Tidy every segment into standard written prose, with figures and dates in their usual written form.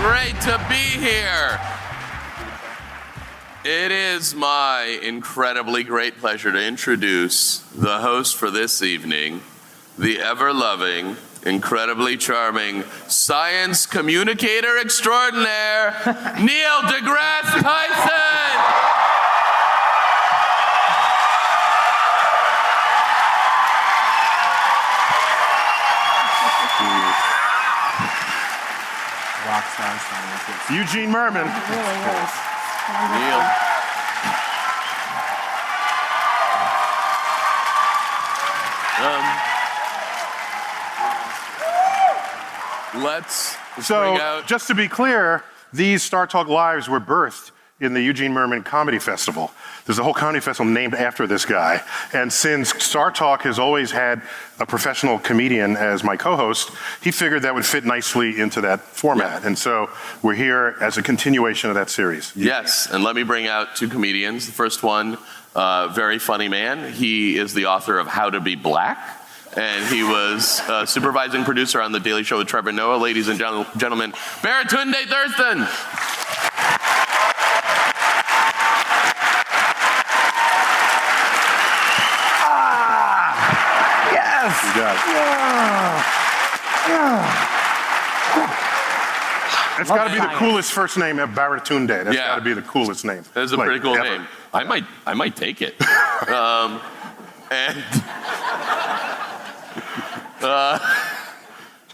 Great to be here. It is my incredibly great pleasure to introduce the host for this evening, the ever-loving, incredibly charming science communicator extraordinaire, Neil deGrasse Tyson. Eugene Merman. It really is. Neil. Let's bring out. Just to be clear, these Startalk Lives were birthed in the Eugene Merman Comedy Festival. There's a whole comedy festival named after this guy. And since Startalk has always had a professional comedian as my co-host, he figured that would fit nicely into that format. Yeah. And so we're here as a continuation of that series. Yes, and let me bring out two comedians. The first one, very funny man. He is the author of How to Be Black, and he was a supervising producer on The Daily Show with Trevor Noah. Ladies and gentlemen, Baratunde Thurston. Yes! You got it. It's got to be the coolest first name at Baratunde. That's got to be the coolest name. That's a pretty cool name. I might take it.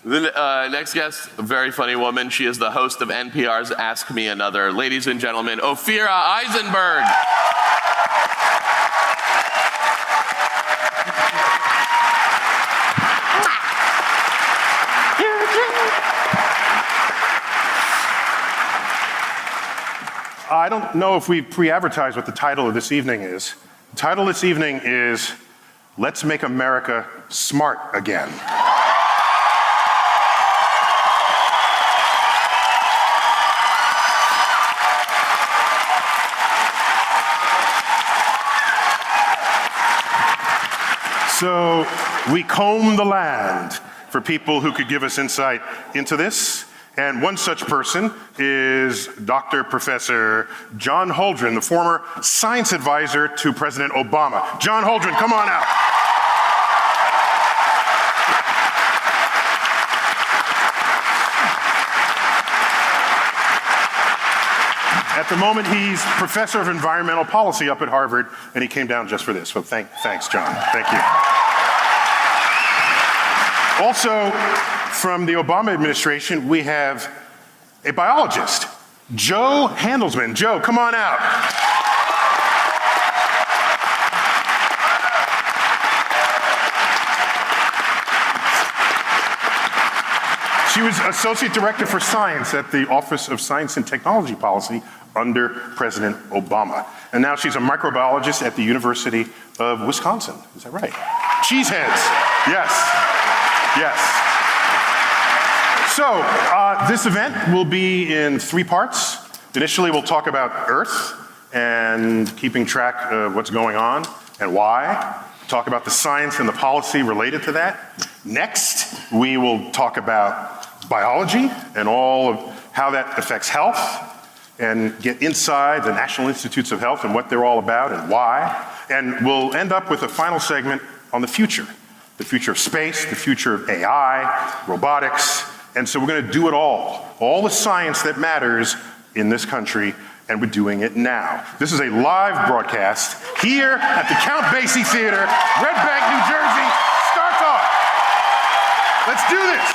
The next guest, a very funny woman. She is the host of NPR's Ask Me Another. Ladies and gentlemen, Ophira Eisenberg. I don't know if we pre-advertised what the title of this evening is. The title this evening is Let's Make America Smart Again. So we comb the land for people who could give us insight into this. And one such person is Dr. Professor John Holdren, the former science advisor to President Obama. John Holdren, come on out. At the moment, he's professor of environmental policy up at Harvard, and he came down just for this. So thanks, John. Thank you. Also, from the Obama administration, we have a biologist, Joe Handelsman. Joe, come on out. She was Associate Director for Science at the Office of Science and Technology Policy under President Obama. And now she's a microbiologist at the University of Wisconsin. Is that right? Cheeseheads. Yes. Yes. So, this event will be in 3 parts. Initially, we'll talk about Earth and keeping track of what's going on and why. Talk about the science and the policy related to that. Next, we will talk about biology and all of how that affects health and get inside the National Institutes of Health and what they're all about and why. And we'll end up with a final segment on the future of space, the future of AI, robotics. And so we're going to do it all the science that matters in this country, and we're doing it now. This is a live broadcast here at the Count Basie Theater, Red Bank, New Jersey. Startalk. Let's do this.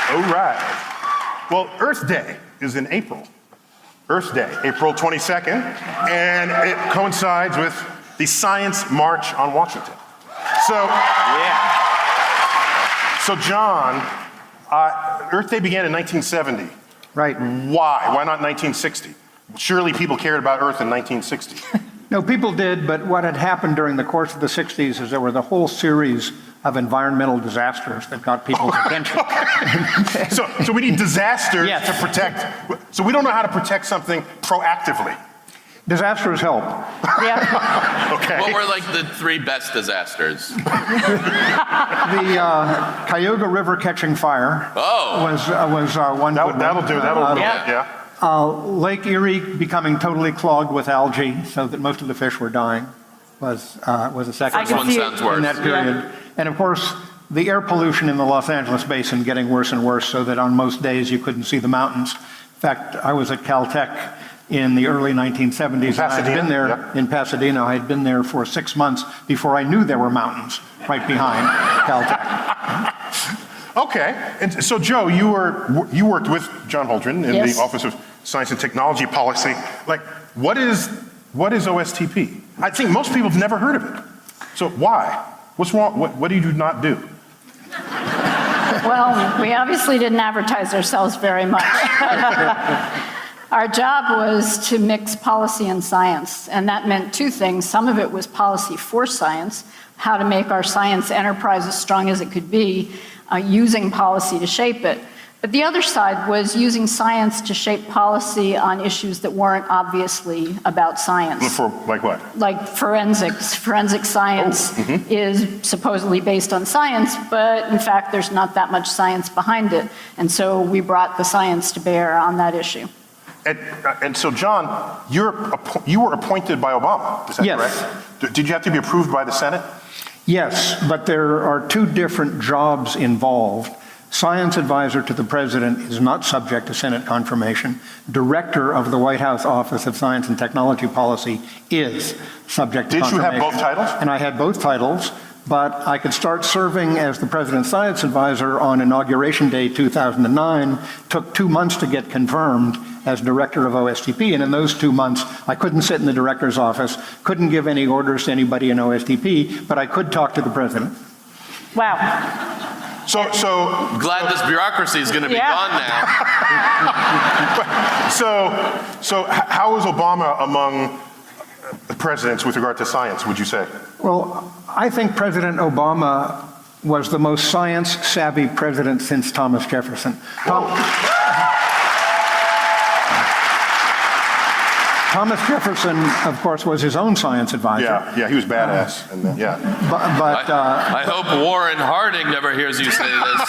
All right. Well, Earth Day is in April. Earth Day, April 22nd, and it coincides with the Science March on Washington. So John, Earth Day began in 1970. Right. Why? Why not 1960? Surely people cared about Earth in 1960. No, people did, but what had happened during the course of the 60s is there was a whole series of environmental disasters that got people's attention. So we need disasters Yes. to protect. So we don't know how to protect something proactively. Disasters help. Yeah. Okay. What were like the 3 best disasters? The Cuyahoga River catching fire was one good one. That'll do. Yeah. Lake Erie becoming totally clogged with algae so that most of the fish were dying was a second I can One see it. sounds worse. in that period. And of course, the air pollution in the Los Angeles basin getting worse and worse so that on most days you couldn't see the mountains. In fact, I was at Caltech in the early 1970s. And I'd been there in Pasadena. I had been there for 6 months before I knew there were mountains right behind Caltech. Okay. And so, Joe, you worked with John Holdren in Yes. the Office of Science and Technology Policy. Like, what is OSTP? I think most people have never heard of it. So why? What's wrong? What do you not do? Well, we obviously didn't advertise ourselves very much. Our job was to mix policy and science, and that meant 2 things. Some of it was policy for science, how to make our science enterprise as strong as it could be, using policy to shape it. But the other side was using science to shape policy on issues that weren't obviously about science. For like what? Like forensics. Forensic science is supposedly based on science, but in fact, there's not that much science behind it. And so we brought the science to bear on that issue. And so, John, you were appointed by Obama, is that Yes. correct? Did you have to be approved by the Senate? Yes, but there are 2 different jobs involved. Science advisor to the president is not subject to Senate confirmation. Director of the White House Office of Science and Technology Policy is subject to Did you confirmation. have both titles? And I had both titles, but I could start serving as the president's science advisor on Inauguration Day 2009. Took 2 months to get confirmed as director of OSTP, and in those 2 months, I couldn't sit in the director's office, couldn't give any orders to anybody in OSTP, but I could talk to the president. Wow. So Glad this bureaucracy is going to be Yeah. gone now. So how was Obama among the presidents with regard to science, would you say? Well, I think President Obama was the most science-savvy president since Thomas Jefferson. Thomas Jefferson, of course, was his own science advisor. Yeah, he was badass. And yeah. But I hope Warren Harding never hears you say this.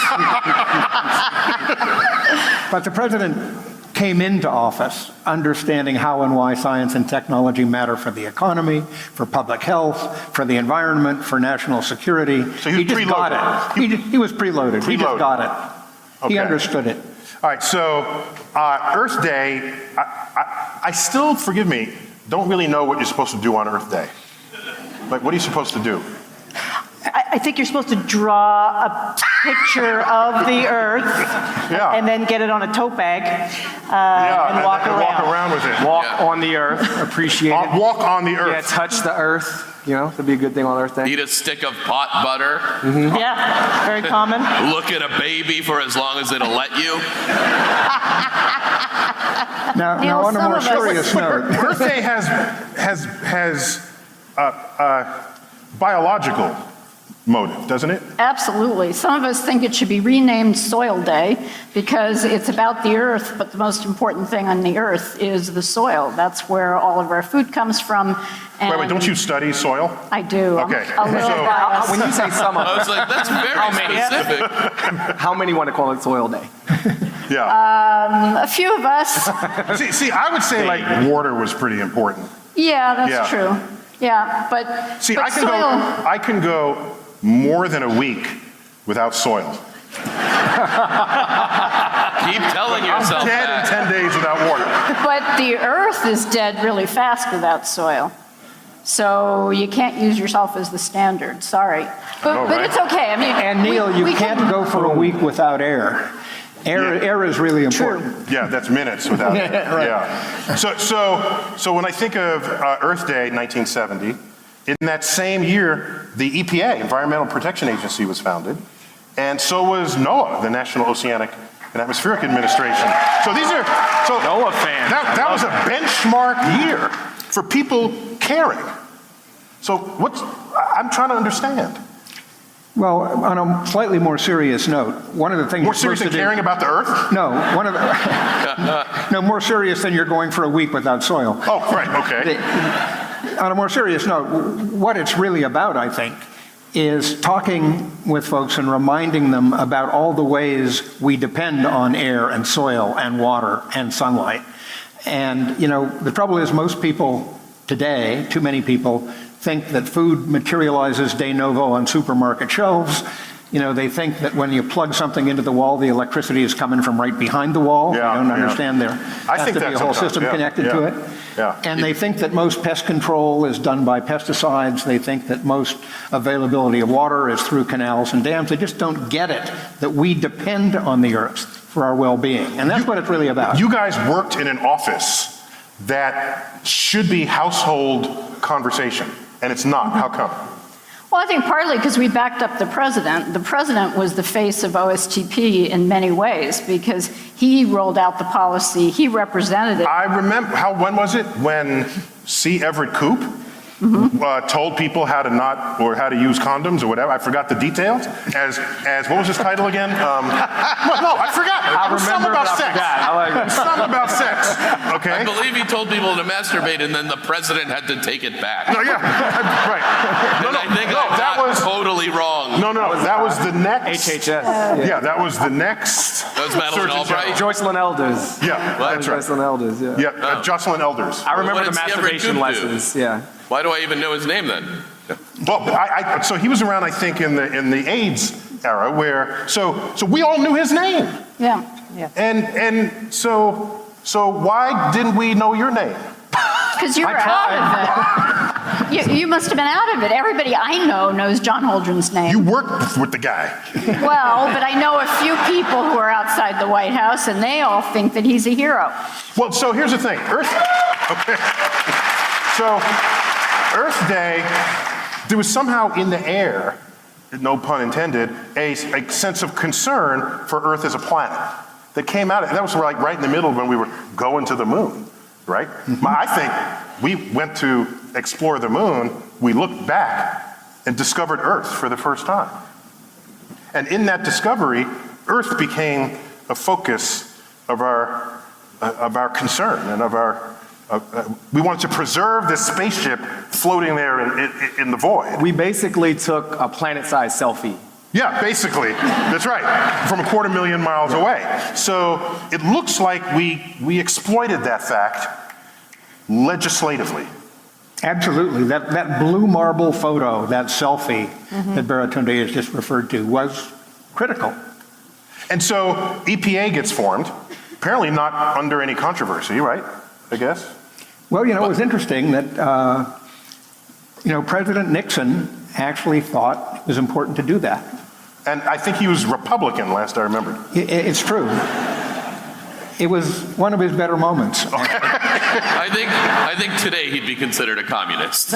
But the president came into office understanding how and why science and technology matter for the economy, for public health, for the environment, for national security. So he was just got it. He was preloaded. He just got it. He Okay. understood it. All right, so Earth Day, I still, forgive me, don't really know what you're supposed to do on Earth Day. Like, what are you supposed to do? I think you're supposed to draw a picture of the Earth Yeah. and then get it on a tote bag Yeah, and walk around. walk around with it. Walk Yeah. on the earth, appreciate it. Walk on the Yeah, Earth. touch the earth. You know, that'd be a good thing on Earth Day. Eat a stick of pot butter. Yeah, very common. Look at a baby for as long as it'll let you. Now on a some more of us- serious note, Earth Day has biological motive, doesn't it? Absolutely. Some of us think it should be renamed Soil Day because it's about the earth, but the most important thing on the earth is the soil. That's where all of our food comes from. And Wait, don't you study soil? I do. Okay. I'm a little So- biased. When you say some I of was like, that's very specific. how many want to call it Soil Day? Yeah. A few of us. See, I would say like water was pretty important. Yeah, that's Yeah. true. Yeah, but See, but soil. I can go more than a week without soil. Keep telling yourself Dead in that. 10 days without water. But the earth is dead really fast without soil. So you can't use yourself as the standard. Sorry. But, know, but right? it's okay. I mean, and Neil, you we can't can- go for a week without air. Air is really important. Yeah, that's minutes without it. Right. Yeah. So when I think of Earth Day 1970, in that same year, the EPA, Environmental Protection Agency, was founded, and so was NOAA, the National Oceanic and Atmospheric Administration. So these are NOAA fan. That was a benchmark year for people caring. So I'm trying to understand. Well, on a slightly more serious note, one of the things More you're serious supposed than to do- caring about the earth? No, no, more serious than you're going for a week without soil. Oh, right, okay. On a more serious note, what it's really about, I think, is talking with folks and reminding them about all the ways we depend on air and soil and water and sunlight. And, the trouble is most people today, too many people, think that food materializes de novo on supermarket shelves. They think that when you plug something into the wall, the electricity is coming from right behind the wall. Yeah, They don't yeah. understand there I has think to be that a whole sometimes, system yeah, connected yeah, to it. yeah. And they think that most pest control is done by pesticides. They think that most availability of water is through canals and dams. They just don't get it, that we depend on the earth for our well-being. And that's what it's really about. You guys worked in an office that should be household conversation, and it's not. How come? Well, I think partly because we backed up the president. The president was the face of OSTP in many ways because he rolled out the policy, he represented it. I remember, when was it? When C. Everett Koop told people how to not, or how to use condoms or whatever. I forgot the details. As what was his title again? Well, no, I forgot. I It was something remember, about but I sex. forgot. I like it. It was something about sex. I Okay? believe he told people to masturbate, and then the president had to take it back. No, yeah, right. No, And no, I think no, I'm that not was, totally wrong. no, that was the next. HHS. Yeah, that was the next. That was Madeleine Surgeon Albright? General. Joycelyn Elders. Yeah, that's right. Joycelyn Elders, yeah. Yeah, Jocelyn Elders. I remember What the did Everett masturbation Koop do? lessons, yeah. Why do I even know his name then? Well, so he was around, I think, in the AIDS era, where so we all knew his name, Yeah. and so why didn't we know your name? Because you were out of it. You must have been out of it. Everybody I know knows John Holdren's name. You worked with the guy. Well, but I know a few people who are outside the White House, and they all think that he's a hero. Well, so here's the thing, Earth. Okay. So Earth Day, there was somehow in the air, no pun intended, a sense of concern for Earth as a planet that came out. That was like right in the middle when we were going to the moon, right? I think we went to explore the moon, we looked back and discovered Earth for the first time. And in that discovery, Earth became a focus of our concern and of our. We wanted to preserve this spaceship floating there in the void. We basically took a planet-sized selfie. Yeah, basically. That's right. From 250,000 miles away. So it looks like we exploited that fact legislatively. Absolutely. That blue marble photo, that selfie that Baratunde has just referred to, was critical. And so EPA gets formed, apparently not under any controversy, right? I guess. Well, it was interesting that, President Nixon actually thought it was important to do that. And I think he was Republican last I remembered. It's true. It was one of his better moments. I think today he'd be considered a communist.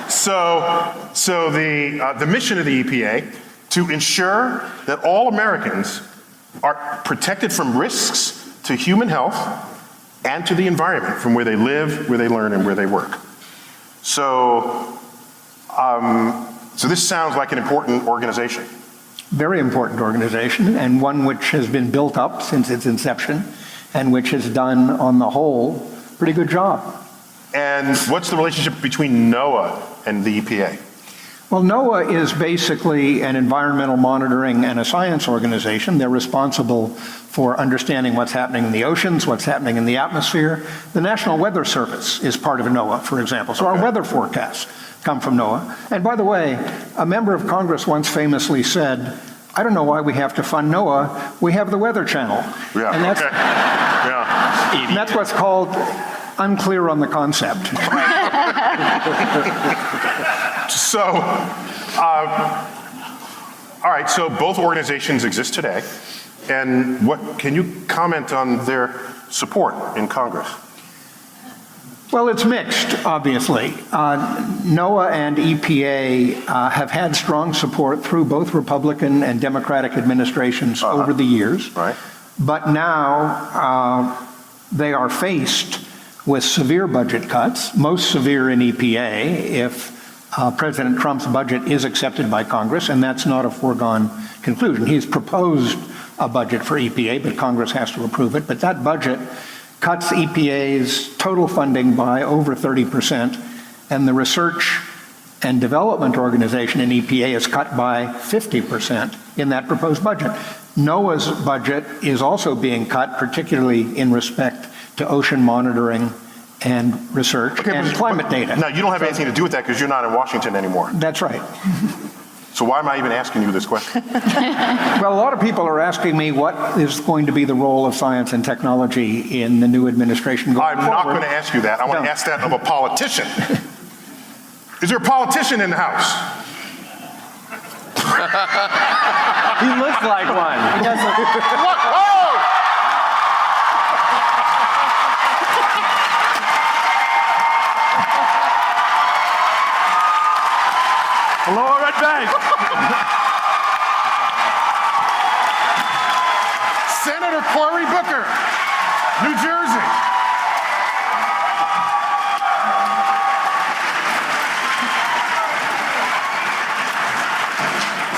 So the mission of the EPA to ensure that all Americans are protected from risks to human health and to the environment from where they live, where they learn, and where they work. So this sounds like an important organization. Very important organization, and one which has been built up since its inception, and which has done, on the whole, a pretty good job. And what's the relationship between NOAA and the EPA? Well, NOAA is basically an environmental monitoring and a science organization. They're responsible for understanding what's happening in the oceans, what's happening in the atmosphere. The National Weather Service is part of NOAA, for example. So our weather forecasts come from NOAA. And by the way, a member of Congress once famously said, I don't know why we have to fund NOAA, we have the Weather Channel. Yeah, And that's, okay. Yeah. and that's what's called unclear on the concept. So, all right, so both organizations exist today. And can you comment on their support in Congress? Well, it's mixed, obviously. NOAA and EPA have had strong support through both Republican and Democratic administrations over the years. Right. But now they are faced with severe budget cuts, most severe in EPA. If President Trump's budget is accepted by Congress, and that's not a foregone conclusion. He's proposed a budget for EPA, but Congress has to approve it. But that budget cuts EPA's total funding by over 30%, and the research and development organization in EPA is cut by 50% in that proposed budget. NOAA's budget is also being cut, particularly in respect to ocean monitoring and research and climate data. Now, you don't have anything to do with that because you're not in Washington anymore. That's right. So why am I even asking you this question? Well, a lot of people are asking me what is going to be the role of science and technology in the new administration going I'm not forward. going to ask you that. I want to ask that of a politician. Is there a politician in the House? He looks like one. He does look- Hello, Red Bank. Senator Cory Booker, New Jersey.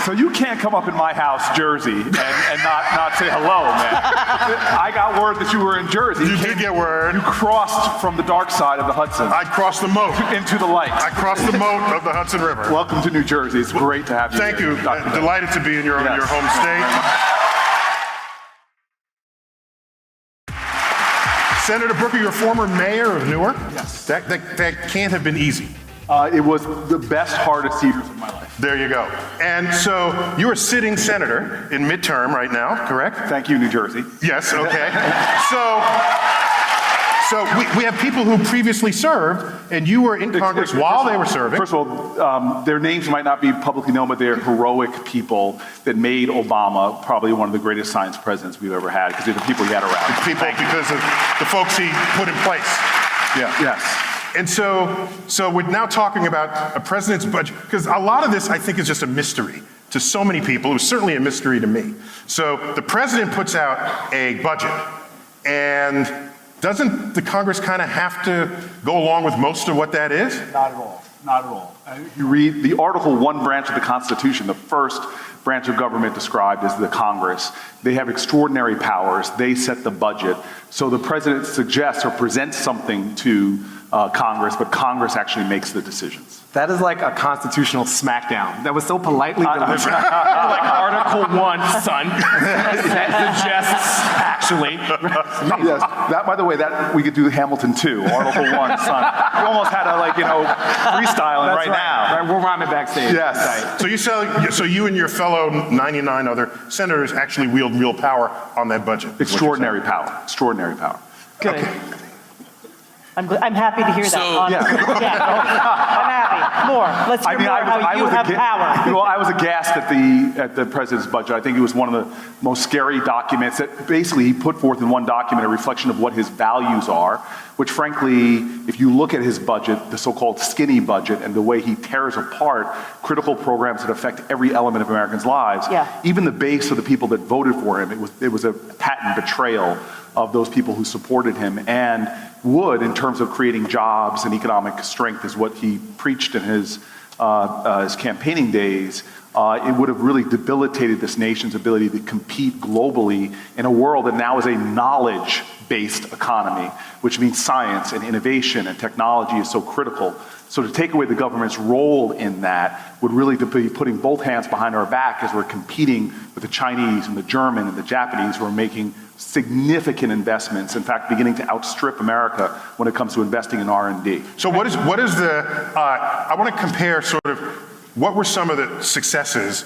So you can't come up in my house, Jersey, and not say hello, man. I got word that you were in Jersey. You did get word. You crossed from the dark side of the Hudson I crossed the moat. into the light. I crossed the moat of the Hudson River. Welcome to New Jersey. It's great to have you Thank here. you. Dr. Bennett. Delighted to be in your Yes. home state. Senator Booker, you're former mayor of Newark. Yes. That can't have been easy. It was the best, hardest years of my life. There you go. And so you're a sitting senator in midterm right now, correct? Thank you, New Jersey. Yes, okay. So we have people who previously served, and you were in Congress while they were serving. First of all, their names might not be publicly known, but they're heroic people that made Obama probably one of the greatest science presidents we've ever had, because they're the people he had around. People because of the folks he put in place. Yeah. Yes. And so we're now talking about a president's budget, because a lot of this, I think, is just a mystery to so many people. It was certainly a mystery to me. So the president puts out a budget, and doesn't the Congress kind of have to go along with most of what that is? Not at all. Not at all. You read the Article 1 branch of the Constitution, the first branch of government described as the Congress. They have extraordinary powers. They set the budget. So the president suggests or presents something to Congress, but Congress actually makes the decisions. That is like a constitutional smackdown. That was so politely delivered. Like Article 1, son. Suggests, actually. Yes, that, by the way, that we could do Hamilton 2, Article 1, son. You almost had a, freestyling right now. Right, we'll rhyme it backstage. Yes. Right. So you and your fellow 99 other senators actually wield real power on that budget. is what you're Extraordinary power. Extraordinary power. Good. I'm happy to hear that. So- honestly. Yeah. I'm happy. More. Let's hear more how you have power. Well, I was aghast at the president's budget. I think it was one of the most scary documents that basically he put forth in one document a reflection of what his values are, which frankly, if you look at his budget, the so-called skinny budget, and the way he tears apart critical programs that affect every element of Americans' lives, Yeah. even the base of the people that voted for him, it was a patent betrayal of those people who supported him, and would, in terms of creating jobs and economic strength, is what he preached in his campaigning days, it would have really debilitated this nation's ability to compete globally in a world that now is a knowledge-based economy, which means science and innovation and technology is so critical. So to take away the government's role in that would really be putting both hands behind our back as we're competing with the Chinese and the German and the Japanese who are making significant investments, in fact, beginning to outstrip America when it comes to investing in R&D. So what is the, I want to compare sort of, what were some of the successes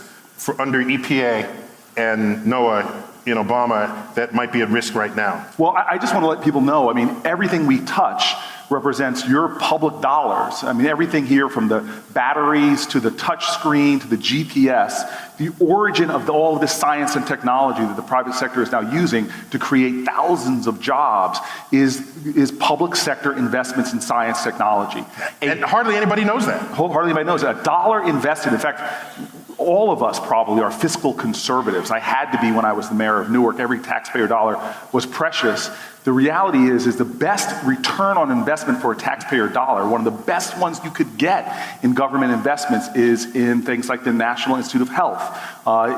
under EPA and NOAA in Obama that might be at risk right now? Well, I just want to let people know, I mean, everything we touch represents your public dollars. I mean, everything here from the batteries to the touch screen to the GPS, the origin of all of this science and technology that the private sector is now using to create thousands of jobs is public sector investments in science technology. And hardly anybody knows that. Hardly anybody knows that. $1 invested, in fact, all of us probably are fiscal conservatives. I had to be when I was the mayor of Newark. Every taxpayer dollar was precious. The reality is the best return on investment for a taxpayer dollar, one of the best ones you could get in government investments is in things like the National Institute of Health,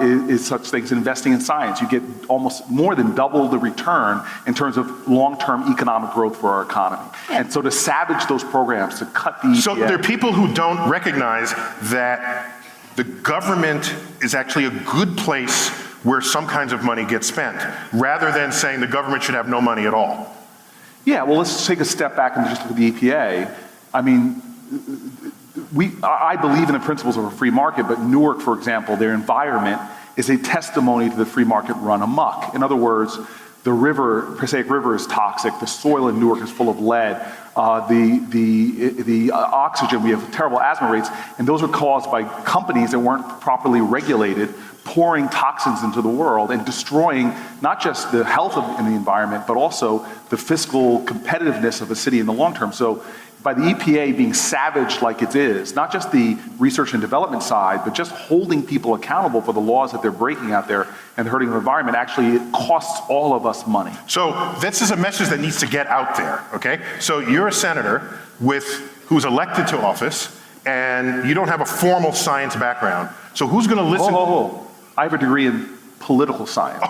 is such things, investing in science. You get almost more than double the return in terms of long-term economic growth for our economy. And so to savage those programs, to cut the EPA. So there are people who don't recognize that the government is actually a good place where some kinds of money get spent, rather than saying the government should have no money at all. Yeah, well, let's take a step back and just look at the EPA. I mean, I believe in the principles of a free market, but Newark, for example, their environment is a testimony to the free market run amok. In other words, the river, Passaic River, is toxic. The soil in Newark is full of lead. The oxygen, we have terrible asthma rates, and those are caused by companies that weren't properly regulated, pouring toxins into the world and destroying not just the health in the environment, but also the fiscal competitiveness of a city in the long term. So by the EPA being savage like it is, not just the research and development side, but just holding people accountable for the laws that they're breaking out there and hurting the environment, actually it costs all of us money. So this is a message that needs to get out there, okay? So you're a senator who's elected to office, and you don't have a formal science background. So who's gonna listen? I have a degree in political science. You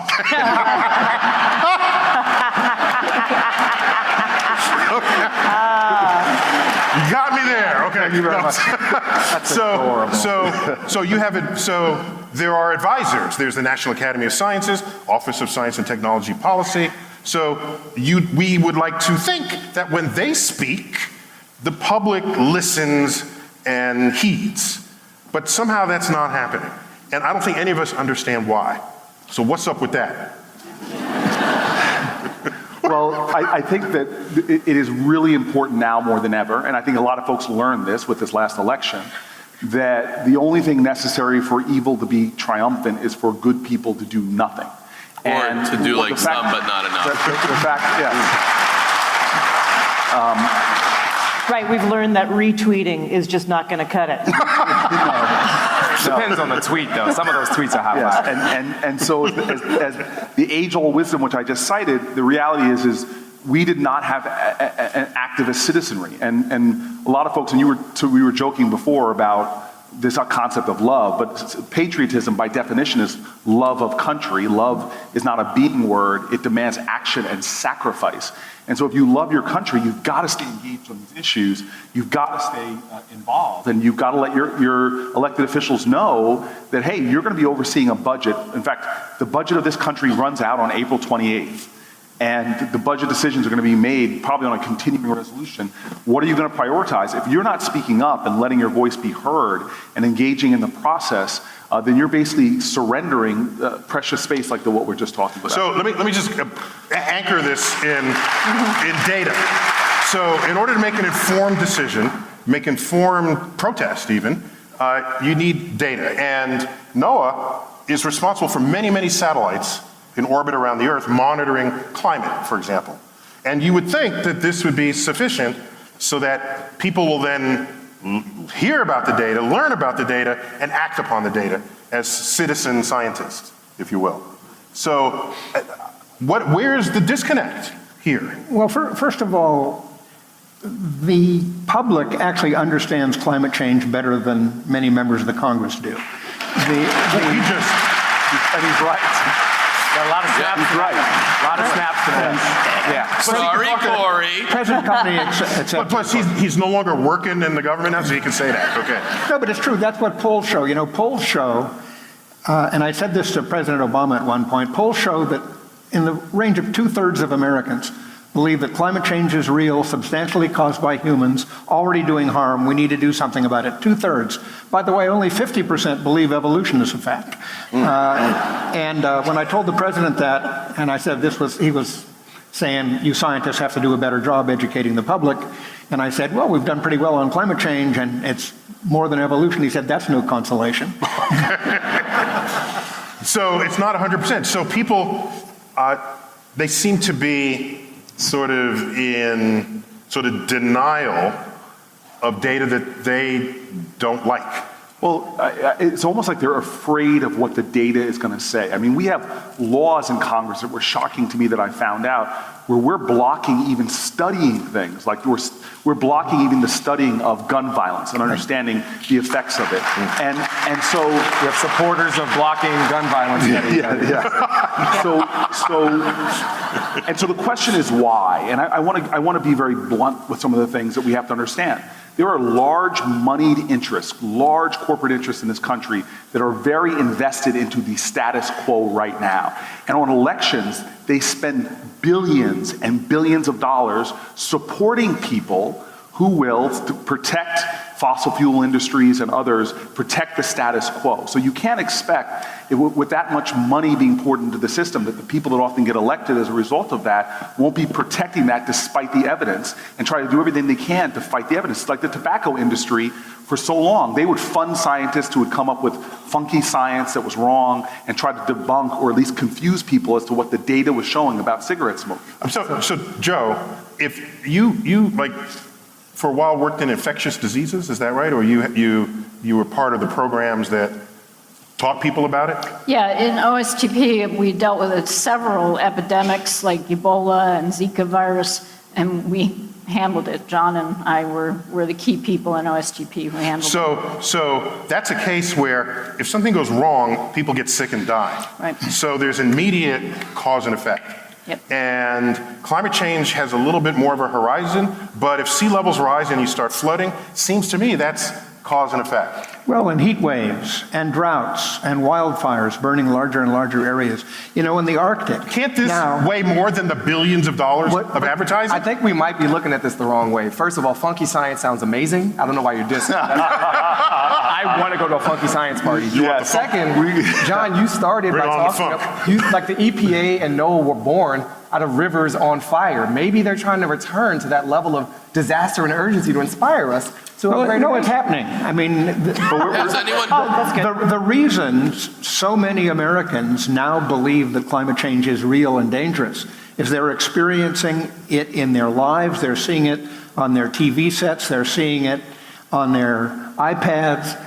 got me there. Okay. Thank you very much. So you have it. So there are advisors. There's the National Academy of Sciences, Office of Science and Technology Policy. So we would like to think that when they speak, the public listens and heeds. But somehow that's not happening. And I don't think any of us understand why. So what's up with that? Well, I think that it is really important now more than ever, and I think a lot of folks learned this with this last election, that the only thing necessary for evil to be triumphant is for good people to do nothing. Or to do like some, but not enough. The fact, yeah. Right, we've learned that retweeting is just not going to cut it. Depends on the tweet, though. Some of those tweets are hot. And so as the age-old wisdom, which I just cited, the reality is we did not have an activist citizenry. And a lot of folks, and we were joking before about this concept of love, but patriotism by definition is love of country. Love is not a beaten word. It demands action and sacrifice. And so if you love your country, you've got to stay engaged on these issues. You've got to stay involved. And you've got to let your elected officials know that, hey, you're going to be overseeing a budget. In fact, the budget of this country runs out on April 28th. And the budget decisions are going to be made probably on a continuing resolution. What are you going to prioritize? If you're not speaking up and letting your voice be heard and engaging in the process, then you're basically surrendering precious space like what we're just talking about. So let me just anchor this in data. So in order to make an informed decision, make informed protest even, you need data. And NOAA is responsible for many, many satellites in orbit around the Earth monitoring climate, for example. And you would think that this would be sufficient so that people will then hear about the data, learn about the data, and act upon the data as citizen scientists, if you will. So where's the disconnect here? Well, first of all, the public actually understands climate change better than many members of the Congress do. And he's right. Got a lot of snaps. He's right. A lot of snaps today. Yeah. Sorry, Corey. Present company accepts. But plus, he's no longer working in the government now, so he can say that, okay. No, but it's true. That's what polls show. You know, polls show, and I said this to President Obama at one point, polls show that in the range of 2/3 of Americans believe that climate change is real, substantially caused by humans, already doing harm, we need to do something about it. 2/3. By the way, only 50% believe evolution is a fact. And when I told the president that, and I said he was saying, you scientists have to do a better job educating the public. And I said, well, we've done pretty well on climate change, and it's more than evolution. He said, that's no consolation. So it's not 100%. So people, they seem to be sort of in denial of data that they don't like. Well, it's almost like they're afraid of what the data is going to say. I mean, we have laws in Congress that were shocking to me that I found out where we're blocking even studying things. Like we're blocking even the studying of gun violence and understanding the effects of it. And so We have supporters of blocking gun violence. So the question is why? And I want to be very blunt with some of the things that we have to understand. There are large moneyed interests, large corporate interests in this country that are very invested into the status quo right now. And on elections, they spend billions and billions of dollars supporting people who will protect fossil fuel industries and others, protect the status quo. So you can't expect, with that much money being poured into the system, that the people that often get elected as a result of that won't be protecting that despite the evidence and try to do everything they can to fight the evidence. It's like the tobacco industry for so long. They would fund scientists who would come up with funky science that was wrong and try to debunk or at least confuse people as to what the data was showing about cigarette smoke. So Joe, if you like, for a while worked in infectious diseases, is that right? Or you were part of the programs that taught people about it? Yeah, in OSTP, we dealt with several epidemics like Ebola and Zika virus, and we handled it. John and I were the key people in OSTP who handled it. So that's a case where if something goes wrong, people get sick and die. Right. So there's immediate cause and effect. Yep. And climate change has a little bit more of a horizon, but if sea levels rise and you start flooding, seems to me that's cause and effect. Well, and heat waves and droughts and wildfires burning larger and larger areas. You know, in the Arctic. Can't this weigh more than the billions of dollars of advertising? I think we might be looking at this the wrong way. First of all, funky science sounds amazing. I don't know why you're dissing. I want to go to a funky science party. Yeah. Second, John, you started Bring by on the talking about, like the EPA and NOAA were born out of rivers on fire. Maybe they're trying to return to that level of disaster and urgency to inspire us. Well, no, it's happening. I mean, Has anyone? the reasons so many Americans now believe that climate change is real and dangerous is they're experiencing it in their lives, they're seeing it on their TV sets, they're seeing it on their iPads,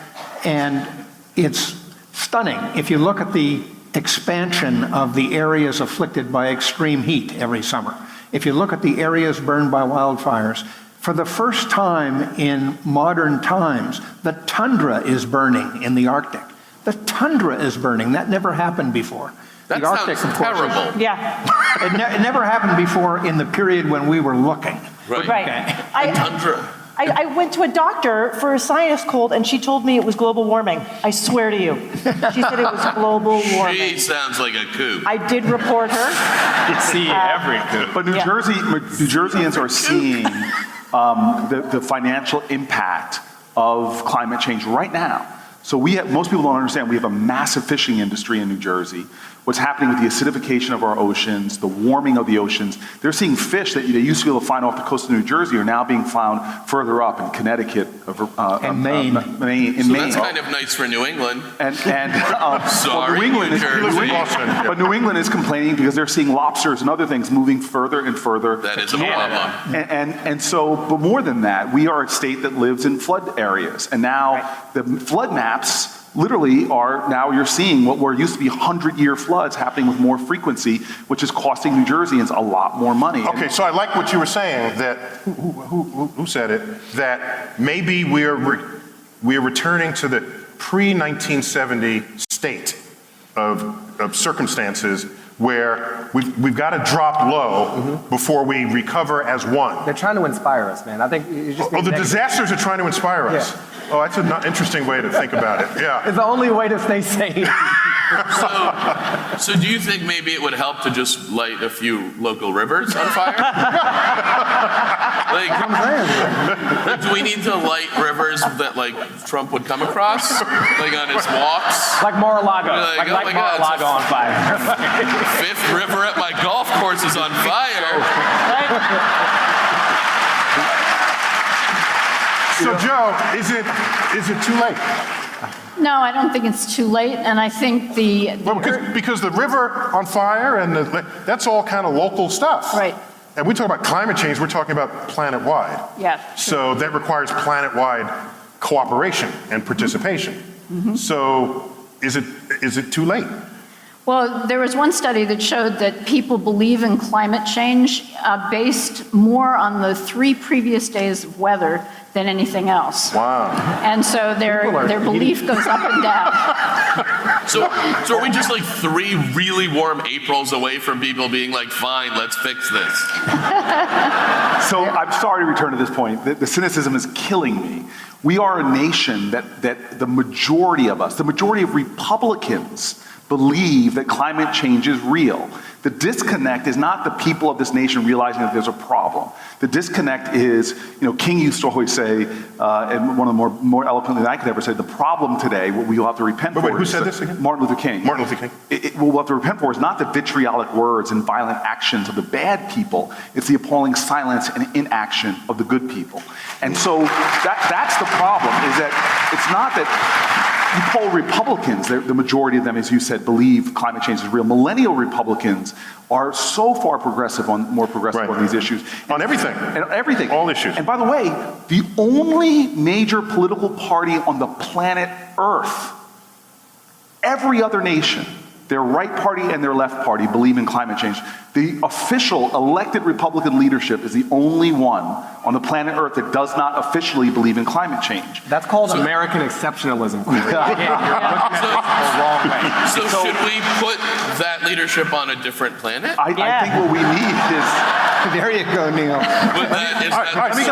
and it's stunning. If you look at the expansion of the areas afflicted by extreme heat every summer, if you look at the areas burned by wildfires, for the first time in modern times, the tundra is burning in the Arctic. The tundra is burning. That never happened before. That the Arctic, sounds of course, terrible. Yeah, it never happened before in the period when we were looking. Right. right. Tundra. I went to a doctor for a sinus cold, and she told me it was global warming. I swear to you. She said it was global warming. She sounds like a kook. I did report her. You see every coup. But New Jerseyans are seeing the financial impact of climate change right now. So most people don't understand, we have a massive fishing industry in New Jersey. What's happening with the acidification of our oceans, the warming of the oceans. They're seeing fish that they used to be able to find off the coast of New Jersey are now being found further up in Connecticut. And Maine. That's kind of nice for New England. Sorry, New England New Jersey. but New England is complaining because they're seeing lobsters and other things moving further and further. That is a problem. And so, but more than that, we are a state that lives in flood areas. And now the flood maps literally are, now you're seeing what were used to be 100-year floods happening with more frequency, which is costing New Jerseyans a lot more money. Okay, so I like what you were saying, that, who said it, that maybe we're returning to the pre-1970 state of circumstances where we've got to drop low before we recover as one. They're trying to inspire us, man. I think it's just Oh, the disasters are trying to inspire us. Yeah. Oh, that's an interesting way to think about it, yeah. It's the only way to stay sane. So do you think maybe it would help to just light a few local rivers on fire? Do we need to light rivers that Trump would come across, on his walks? Like Mar-a-Lago. Like, oh my God, Mar-a-Lago on fire. Fifth river at my golf course is on fire. So Joe, is it too late? No, I don't think it's too late, and I think Well, because the river on fire and that's all kind of local stuff. Right. And we talk about climate change, we're talking about planet-wide. Yeah. So that requires planet-wide cooperation and participation. So is it too late? Well, there was one study that showed that people believe in climate change based more on the 3 previous days of weather than anything else. Wow. And so their belief goes up and down. So are we just like 3 really warm Aprils away from people being like, fine, let's fix this? So I'm sorry to return to this point. The cynicism is killing me. We are a nation that the majority of us, the majority of Republicans, believe that climate change is real. The disconnect is not the people of this nation realizing that there's a problem. The disconnect is, King used to always say, and one of the more eloquently than I could ever say, the problem today, what we will have to repent for. Wait, who said this again? Martin Luther King. Martin Luther King. What we'll have to repent for is not the vitriolic words and violent actions of the bad people. It's the appalling silence and inaction of the good people. And so that's the problem, is that it's not that you poll Republicans, the majority of them, as you said, believe climate change is real. Millennial Republicans are so far more progressive on these issues. On everything. And everything. All issues. And by the way, the only major political party on the planet Earth, every other nation, their right party and their left party believe in climate change. The official elected Republican leadership is the only one on the planet Earth that does not officially believe in climate change. That's called American exceptionalism. So should we put that leadership on a different planet? I think what we need is... There you go, Neil.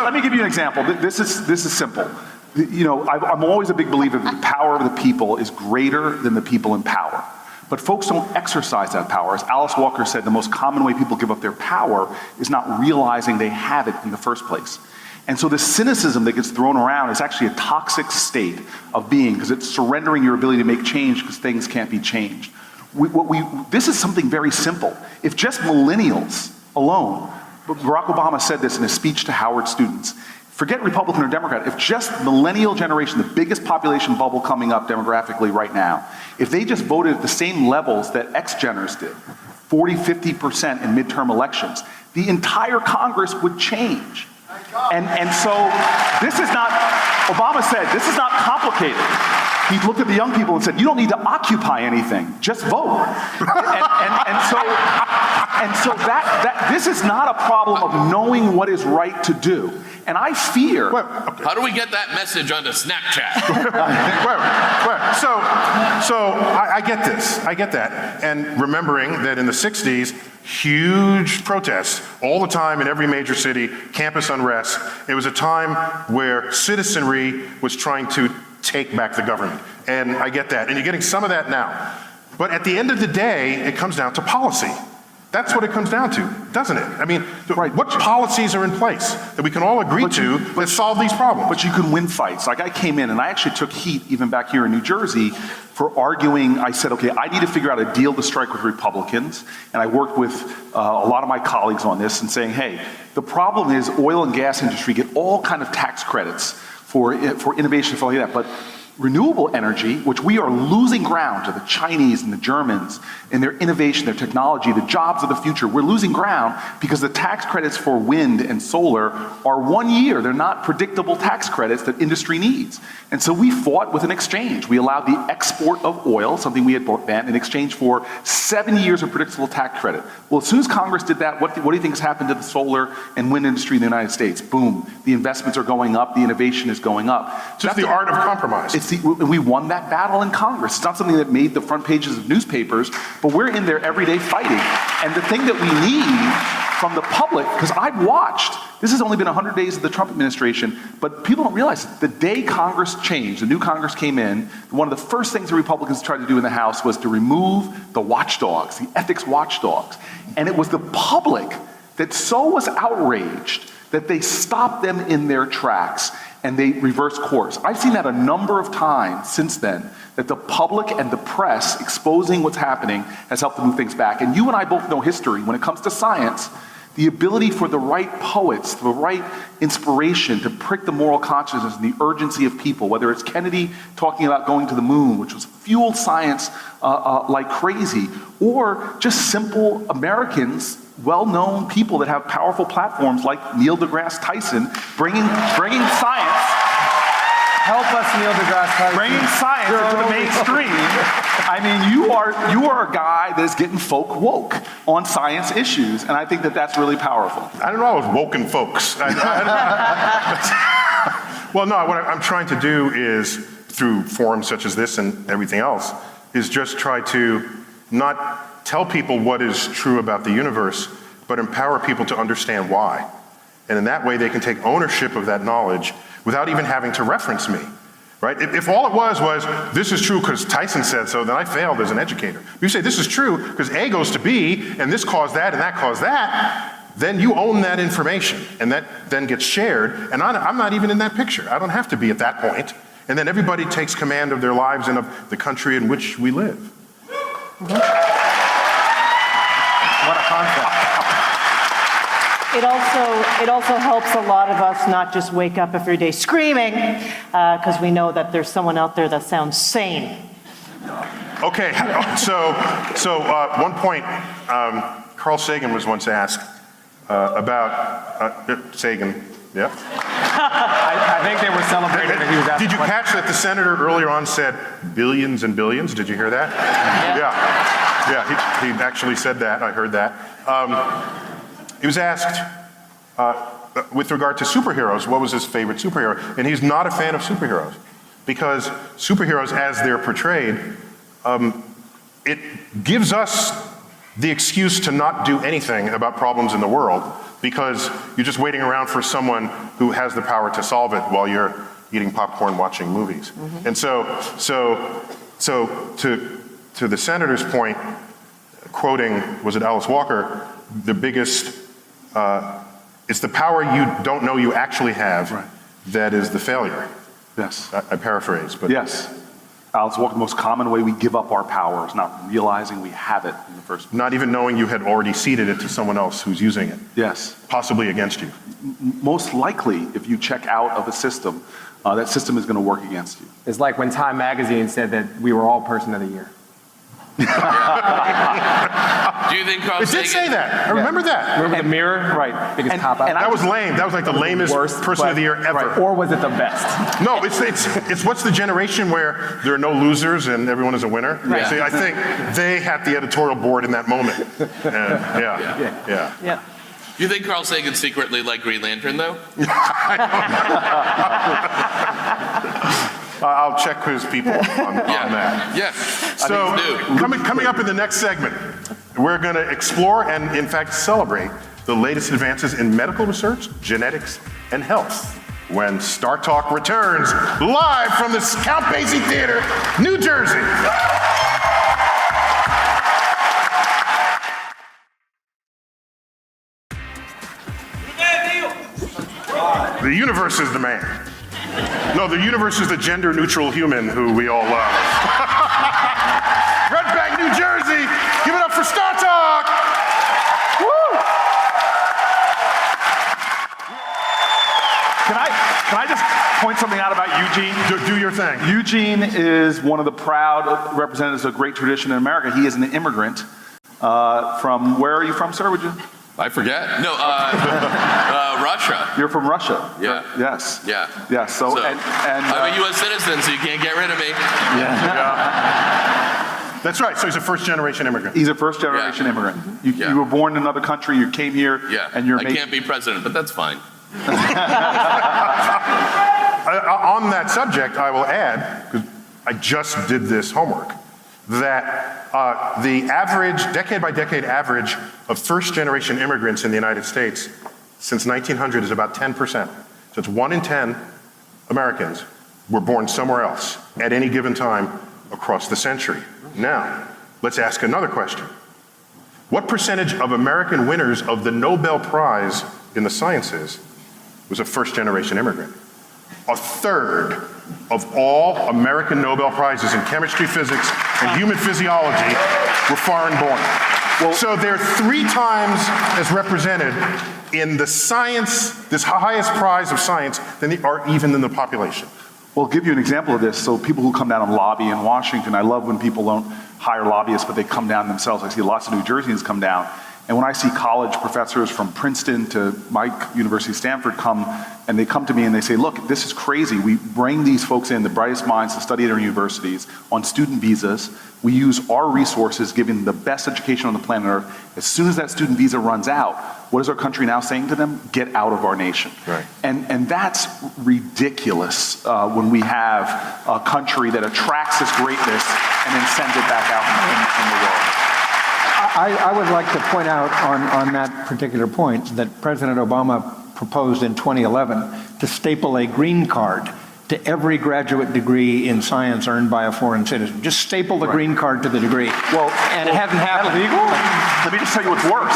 Let me give you an example. This is simple. I'm always a big believer that the power of the people is greater than the people in power. But folks don't exercise that power. As Alice Walker said, the most common way people give up their power is not realizing they have it in the first place. And so the cynicism that gets thrown around is actually a toxic state of being, because it's surrendering your ability to make change because things can't be changed. This is something very simple. If just millennials alone, Barack Obama said this in a speech to Howard students, forget Republican or Democrat, if just millennial generation, the biggest population bubble coming up demographically right now, if they just voted at the same levels that X-Geners did, 40, 50% in midterm elections, the entire Congress would change. And so this is not, Obama said, this is not complicated. He looked at the young people and said, you don't need to occupy anything, just vote. And so this is not a problem of knowing what is right to do. And I fear... How do we get that message onto Snapchat? So I get this. I get that. And remembering that in the 60s, huge protests all the time in every major city, campus unrest. It was a time where citizenry was trying to take back the government. And I get that. And you're getting some of that now. But at the end of the day, it comes down to policy. That's what it comes down to, doesn't it? I mean, what policies are in place that we can all agree to that solve these problems? But you can win fights. Like I came in and I actually took heat even back here in New Jersey for arguing. I said, okay, I need to figure out a deal to strike with Republicans. And I worked with a lot of my colleagues on this and saying, hey, the problem is oil and gas industry get all kind of tax credits for innovation, for like that. But renewable energy, which we are losing ground to the Chinese and the Germans in their innovation, their technology, the jobs of the future. We're losing ground because the tax credits for wind and solar are 1 year. They're not predictable tax credits that industry needs. And so we fought with an exchange. We allowed the export of oil, something we had banned, in exchange for 7 years of predictable tax credit. Well, as soon as Congress did that, what do you think has happened to the solar and wind industry in the United States? Boom. The investments are going up. The innovation is going up. Just the art of compromise. We won that battle in Congress. It's not something that made the front pages of newspapers, but we're in there every day fighting. And the thing that we need from the public, because I've watched, this has only been 100 days of the Trump administration, but people don't realize the day Congress changed, the new Congress came in, one of the first things the Republicans tried to do in the House was to remove the watchdogs, the ethics watchdogs. And it was the public that so was outraged that they stopped them in their tracks and they reversed course. I've seen that a number of times since then, that the public and the press exposing what's happening has helped to move things back. And you and I both know history. When it comes to science, the ability for the right poets, the right inspiration to prick the moral consciousness and the urgency of people, whether it's Kennedy talking about going to the moon, which was fueled science like crazy, or just simple Americans, well-known people that have powerful platforms like Neil deGrasse Tyson, bringing science Help us, Neil deGrasse Tyson. Bringing science into the mainstream. I mean, you are a guy that's getting folk woke on science issues, and I think that that's really powerful. I don't know, I was woken folks. Well, no, what I'm trying to do is, through forums such as this and everything else, is just try to not tell people what is true about the universe, but empower people to understand why. And in that way, they can take ownership of that knowledge without even having to reference me, right? If all it was, this is true because Tyson said so, then I failed as an educator. If you say this is true because A goes to B, and this caused that, and that caused that, then you own that information, and that then gets shared, and I'm not even in that picture. I don't have to be at that point. And then everybody takes command of their lives and of the country in which we live. What a concept. It also helps a lot of us not just wake up every day screaming, because we know that there's someone out there that sounds sane. Okay, so one point, Carl Sagan was once asked about, Sagan, yeah? I think they were celebrating that he was asking. Did you catch that the senator earlier on said billions and billions? Did you hear that? Yeah, he actually said that, I heard that. He was asked, with regard to superheroes, what was his favorite superhero? And he's not a fan of superheroes, because superheroes, as they're portrayed, it gives us the excuse to not do anything about problems in the world, because you're just waiting around for someone who has the power to solve it while you're eating popcorn watching movies. Mm-hmm. And so to the senator's point, quoting, was it Alice Walker, the biggest, it's the power you don't know you actually have, right, that is the failure. Yes. I paraphrase, but. Yes. Alice Walker, the most common way we give up our power is not realizing we have it in the first place. Not even knowing you had already ceded it to someone else who's using it. Yes. Possibly against you. Most likely, if you check out of a system, that system is going to work against you. It's like when Time Magazine said that we were all Person of the Year. Do you think Carl It Sagan... did say that. I remember that. Remember the Mirror? Right. Biggest cop out. That was lame. That was like the lamest Person of the Year ever. Right. Or was it the best? No, it's what's the generation where there are no losers and everyone is a winner? Right. See, I think they had the editorial board in that moment. Yeah. Do you think Carl Sagan secretly liked Green Lantern, though? I'll check his people on that. Yeah. So, coming up in the next segment, we're going to explore and, in fact, celebrate the latest advances in medical research, genetics, and health when Startalk returns live from the Count Basie Theater, New Jersey. The universe is the man. No, the universe is the gender-neutral human who we all love. Red Bank, New Jersey, give it up for Startalk! Woo! Can I just point something out about Eugene? Do your thing. Eugene is one of the proud representatives of a great tradition in America. He is an immigrant from, where are you from, sir? Would you? I forget. No, Russia. You're from Russia. Yeah. Yes. Yeah. Yeah. So I'm a U.S. citizen, so you can't get rid of me. That's right, so he's a first-generation immigrant. He's a first-generation immigrant. You were born in another country, you came here, and you're I can't be president, but that's fine. On that subject, I will add, because I just did this homework, that the average, decade-by-decade average of first-generation immigrants in the United States since 1900 is about 10%. So it's 1 in 10 Americans were born somewhere else at any given time across the century. Now, let's ask another question. What percentage of American winners of the Nobel Prize in the sciences was a first-generation immigrant? A third of all American Nobel Prizes in chemistry, physics, and human physiology were foreign-born. So they're 3 times as represented in the science, this highest prize of science, than they are even in the population. Well, I'll give you an example of this. So people who come down and lobby in Washington, I love when people don't hire lobbyists, but they come down themselves. I see lots of New Jerseyans come down, And when I see college professors from Princeton to my university, Stanford, come to me and they say, look, this is crazy. We bring these folks in, the brightest minds, to study at our universities on student visas. We use our resources, giving the best education on the planet Earth. As soon as that student visa runs out, what is our country now saying to them? Get out of our nation. Right. And that's ridiculous when we have a country that attracts this greatness and then sends it back out in the world. I would like to point out on that particular point that President Obama proposed in 2011 to staple a green card to every graduate degree in science earned by a foreign citizen. Just staple the green card to the degree. And it hasn't happened. Legal? Let me just tell you what's worse.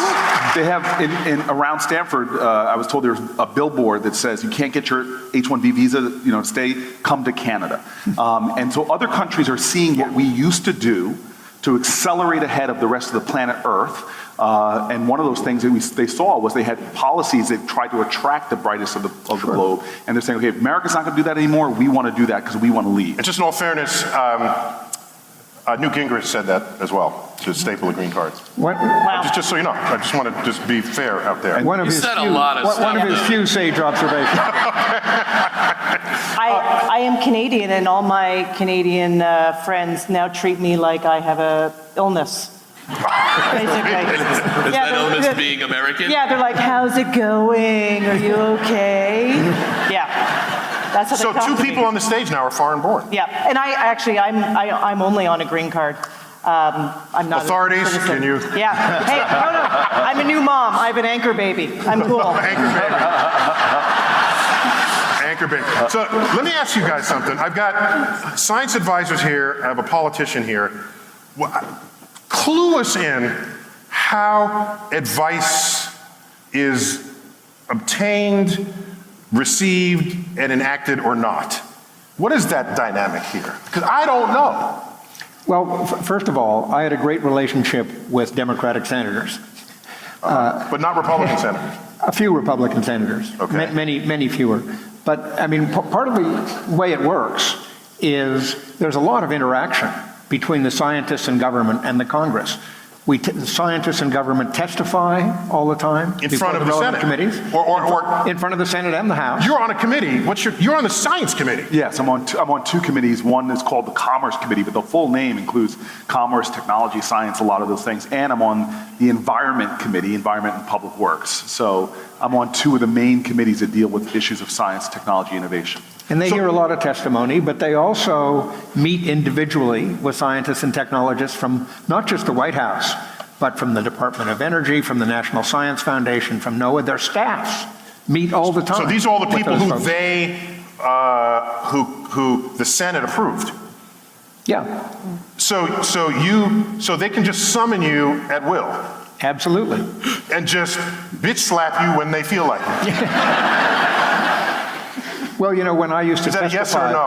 They have around Stanford. I was told there's a billboard that says you can't get your H-1B visa, stay, come to Canada. And so other countries are seeing what we used to do to accelerate ahead of the rest of the planet Earth. And one of those things that they saw was they had policies that tried to attract the brightest of the globe. And they're saying, okay, if America's not going to do that anymore, we want to do that because we want to lead. And just in all fairness, Newt Gingrich said that as well, to staple the green cards. Just so you know, I just want to just be fair out there. One of his few sage observations. I am Canadian, and all my Canadian friends now treat me like I have a illness. Basically. Is that illness being American? Yeah, they're like, how's it going? Are you okay? Yeah. That's how they So talk two to people me. on the stage now are foreign born. Yeah, and I'm only on a green card. I'm not Authorities, a citizen. can you? Yeah. Hey, no. I'm a new mom. I have an anchor baby. I'm cool. Anchor baby. Anchor baby. So let me ask you guys something. I've got science advisors here. I have a politician here. Clue us in how advice is obtained, received, and enacted or not. What is that dynamic here? Because I don't know. Well, first of all, I had a great relationship with Democratic senators. But not Republican senators. A few Republican senators. Okay. Many fewer. But, I mean, part of the way it works is there's a lot of interaction between the scientists in government and the Congress. The scientists in government testify all the time In front of the Senate. committees. Or in front of the Senate and the House. you're on a committee. You're on the science committee. Yes, I'm on two committees. One is called the Commerce Committee, but the full name includes commerce, technology, science, a lot of those things. And I'm on the Environment Committee, Environment and Public Works. So I'm on two of the main committees that deal with issues of science, technology, innovation. And they hear a lot of testimony, but they also meet individually with scientists and technologists from not just the White House, but from the Department of Energy, from the National Science Foundation, from NOAA. Their staffs meet all the time. So these are all the with people those who folks. who the Senate approved. Yeah, So they can just summon you at will absolutely. and just bitch slap you when they feel like it. Well, when I used to Is that a testify, yes or no?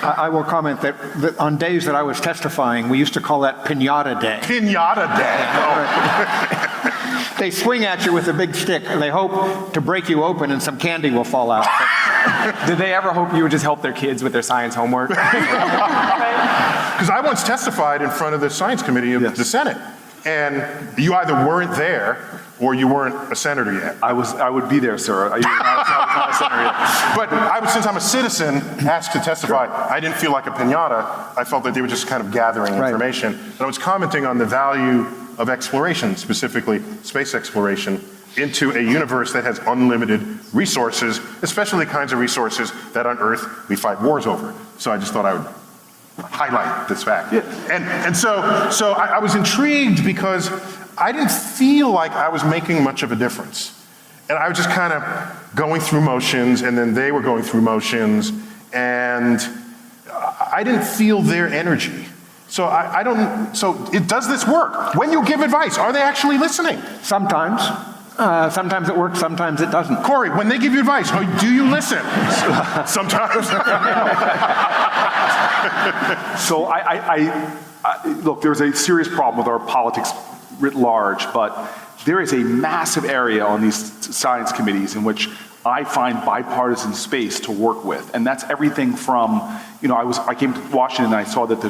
I will comment that on days that I was testifying, we used to call that Pinata Day. Pinata day. They swing at you with a big stick, and they hope to break you open and some candy will fall out. Did they ever hope you would just help their kids with their science homework? Because I once testified in front of the science committee of the Senate, and you either weren't there or you weren't a senator yet. I would be there, sir. I was not a senator yet. But since I'm a citizen asked to testify, I didn't feel like a piñata. I felt that they were just kind of gathering information. And I was commenting on the value of exploration, specifically space exploration, into a universe that has unlimited resources, especially the kinds of resources that on Earth we fight wars over. So I just thought I would highlight this fact. Yeah. And so I was intrigued because I didn't feel like I was making much of a difference. And I was just kind of going through motions, and then they were going through motions, and I didn't feel their energy. So does this work? When you give advice, are they actually listening? Sometimes. Sometimes it works, sometimes it doesn't. Corey, when they give you advice, do you listen? Sometimes. So look, there's a serious problem with our politics writ large, but there is a massive area on these science committees in which I find bipartisan space to work with. And that's everything from, I came to Washington and I saw that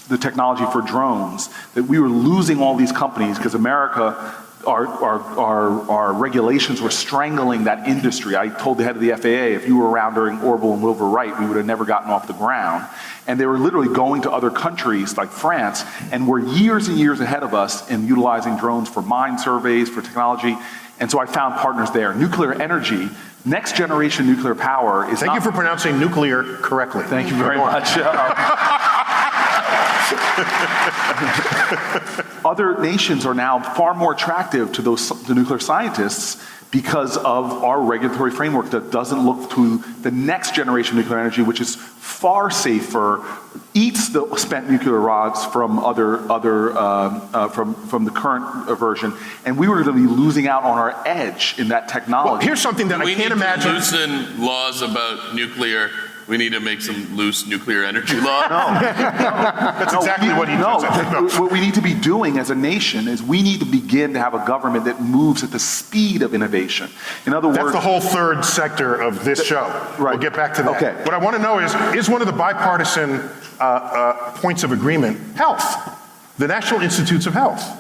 the technology for drones, that we were losing all these companies because America, our regulations were strangling that industry. I told the head of the FAA, if you were around during Orville and Wilbur Wright, we would have never gotten off the ground. And they were literally going to other countries like France and were years and years ahead of us in utilizing drones for mine surveys, for technology. And so I found partners there. Nuclear energy, next generation nuclear power is Thank you for pronouncing nuclear correctly. Thank you very much. Other nations are now far more attractive to the nuclear scientists because of our regulatory framework that doesn't look to the next generation of nuclear energy, which is far safer, eats the spent nuclear rods from from the current version, and we were going to be losing out on our edge in that technology. Well, here's something that I can't imagine. We need to loosen laws about nuclear. We need to make some loose nuclear energy law. That's exactly what he does. What we need to be doing as a nation is we need to begin to have a government that moves at the speed of innovation. In other words, That's the whole third sector of this show. Right. We'll get back to that. Okay. What I want to know is one of the bipartisan points of agreement health, the National Institutes of Health?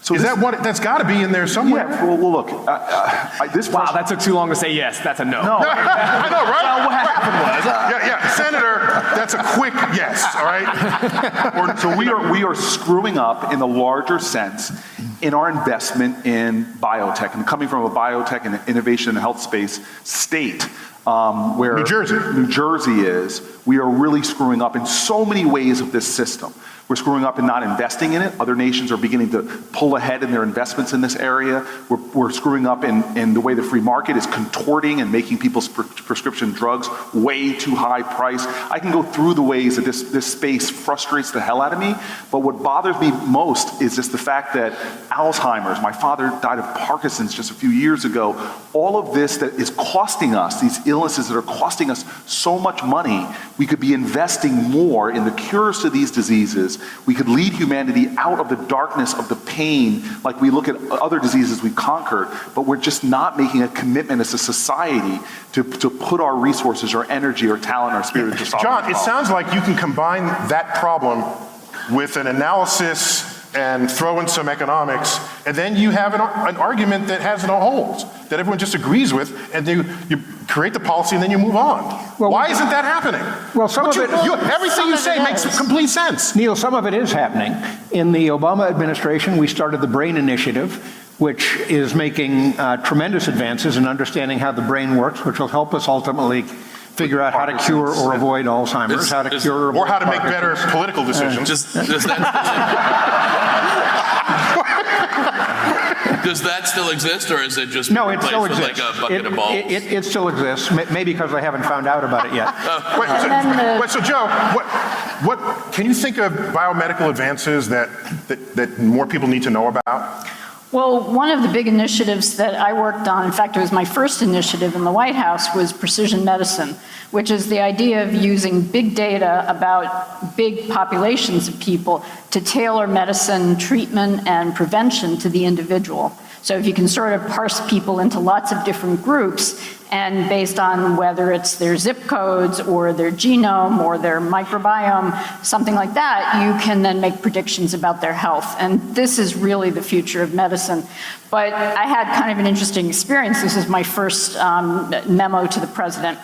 So is that what, that's got to be in there somewhere? Yeah, well look, Wow, that took too long to say yes. That's a no. No. I know, right? Well, what happened was, Yeah, Senator, that's a quick yes, all right? So we are screwing up in the larger sense in our investment in biotech. And coming from a biotech and innovation in the health space state, where New Jersey is, we are really screwing up in so many ways of this system. We're screwing up in not investing in it. Other nations are beginning to pull ahead in their investments in this area. We're screwing up in the way the free market is contorting and making people's prescription drugs way too high priced. I can go through the ways that this space frustrates the hell out of me, but what bothers me most is just the fact that Alzheimer's, my father died of Parkinson's just a few years ago, all of this that is costing us, these illnesses that are costing us so much money, we could be investing more in the cures to these diseases. We could lead humanity out of the darkness of the pain, like we look at other diseases we've conquered, but we're just not making a commitment as a society to put our resources, our energy, our talent, our spirit into solving John, it sounds like you can combine that problem with an analysis and throw in some economics, and then you have an argument that has no holes, that everyone just agrees with, and you create the policy and then you move on. Well, why isn't that happening? Well, everything you say makes complete sense. Neil, some of it is happening. In the Obama administration, we started the BRAIN Initiative, which is making tremendous advances in understanding how the brain works, which will help us ultimately figure out how to cure or avoid Alzheimer's, how to cure or how to make better political decisions. Does that still exist, or is it just No, it still replaced with exists. like a bucket of balls? It still exists, maybe because I haven't found out about it yet. So Joe, what can you think of biomedical advances that more people need to know about? Well, one of the big initiatives that I worked on, in fact, it was my first initiative in the White House, was precision medicine, which is the idea of using big data about big populations of people to tailor medicine, treatment, and prevention to the individual. So if you can sort of parse people into lots of different groups, and based on whether it's their zip codes or their genome or their microbiome, something like that, you can then make predictions about their health. And this is really the future of medicine. But I had kind of an interesting experience. This is my first memo to the president.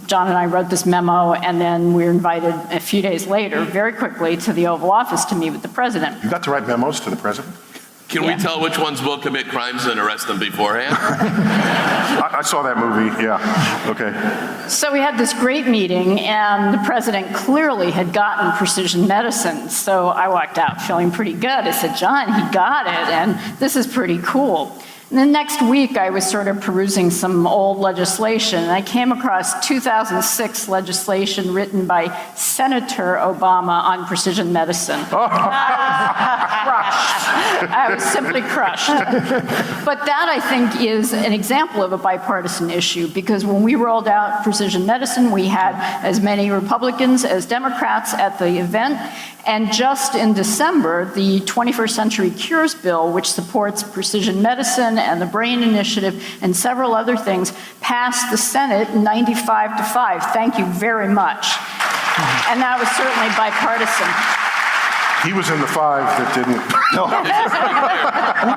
John and I wrote this memo, and then we were invited a few days later, very quickly, to the Oval Office to meet with the president. You got to write memos to the president? Can we tell which ones will commit crimes and arrest them beforehand? I saw that movie, yeah. Okay. So we had this great meeting, and the president clearly had gotten precision medicine. So I walked out feeling pretty good. I said, John, he got it, and this is pretty cool. And then next week, I was sort of perusing some old legislation, and I came across 2006 legislation written by Senator Obama on precision medicine. Crushed. I was simply crushed. But that, I think, is an example of a bipartisan issue, because when we rolled out precision medicine, we had as many Republicans as Democrats at the event. And just in December, the 21st Century Cures Bill, which supports precision medicine and the BRAIN Initiative and several other things, passed the Senate 95-5. Thank you very much. And that was certainly bipartisan. He was in the 5 that didn't.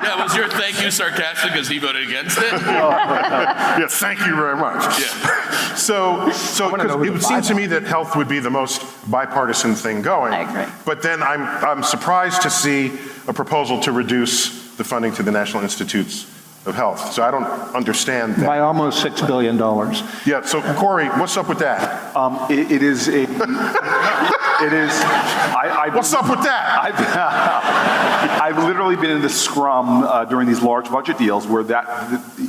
Yeah, was your thank you sarcastic because he voted against it? Yes, thank you very much. Yeah. So, 'cause it would seem to me that health would be the most bipartisan thing going. I agree. But then I'm surprised to see a proposal to reduce the funding to the National Institutes of Health. So I don't understand that. By almost $6 billion. Yeah, so Corey, what's up with that? It is a, it is, What's up with that? I've literally been in the scrum during these large budget deals where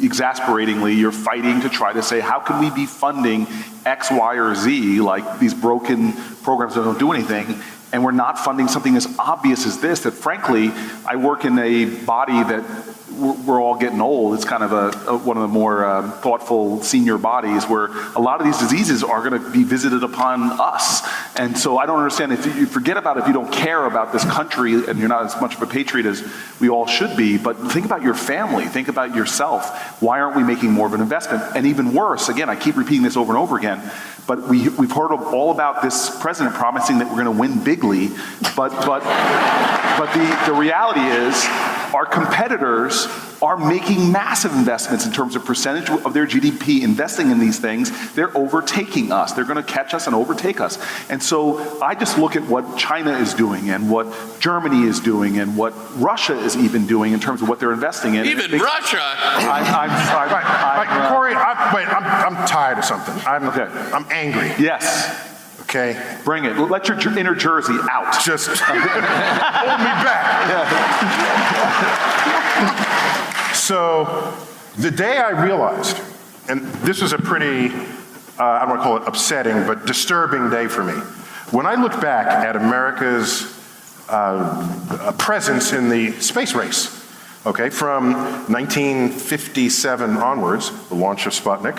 exasperatingly, you're fighting to try to say, how can we be funding X, Y, or Z, like these broken programs that don't do anything, and we're not funding something as obvious as this, that frankly, I work in a body that we're all getting old. It's kind of one of the more thoughtful senior bodies where a lot of these diseases are going to be visited upon us. And so I don't understand, if you forget about it, if you don't care about this country and you're not as much of a patriot as we all should be, but think about your family, think about yourself. Why aren't we making more of an investment? And even worse, again, I keep repeating this over and over again, but we've heard all about this president promising that we're going to win bigly, but the reality is our competitors are making massive investments in terms of percentage of their GDP investing in these things. They're overtaking us. They're going to catch us and overtake us. And so I just look at what China is doing and what Germany is doing and what Russia is even doing in terms of what they're investing in. Even Russia? Corey, I'm tired of something. I'm angry. Yes. Okay? Bring it. Let your inner Jersey out. Just hold me back. So the day I realized, and this was a pretty, I don't want to call it upsetting, but disturbing day for me. When I look back at America's presence in the space race, okay, from 1957 onwards, the launch of Sputnik,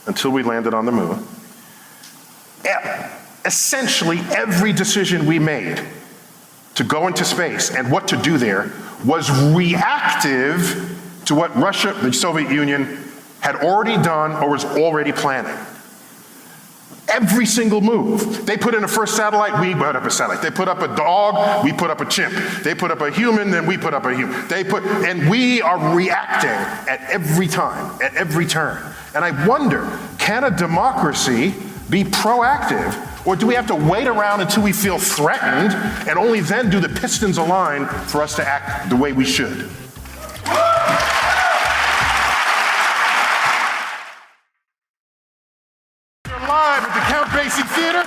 until we landed on the moon, essentially every decision we made to go into space and what to do there was reactive to what Russia, the Soviet Union, had already done or was already planning. Every single move. They put in a first satellite, we put up a satellite. They put up a dog, we put up a chimp. They put up a human, then we put up a human. And we are reacting at every time, at every turn. And I wonder, can a democracy be proactive, or do we have to wait around until we feel threatened and only then do the pistons align for us to act the way we should? We're live at the Count Basie Theater.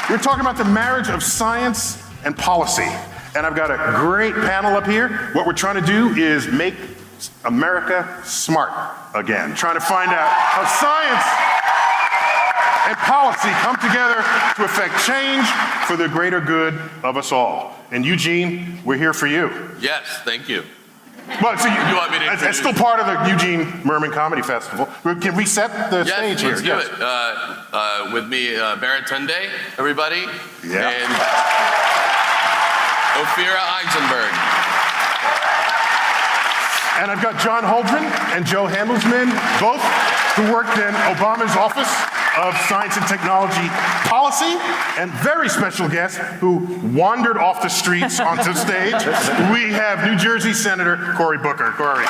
We're talking about the marriage of science and policy. And I've got a great panel up here. What we're trying to do is make America smart again. Trying to find out how science and policy come together to affect change for the greater good of us all. And Eugene, we're here for you. Yes, thank you. Well, so You want me to it's still part of the Eugene Merman Comedy Festival. Can we set the stage here? Let's do it. With me, Baratunde, everybody. Yeah. And Ophira Eisenberg. And I've got John Holdren and Joe Handelsman, both who worked in Obama's Office of Science and Technology Policy, and very special guest who wandered off the streets onto stage. We have New Jersey Senator Cory Booker. Cory.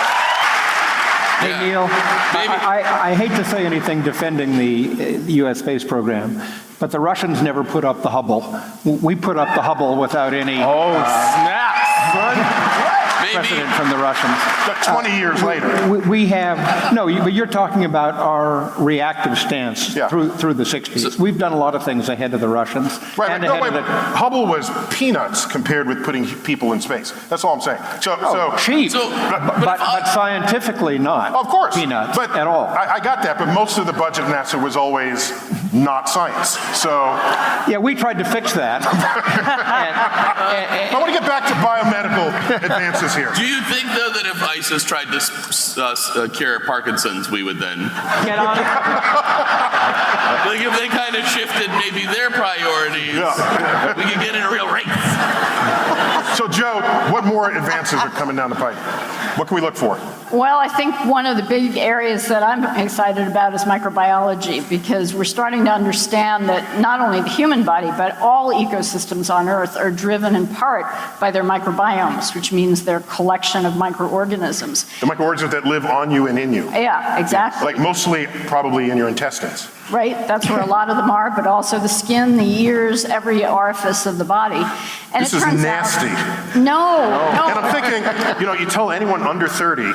Hey, Neil, I hate to say anything defending the U.S. space program, but the Russians never put up the Hubble. We put up the Hubble without any precedent from the Russians. 20 years later. We have, no, but you're talking about our reactive stance through the 60s. We've done a lot of things ahead of the Russians. Right, and no, ahead wait, of the, Hubble was peanuts compared with putting people in space. That's all I'm saying. cheap, So- but scientifically not. Of course. Peanuts but at all. I got that, but most of the budget of NASA was always not science. So Yeah, we tried to fix that. I want to get back to biomedical advances here. Do you think, though, that if ISIS tried to cure Parkinson's, we would then? Get on it. Like if they kind of shifted maybe their priorities, we could get in a real race. So Joe, what more advances are coming down the pipe? What can we look for? Well, I think one of the big areas that I'm excited about is microbiology, because we're starting to understand that not only the human body, but all ecosystems on Earth are driven in part by their microbiomes, which means their collection of microorganisms. The microorganisms that live on you and in you. Yeah, exactly. Like mostly probably in your intestines. Right, that's where a lot of them are, but also the skin, the ears, every orifice of the body. And This is nasty. No. And I'm thinking, you tell anyone under 30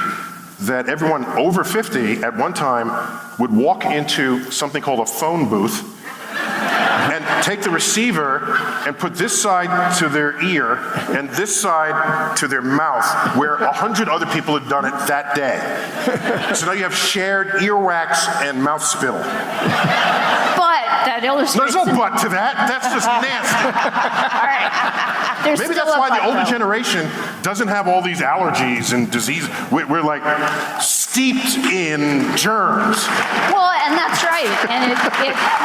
that everyone over 50 at one time would walk into something called a phone booth and take the receiver and put this side to their ear and this side to their mouth, where 100 other people had done it that day. So now you have shared earwax and mouth spittle. But that illustrates... There's no but to that. That's just nasty. All right. There's Maybe still that's a why the but, older though. generation doesn't have all these allergies and diseases. We're like steeped in germs. Well, and that's right. And it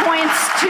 points to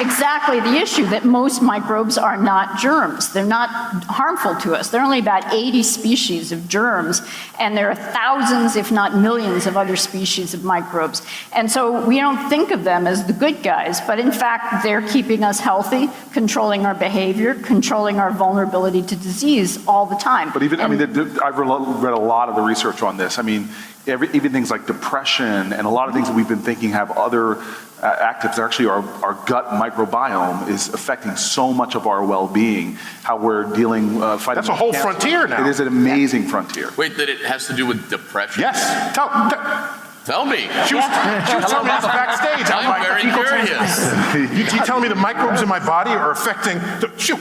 exactly the issue that most microbes are not germs. They're not harmful to us. There are only about 80 species of germs, and there are thousands, if not millions, of other species of microbes. And so we don't think of them as the good guys, but in fact, they're keeping us healthy, controlling our behavior, controlling our vulnerability to disease all the time. But even, I've read a lot of the research on this. I mean, even things like depression and a lot of things that we've been thinking have other actives. Actually, our gut microbiome is affecting so much of our well-being, how we're dealing, fighting. That's a whole cancer. frontier now. It is an amazing frontier. Wait, that it has to do with depression? Yes. Tell me. She was telling me this backstage. I'm very curious. You telling me the microbes in my body are affecting shoot.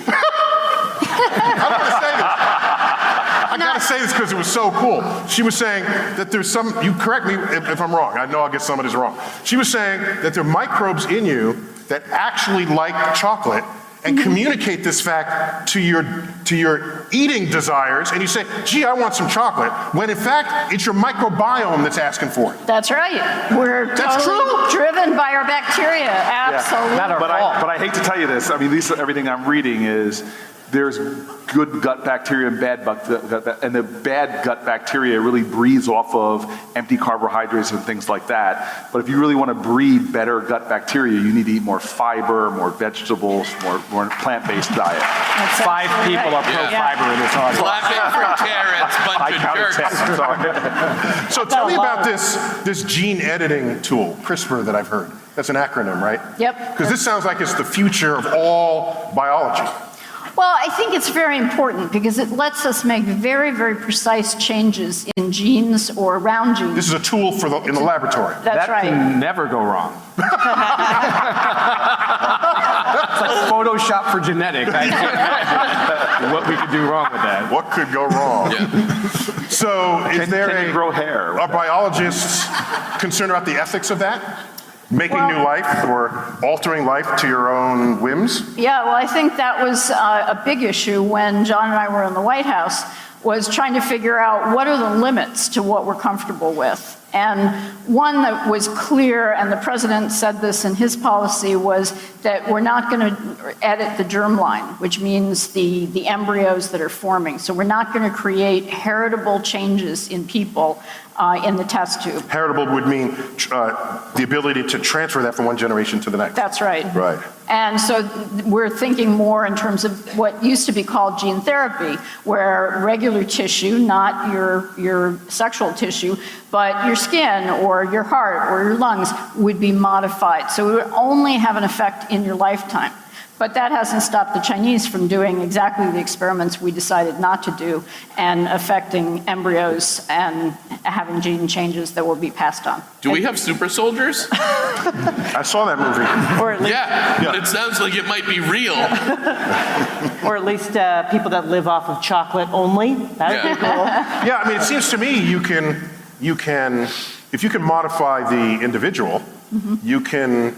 I gotta say this because it was so cool. She was saying that there's some, you correct me if I'm wrong, I know I'll get some of this wrong. She was saying that there are microbes in you that actually like chocolate and communicate this fact to your eating desires, and you say, gee, I want some chocolate, when in fact, it's your microbiome that's asking for it. That's right. We're totally driven by our bacteria. Absolutely. Not our But fault. I hate to tell you this. I mean, everything I'm reading is there's good gut bacteria and bad gut, and the bad gut bacteria really breeds off of empty carbohydrates and things like that. But if you really want to breed better gut bacteria, you need to eat more fiber, more vegetables, more plant-based diet. That's 5 absolutely people right. are pro-fiber in this audience. Clapping for carrots, bunch I of counted jerks. 10, sorry. So tell me about this gene editing tool, CRISPR, that I've heard. That's an acronym, right? Yep. Because this sounds like it's the future of all biology. Well, I think it's very important because it lets us make very, very precise changes in genes or around genes. This is a tool in the laboratory. That's That right. can never go wrong. It's like Photoshop for genetics. I can't imagine what we could do wrong with that. What could go wrong? So is there Can you grow hair? Are biologists concerned about the ethics of that? Making new life or altering life to your own whims? Yeah, well, I think that was a big issue when John and I were in the White House, was trying to figure out what are the limits to what we're comfortable with. And one that was clear, and the president said this in his policy, was that we're not going to edit the germline, which means the embryos that are forming. So we're not going to create heritable changes in people in the test tube. Heritable would mean the ability to transfer that from one generation to the next. That's right. Right. And so we're thinking more in terms of what used to be called gene therapy, where regular tissue, not your sexual tissue, but your skin or your heart or your lungs would be modified. So it would only have an effect in your lifetime. But that hasn't stopped the Chinese from doing exactly the experiments we decided not to do and affecting embryos and having gene changes that will be passed on. Do we have super soldiers? I saw that movie. Or at least, Yeah, but it sounds like it might be real. or at least people that live off of chocolate only. That'd be cool. Yeah, I mean, it seems to me if you can modify the individual, you can,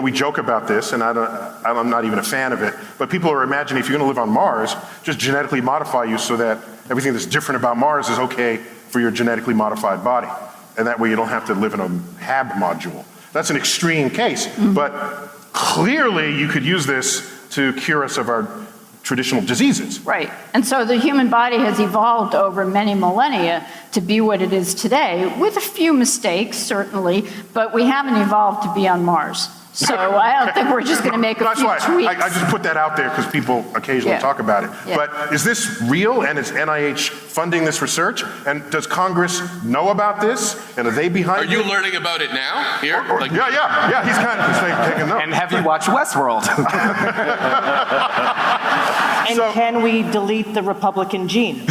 we joke about this, and I'm not even a fan of it, but people are imagining if you're going to live on Mars, just genetically modify you so that everything that's different about Mars is okay for your genetically modified body. And that way you don't have to live in a HAB module. That's an extreme case. But clearly you could use this to cure us of our traditional diseases. Right. And so the human body has evolved over many millennia to be what it is today, with a few mistakes, certainly, but we haven't evolved to be on Mars. So I don't think we're just going to make a few tweaks. I just put that out there because people occasionally talk about it. Yeah. But is this real, and is NIH funding this research? And does Congress know about this? And are they behind it? Are you learning about it now? Here? Yeah, he's kind of taking notes. And have you watched Westworld? And can we delete the Republican gene?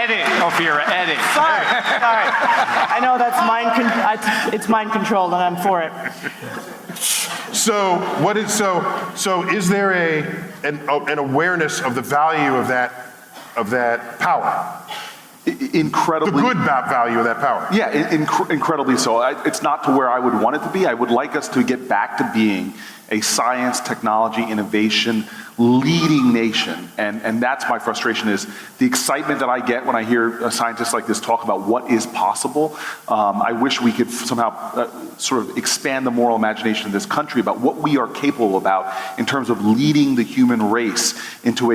Edit, Ophira, edit. Sorry. I know that's it's mind controlled, and I'm for it. So is there an awareness of the value of that power? Incredibly. The good value of that power. Yeah, incredibly so. It's not to where I would want it to be. I would like us to get back to being a science, technology, innovation, leading nation. And that's my frustration, is the excitement that I get when I hear scientists like this talk about what is possible. I wish we could somehow sort of expand the moral imagination of this country about what we are capable about in terms of leading the human race into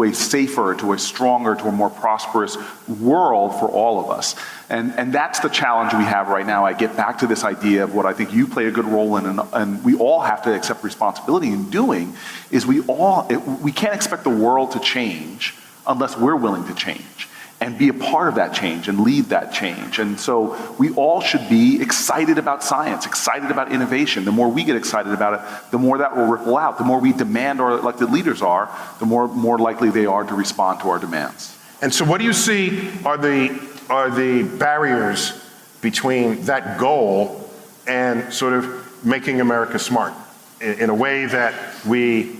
a safer, into a stronger, to a more prosperous world for all of us. And that's the challenge we have right now. I get back to this idea of what I think you play a good role in, and we all have to accept responsibility in doing, is we can't expect the world to change unless we're willing to change and be a part of that change and lead that change. And so we all should be excited about science, excited about innovation. The more we get excited about it, the more that will ripple out. The more we demand our elected leaders are, the more likely they are to respond to our demands. And so what do you see are the barriers between that goal and sort of making America smart in a way that we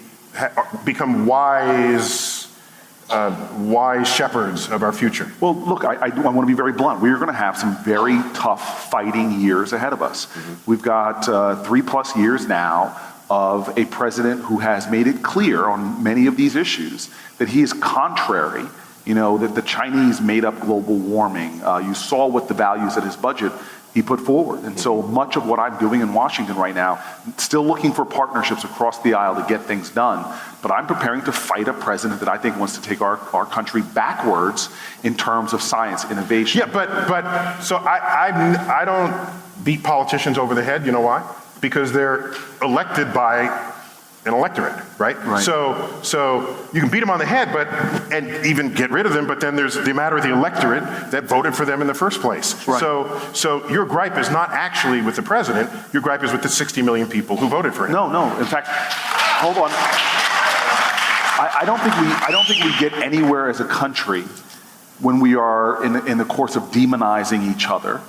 become wise shepherds of our future? Well, look, I want to be very blunt. We're going to have some very tough fighting years ahead of us. We've got 3+ years now of a president who has made it clear on many of these issues that he is contrary. That the Chinese made up global warming. You saw what the values at his budget he put forward. And so much of what I'm doing in Washington right now, still looking for partnerships across the aisle to get things done. But I'm preparing to fight a president that I think wants to take our country backwards in terms of science, innovation. Yeah, but so I don't beat politicians over the head. You know why? Because they're elected by an electorate, right? So you can beat them on the head, and even get rid of them, but then there's the matter of the electorate that voted for them in the first place. Right. So your gripe is not actually with the president, your gripe is with the 60 million people who voted for him. No. In fact, hold on. I don't think we get anywhere as a country when we are in the course of demonizing each other.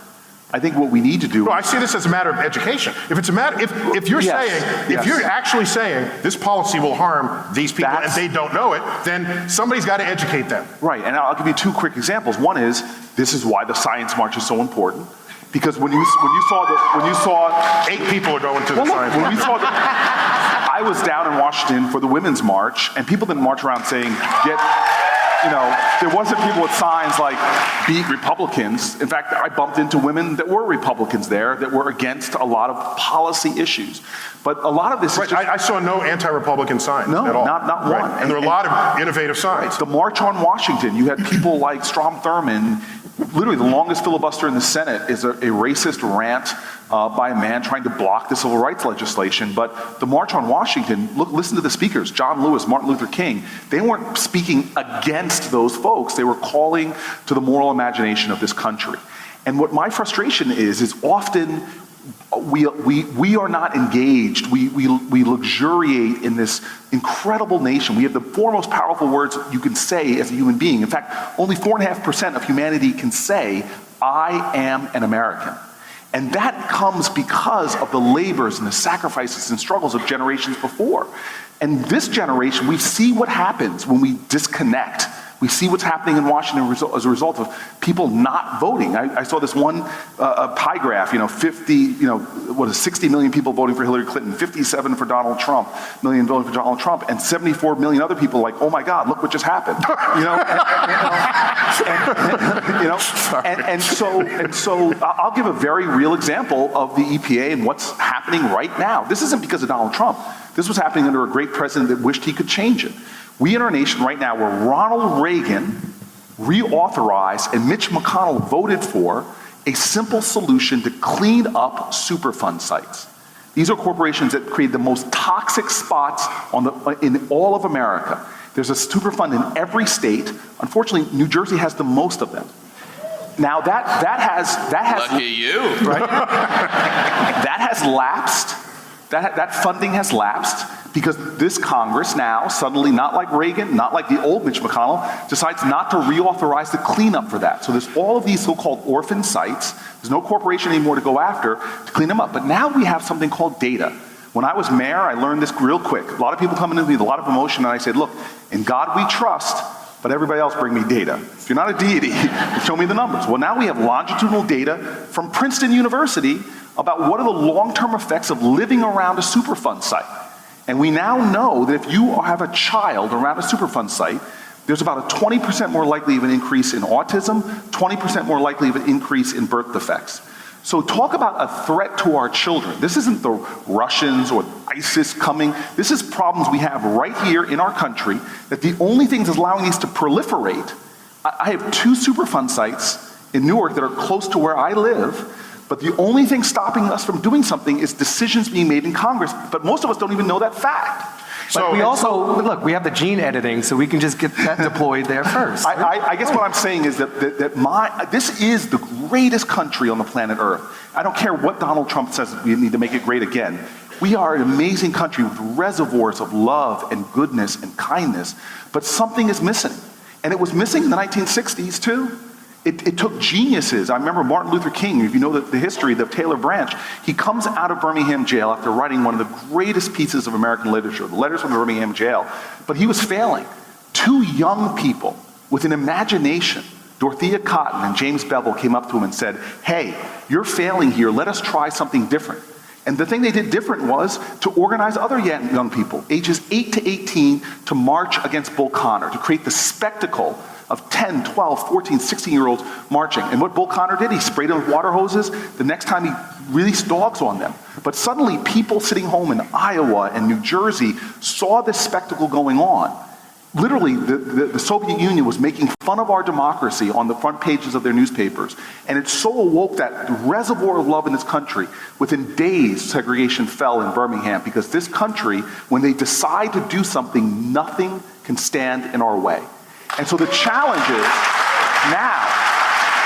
I think what we need to do. No, I see this as a matter of education. If it's a matter, if you're if you're actually saying this policy will harm these people and they don't know it, then somebody's got to educate them. Right, and I'll give you 2 quick examples. One is, this is why the Science March is so important. Because when you saw 8 people are going to the Science March. I was down in Washington for the Women's March, and people didn't march around saying, there wasn't people with signs like, beat Republicans. In fact, I bumped into women that were Republicans there that were against a lot of policy issues. But a lot of this is just... I saw no anti-Republican signs at all. Not one. Right. And there were a lot of innovative signs. The March on Washington, you had people like Strom Thurmond. Literally, the longest filibuster in the Senate is a racist rant by a man trying to block the civil rights legislation. But the March on Washington, listen to the speakers, John Lewis, Martin Luther King. They weren't speaking against those folks. They were calling to the moral imagination of this country. And what my frustration is often we are not engaged. We luxuriate in this incredible nation. We have the 4 most powerful words you can say as a human being. In fact, only 4.5% of humanity can say, I am an American. And that comes because of the labors and the sacrifices and struggles of generations before. And this generation, we see what happens when we disconnect. We see what's happening in Washington as a result of people not voting. I saw this one pie graph, 60 million people voting for Hillary Clinton, 57 for Donald Trump, million voting for Donald Trump, and 74 million other people like, oh my God, look what just happened. know, and so I'll give a very real example of the EPA and what's happening right now. This isn't because of Donald Trump. This was happening under a great president that wished he could change it. We in our nation right now, where Ronald Reagan reauthorized and Mitch McConnell voted for a simple solution to clean up Superfund sites. These are corporations that create the most toxic spots in all of America. There's a Superfund in every state. Unfortunately, New Jersey has the most of them. Now that has Lucky you. right? That has lapsed. That funding has lapsed because this Congress now suddenly, not like Reagan, not like the old Mitch McConnell, decides not to reauthorize the cleanup for that. So there's all of these so-called orphan sites. There's no corporation anymore to go after to clean them up. But now we have something called data. When I was mayor, I learned this real quick. A lot of people come into me with a lot of emotion, and I said, look, in God we trust, but everybody else bring me data. If you're not a deity, show me the numbers. Well, now we have longitudinal data from Princeton University about what are the long-term effects of living around a Superfund site. And we now know that if you have a child around a Superfund site, there's about a 20% more likely of an increase in autism, 20% more likely of an increase in birth defects. So talk about a threat to our children. This isn't the Russians or ISIS coming. This is problems we have right here in our country that the only thing that's allowing these to proliferate. I have 2 Superfund sites in Newark that are close to where I live, but the only thing stopping us from doing something is decisions being made in Congress, but most of us don't even know that fact. So we also, look, we have the gene editing, so we can just get that deployed there first. I guess what I'm saying is that this is the greatest country on the planet Earth. I don't care what Donald Trump says, we need to make it great again. We are an amazing country with reservoirs of love and goodness and kindness, but something is missing. And it was missing in the 1960s too. It took geniuses. I remember Martin Luther King, if you know the history, the Taylor Branch, he comes out of Birmingham jail after writing one of the greatest pieces of American literature, the Letters from the Birmingham Jail, but he was failing. 2 young people with an imagination, Dorothea Cotton and James Bevel, came up to him and said, hey, you're failing here, let us try something different. And the thing they did different was to organize other young people, ages 8 to 18, to march against Bull Connor, to create the spectacle of 10, 12, 14, 16-year-olds marching. And what Bull Connor did, he sprayed them with water hoses. The next time he released dogs on them. But suddenly people sitting home in Iowa and New Jersey saw this spectacle going on. Literally, the Soviet Union was making fun of our democracy on the front pages of their newspapers. And it so awoke that reservoir of love in this country. Within days, segregation fell in Birmingham because this country, when they decide to do something, nothing can stand in our way. And so the challenge is now.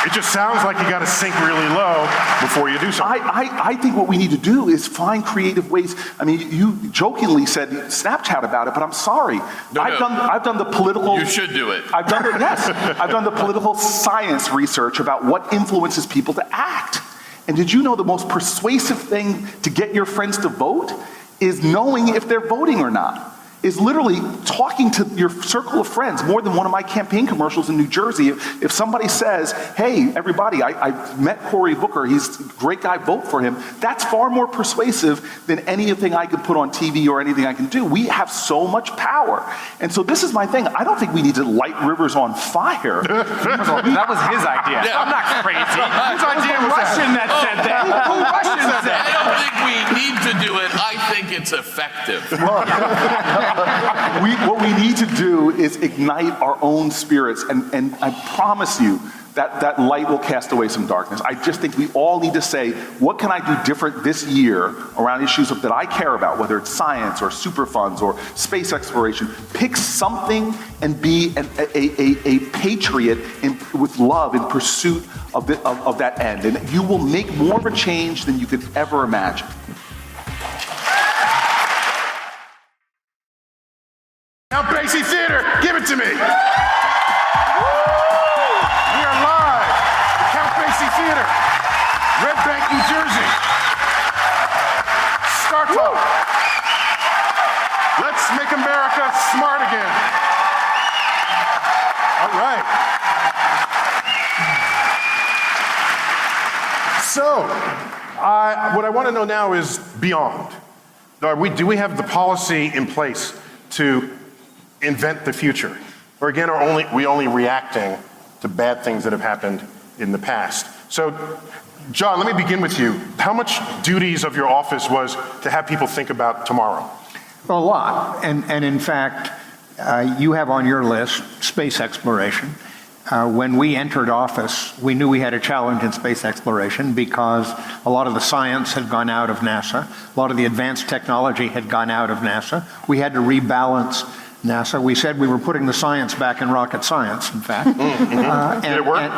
It just sounds like you got to sink really low before you do something. I think what we need to do is find creative ways. I mean, you jokingly said Snapchat about it, but I'm sorry. I've done the political. You should do it. I've done the political science research about what influences people to act. And did you know the most persuasive thing to get your friends to vote is knowing if they're voting or not? Is literally talking to your circle of friends. More than one of my campaign commercials in New Jersey, if somebody says, hey, everybody, I met Cory Booker, he's a great guy, vote for him, that's far more persuasive than anything I could put on TV or anything I can do. We have so much power. And so this is my thing. I don't think we need to light rivers on fire. That was his idea. Yeah. I'm not crazy. Whose idea was Russian that said that? Who Russian said that? I don't think we need to do it. I think it's effective. What we need to do is ignite our own spirits, and I promise you that light will cast away some darkness. I just think we all need to say, what can I do different this year around issues that I care about, whether it's science or superfunds or space exploration. Pick something and be a patriot with love in pursuit of that end, and you will make more of a change than you could ever imagine. Count Basie Theater, give it to me. We are live at Count Basie Theater, Red Bank, New Jersey. Startalk. Let's make America smart again. All right. So, what I want to know now is beyond. Do we have the policy in place to invent the future? Or again, are we only reacting to bad things that have happened in the past. So, John, let me begin with you. How much duties of your office was to have people think about tomorrow? A lot. And in fact, you have on your list space exploration. When we entered office, we knew we had a challenge in space exploration because a lot of the science had gone out of NASA. A lot of the advanced technology had gone out of NASA. We had to rebalance NASA. We said we were putting the science back in rocket science, in fact. Did it work?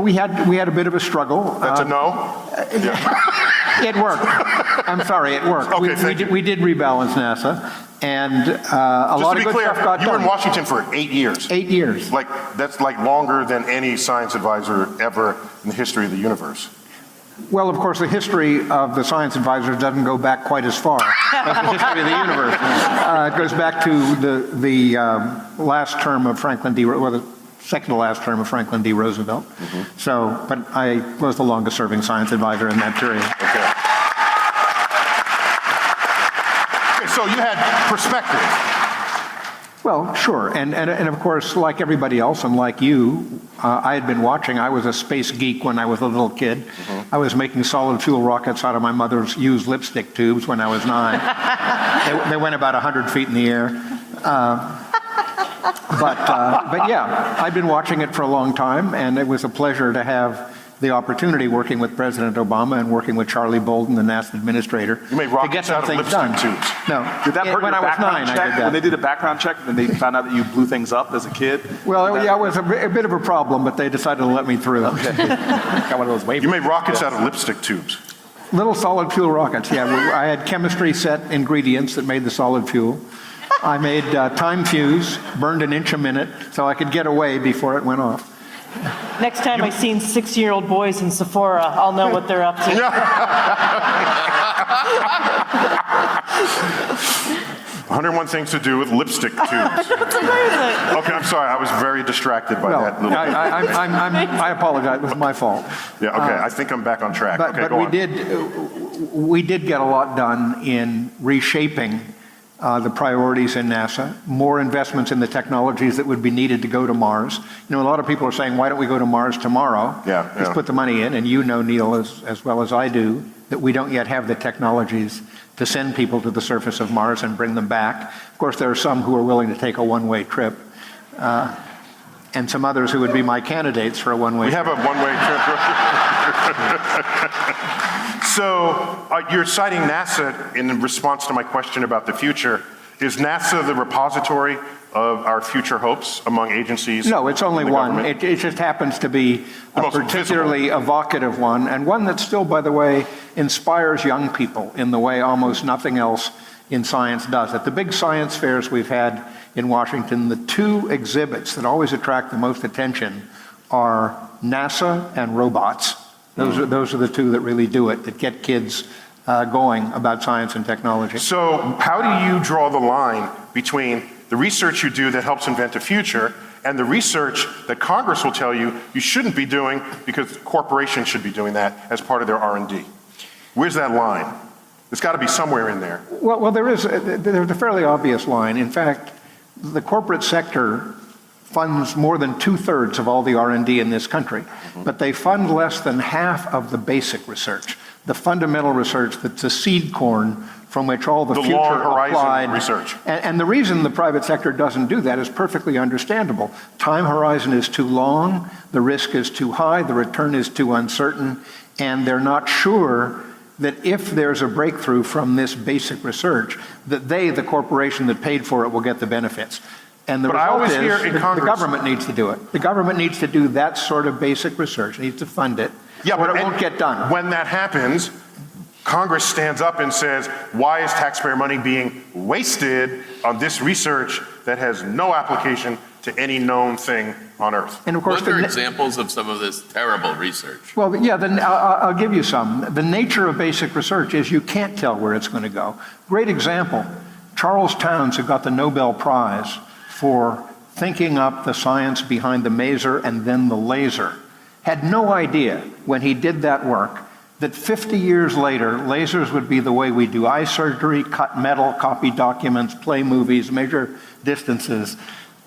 We had a bit of a struggle. That's a no? It worked. I'm sorry, it worked. Okay, we did rebalance NASA, and a lot of good stuff got done. You were in Washington for 8 years. 8 years. That's like longer than any science advisor ever in the history of the universe. Well, of course, the history of the science advisors doesn't go back quite as far as the history of the universe. It goes back to the last term of Franklin D. Well, the second to last term of Franklin D. Roosevelt. So, but I was the longest serving science advisor in that period. Okay. So you had perspective. Well, sure. And of course, like everybody else and like you, I had been watching. I was a space geek when I was a little kid. I was making solid fuel rockets out of my mother's used lipstick tubes when I was 9. They went about 100 feet in the air. But yeah, I've been watching it for a long time, and it was a pleasure to have the opportunity working with President Obama and working with Charlie Bolden, the NASA administrator, You made rockets to get some out of things lipstick done. tubes. No, Did that hurt when your I was 9, background I check? did that. When they did a background check, and they found out that you blew things up as a kid? Well, yeah, it was a bit of a problem, but they decided to let me through. Got one of those waivers. You made rockets out of lipstick tubes. Little solid fuel rockets, yeah. I had chemistry set ingredients that made the solid fuel. I made time fuse, burned an inch a minute, so I could get away before it went off. Next time I seen 6-year-old boys in Sephora, I'll know what they're up to. 101 things to do with lipstick tubes. Okay, I'm sorry. I was very distracted by that little I apologize. It was my fault. Yeah, okay. I think I'm back on track. But, Okay, but go we on. did get a lot done in reshaping the priorities in NASA, more investments in the technologies that would be needed to go to Mars. You know, a lot of people are saying, why don't we go to Mars tomorrow? Yeah. Let's put the money in. And you know, Neil, as well as I do, that we don't yet have the technologies to send people to the surface of Mars and bring them back. Of course, there are some who are willing to take a one-way trip, and some others who would be my candidates for a one-way trip. We have a one-way trip. So you're citing NASA in response to my question about the future. Is NASA the repository of our future hopes among agencies? No, it's only in the one. government? It just happens to be a most particularly evocative one, and one that still, by the way, inspires young people in the way almost nothing else in science does. At the big science fairs we've had in Washington, the 2 exhibits that always attract the most attention are NASA and robots. Those are the 2 that really do it, that get kids going about science and technology. So how do you draw the line between the research you do that helps invent a future and the research that Congress will tell you you shouldn't be doing because corporations should be doing that as part of their R&D? Where's that line? There's got to be somewhere in there. Well, there's a fairly obvious line. In fact, the corporate sector funds more than 2/3 of all the R&D in this country, but they fund less than half of the basic research, the fundamental research that's the seed corn from which all the future long horizon applied research. And the reason the private sector doesn't do that is perfectly understandable. Time horizon is too long, the risk is too high, the return is too uncertain, and they're not sure that if there's a breakthrough from this basic research, that they, the corporation that paid for it, will get the benefits. And the But I result always is hear in the Congress- government needs to do it. The government needs to do that sort of basic research, needs to fund it, or it won't get done. When that happens, Congress stands up and says, why is taxpayer money being wasted on this research that has no application to any known thing on Earth? And of course, What are examples of some of this terrible research? well, yeah, then I'll give you some. The nature of basic research is you can't tell where it's going to go. Great example, Charles Towns, who got the Nobel Prize for thinking up the science behind the maser and then the laser, had no idea when he did that work that 50 years later, lasers would be the way we do eye surgery, cut metal, copy documents, play movies, measure distances.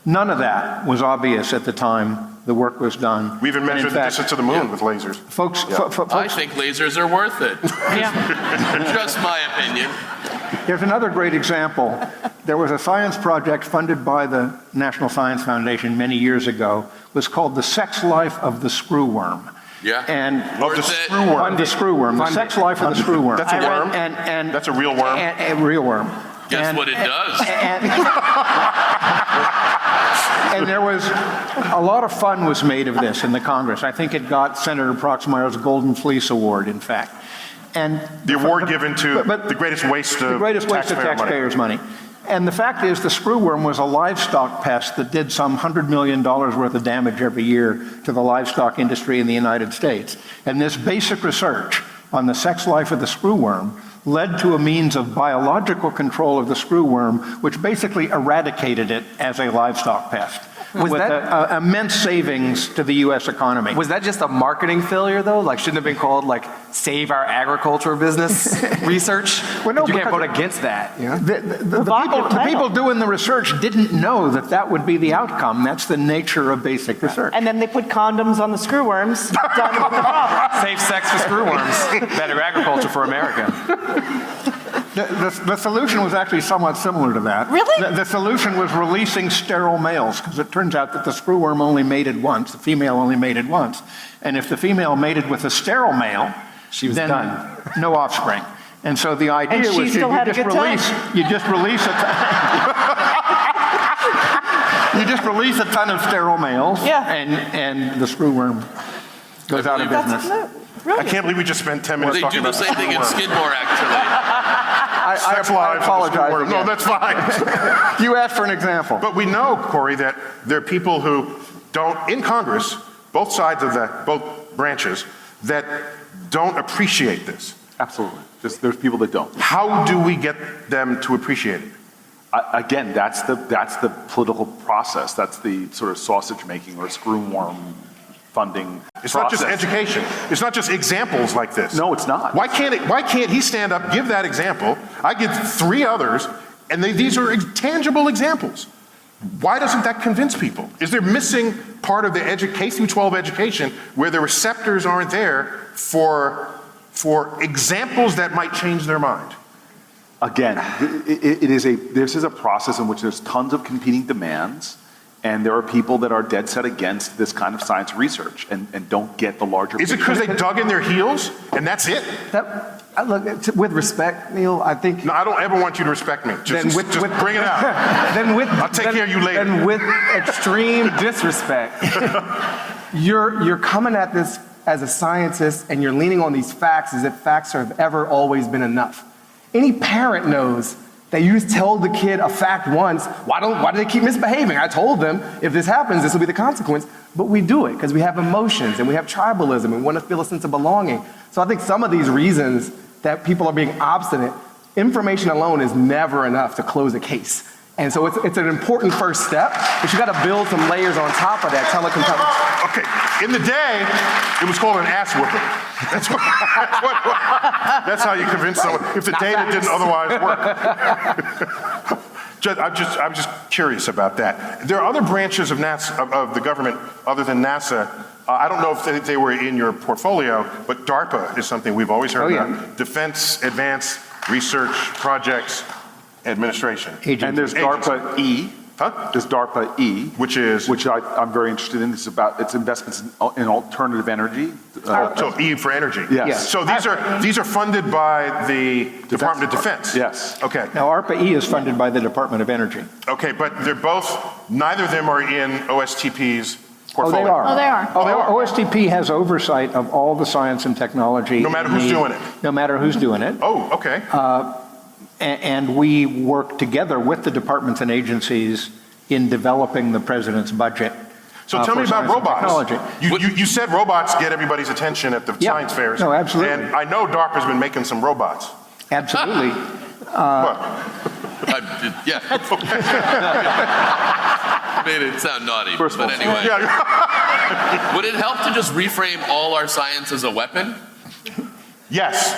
None of that was obvious at the time the work was done. We even And in measured the fact, distance to the moon with lasers. Folks, I think lasers are worth it. Just my opinion. there's another great example. There was a science project funded by the National Science Foundation many years ago. It was called The Sex Life of the Screwworm. Yeah. And Worth the it. screwworm. the screwworm, the sex life of the screwworm. That's a worm? And That's a real worm? A real worm. Guess what it does? And there was a lot of fun was made of this in the Congress. I think it got Senator Proxmire's Golden Fleece Award, in fact. And The award given to but- the greatest waste of the greatest waste of taxpayer money. taxpayers' money. And the fact is, the screwworm was a livestock pest that did some $100 million worth of damage every year to the livestock industry in the United States. And this basic research on the sex life of the screwworm led to a means of biological control of the screwworm, which basically eradicated it as a livestock pest. Was with that- immense savings to the U.S. economy. Was that just a marketing failure, though? Like, shouldn't have been called, like, Save Our Agriculture Business Research? Well, no, you can't because- vote against that, you know? The people doing the research didn't know that that would be the outcome. That's the nature of basic research. And then they put condoms on the screwworms. Done with the problem. Safe sex for screwworms. Better agriculture for America. The solution was actually somewhat similar to that. Really? The solution was releasing sterile males, because it turns out that the screwworm only mated once, the female only mated once. And if the female mated with a sterile male, She was then done. no offspring. And so the idea And she was still had a good time. you just release you just release a ton of sterile males, Yeah. and the screwworm goes out of business. That's I brilliant. can't believe we just spent 10 minutes They talking do the about same thing in screwworm. Skidmore, actually. Sex lives of the apologize screwworm. No, again. that's fine. You asked for an example. But we know, Corey, that there are people who don't, in Congress, both sides of both branches, that don't appreciate this. Absolutely. There's people that don't. How do we get them to appreciate it? Again, that's the political process. That's the sort of sausage making or screwworm funding It's process. not just education. It's not just examples like this. No, it's not. Why can't he stand up, give that example? I give 3 others, and these are tangible examples. Why doesn't that convince people? Is there missing part of the K through 12 education where the receptors aren't there for examples that might change their mind? Again, this is a process in which there's tons of competing demands, and there are people that are dead set against this kind of science research and don't get the larger Is it picture. because they dug in their heels and that's it? Look, with respect, Neil, I think. No, I don't ever want you to respect me. Just bring it out. I'll take care of you later. Then with extreme disrespect, you're coming at this as a scientist and you're leaning on these facts as if facts have ever always been enough. Any parent knows that you tell the kid a fact once, why do they keep misbehaving? I told them if this happens, this will be the consequence. But we do it because we have emotions and we have tribalism and we want to feel a sense of belonging. So I think some of these reasons that people are being obstinate, information alone is never enough to close a case. And so it's an important first step, but you got to build some layers on top of that. Okay, in the day, it was called an ass whooping. That's how you convince someone, if the data didn't otherwise work. I'm just curious about that. There are other branches of NASA, of the government other than NASA. I don't know if they were in your portfolio, but DARPA is something we've always heard about. Defense Advanced Research Projects Administration. And there's DARPA E. Huh? There's DARPA E, Which is? which I'm very interested in. It's investments in alternative energy. So E for energy. Yes. So these are funded by the Department of Defense. Yes. Okay. Now, ARPA-E is funded by the Department of Energy. Okay, but neither of them are in OSTP's Oh, portfolio. they are. Oh, they are. Oh, they are. OSTP has oversight of all the science and technology. No matter who's doing it. No matter who's doing it. Oh, okay. And we work together with the departments and agencies in developing the president's budget. So tell me for about science and robots. technology. You said robots get everybody's attention at the Yeah. science fairs. No, absolutely. And I know DARPA's been making some robots. Absolutely. What? Yeah. Made it sound naughty, First of but all, anyway. Yeah. Would it help to just reframe all our science as a weapon? Yes.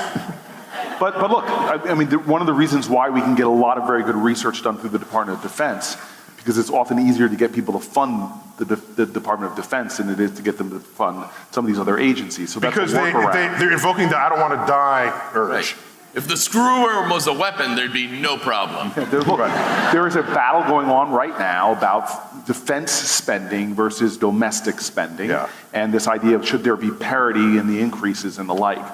But look, I mean, one of the reasons why we can get a lot of very good research done through the Department of Defense, because it's often easier to get people to fund the Department of Defense than it is to get them to fund some of these other agencies. So that's Because a workaround. they're invoking the I don't want to die urge. Right. If the screwer was a weapon, there'd be no problem. There is a battle going on right now about defense spending versus domestic spending, and this idea of should there be parity in the increases and the like.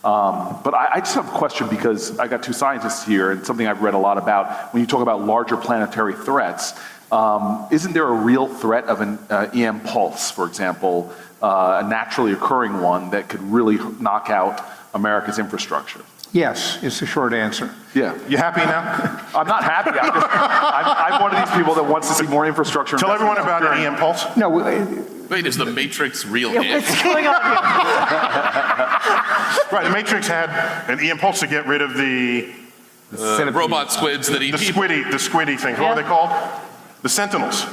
But I just have a question, because I got two scientists here, and something I've read a lot about, when you talk about larger planetary threats, isn't there a real threat of an EM pulse, for example, a naturally occurring one that could really knock out America's infrastructure? Yes, is the short answer. Yeah. You happy now? I'm not happy. I'm one of these people that wants to see more infrastructure. Tell everyone about an EM pulse. No, Wait, is the Matrix real? What's going on here? Right, the Matrix had an EM pulse to get rid of the Robot squids that eat people. squiddy things. What were they called? The Sentinels.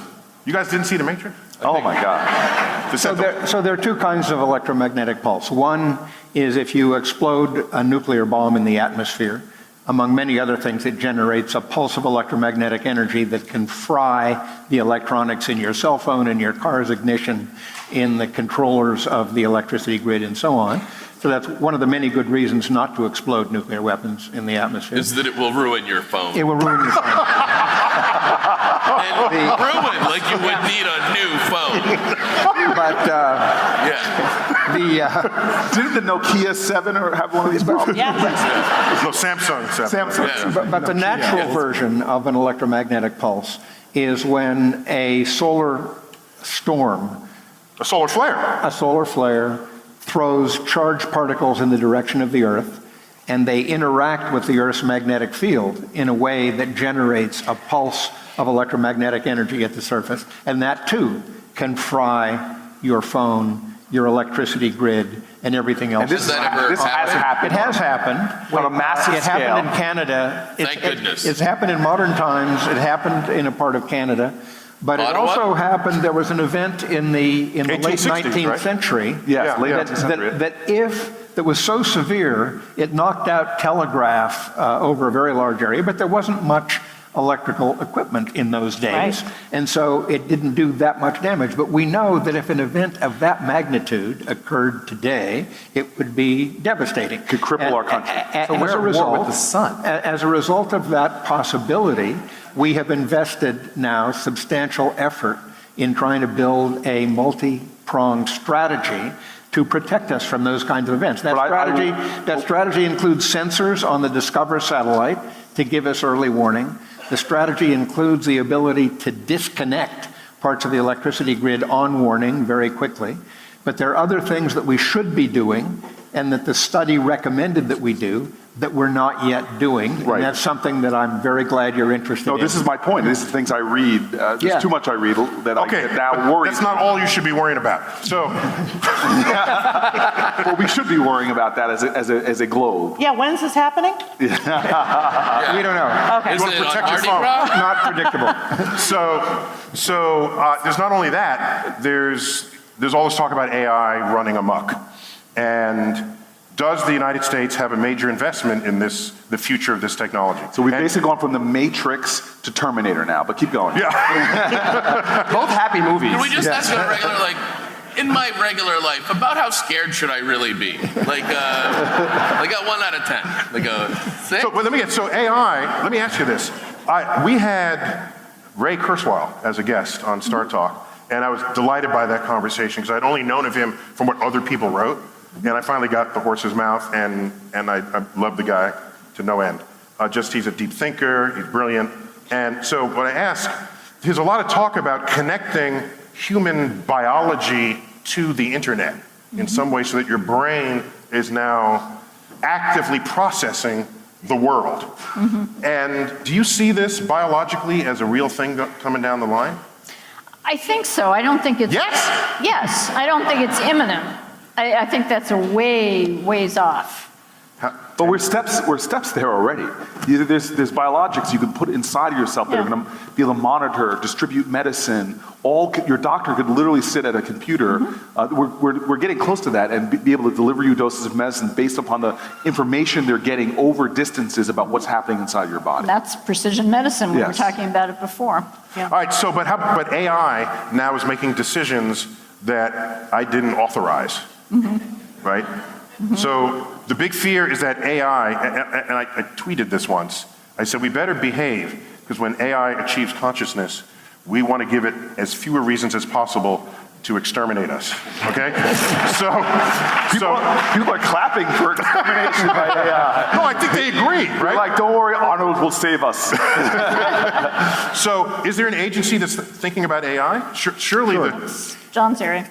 You guys didn't see the Matrix? Oh my God. The so Sentinels. there are two kinds of electromagnetic pulse. One is if you explode a nuclear bomb in the atmosphere, among many other things, it generates a pulse of electromagnetic energy that can fry the electronics in your cell phone, in your car's ignition, in the controllers of the electricity grid, and so on. So that's one of the many good reasons not to explode nuclear weapons in the atmosphere. Is that it will ruin your phone. It will ruin your phone. And ruin like you would need a new phone. But Yeah. Didn't the Nokia 7 or have one of these problems? Yeah. No, Samsung. Samsung. Yeah. but the natural version of an electromagnetic pulse is when a solar storm, A solar flare. a solar flare, throws charged particles in the direction of the Earth, and they interact with the Earth's magnetic field in a way that generates a pulse of electromagnetic energy at the surface. And that too can fry your phone, your electricity grid, and everything else. And this Does that ever has happen? happened. It has happened. On a massive It happened in scale. Canada. Thank goodness. It's happened in modern times. It happened in a part of Canada. But it Ottawa? also happened, there was an event in the late 1860s, 19th right? century Yes, late yeah. 19th century. that was so severe, it knocked out telegraph over a very large area, but there wasn't much electrical equipment in those days. Right. And so it didn't do that much damage. But we know that if an event of that magnitude occurred today, it would be devastating. Could cripple our country. So we're at war with the sun. As a result of that possibility, we have invested now substantial effort in trying to build a multi-pronged strategy to protect us from those kinds of events. That strategy includes sensors on the Discover satellite to give us early warning. The strategy includes the ability to disconnect parts of the electricity grid on warning very quickly. But there are other things that we should be doing and that the study recommended that we do that we're not yet doing. Right. And that's something that I'm very glad you're interested in. No, this is my point. These are things I read. There's Yeah. too much I read that Okay, I get now but worried. that's not all you should be worrying about. So, Well, we should be worrying about that as a globe. Yeah, when's this happening? We don't know. Okay. Is wanna it on protect your Mardi phone. Gras? Not predictable. so there's not only that, there's all this talk about AI running amok. And does the United States have a major investment in the future of this technology? So we've And- basically gone from the Matrix to Terminator now, but keep going. Yeah. Both happy movies. Can we just ask a regular, like, in my regular life, about how scared should I really be? Like a 1 out of 10. Like a 6? So, but so AI, let me ask you this. We had Ray Kurzweil as a guest on Startalk, and I was delighted by that conversation because I'd only known of him from what other people wrote, and I finally got the horse's mouth, and I love the guy to no end. He's a deep thinker, he's brilliant, and so what I ask, there's a lot of talk about connecting human biology to the internet in some way so that your brain is now actively processing the world. And do you see this biologically as a real thing coming down the line? I think so. I don't think it's... Yes? Yes, I don't think it's imminent. I think that's a ways off. But we're steps there already. There's biologics you can put inside of yourself that are going to be able to monitor, distribute medicine. Your doctor could literally sit at a computer. We're getting close to that and be able to deliver you doses of medicine based upon the information they're getting over distances about what's happening inside your body. That's precision medicine. We were Yes. talking about it before. Yeah. All right, so but AI now is making decisions that I didn't authorize, right? So the big fear is that AI, and I tweeted this once, I said we better behave, because when AI achieves consciousness, we want to give it as fewer reasons as possible to exterminate us, okay? People are clapping for extermination by AI. No, I think they agree, They're right? like, don't worry, Arnold will save us. So is there an agency that's thinking about AI? Surely John's area.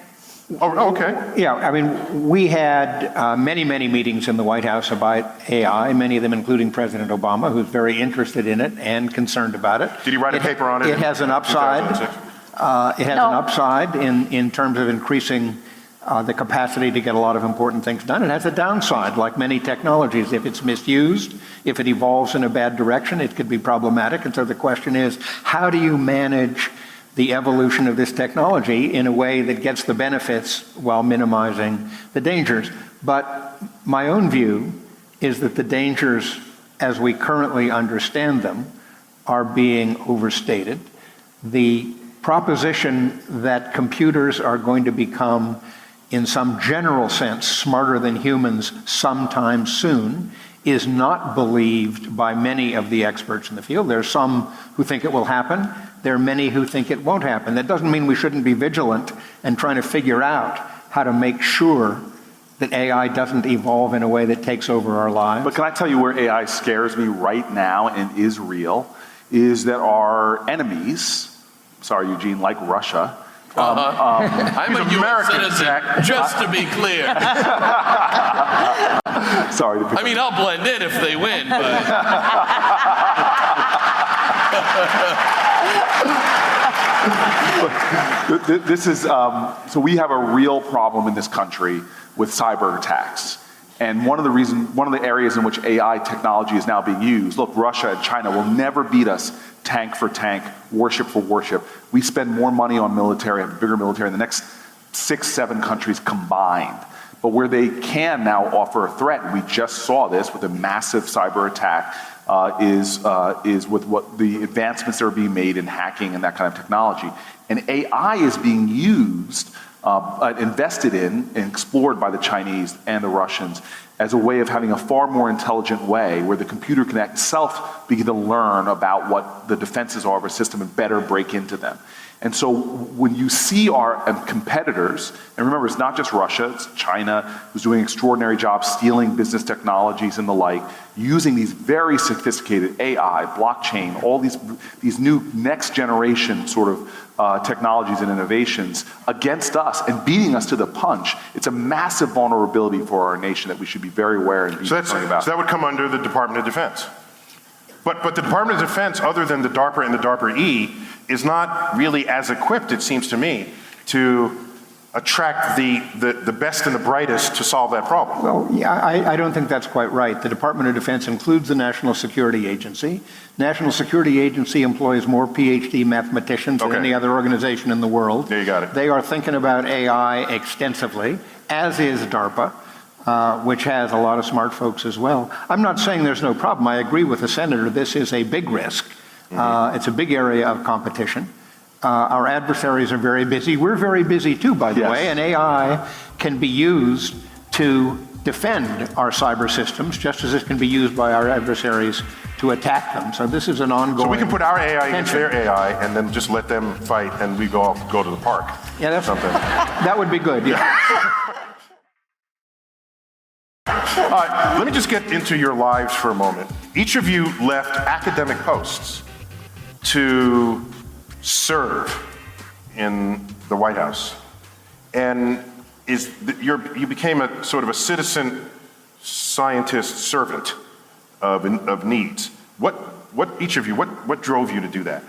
Oh, okay. Yeah, I mean, we had many, many meetings in the White House about AI, many of them including President Obama, who's very interested in it and concerned about it. Did he write a paper on it? It has an upside. 2006? It has an upside in terms of increasing the capacity to get a lot of important things done. It has a downside, like many technologies. If it's misused, if it evolves in a bad direction, it could be problematic. And so the question is, how do you manage the evolution of this technology in a way that gets the benefits while minimizing the dangers? But my own view is that the dangers, as we currently understand them, are being overstated. The proposition that computers are going to become, in some general sense, smarter than humans sometime soon is not believed by many of the experts in the field. There are some who think it will happen. There are many who think it won't happen. That doesn't mean we shouldn't be vigilant and trying to figure out how to make sure that AI doesn't evolve in a way that takes over our lives. But can I tell you where AI scares me right now and is real, is that our enemies, sorry Eugene, like Russia, I'm a U.S. citizen, just to be clear. sorry. I mean, I'll blend in if they win, but... This is, so we have a real problem in this country with cyber attacks. And one of the areas in which AI technology is now being used, look, Russia and China will never beat us tank for tank, warship for warship. We spend more money on military, have a bigger military than the next 6-7 countries combined. But where they can now offer a threat, and we just saw this with a massive cyber attack, is with what the advancements that are being made in hacking and that kind of technology. And AI is being used, invested in, and explored by the Chinese and the Russians as a way of having a far more intelligent way where the computer can itself begin to learn about what the defenses are of a system and better break into them. And so when you see our competitors, and remember, it's not just Russia, it's China, who's doing extraordinary jobs stealing business technologies and the like, using these very sophisticated AI, blockchain, all these new next generation sort of technologies and innovations against us and beating us to the punch. It's a massive vulnerability for our nation that we should be very aware and be concerned about. So that would come under the Department of Defense. But the Department of Defense, other than the DARPA and the DARPA-E, is not really as equipped, it seems to me, to attract the best and the brightest to solve that problem. Well, yeah, I don't think that's quite right. The Department of Defense includes the National Security Agency. National Security Agency employs more PhD mathematicians than any other organization in the world. There you got it. They are thinking about AI extensively, as is DARPA, which has a lot of smart folks as well. I'm not saying there's no problem. I agree with the senator. This is a big risk. It's a big area of competition. Our adversaries are very busy. We're very busy too, by the way, and AI can be used to defend our cyber systems just as it can be used by our adversaries to attack them. So this is an ongoing So we can put our AI tension. against their AI and then just let them fight and we go to the park. Yeah, that's something. That would be good, yeah. All right, let me just get into your lives for a moment. Each of you left academic posts to serve in the White House. And you became a sort of a citizen scientist servant of needs. What each of you, what drove you to do that?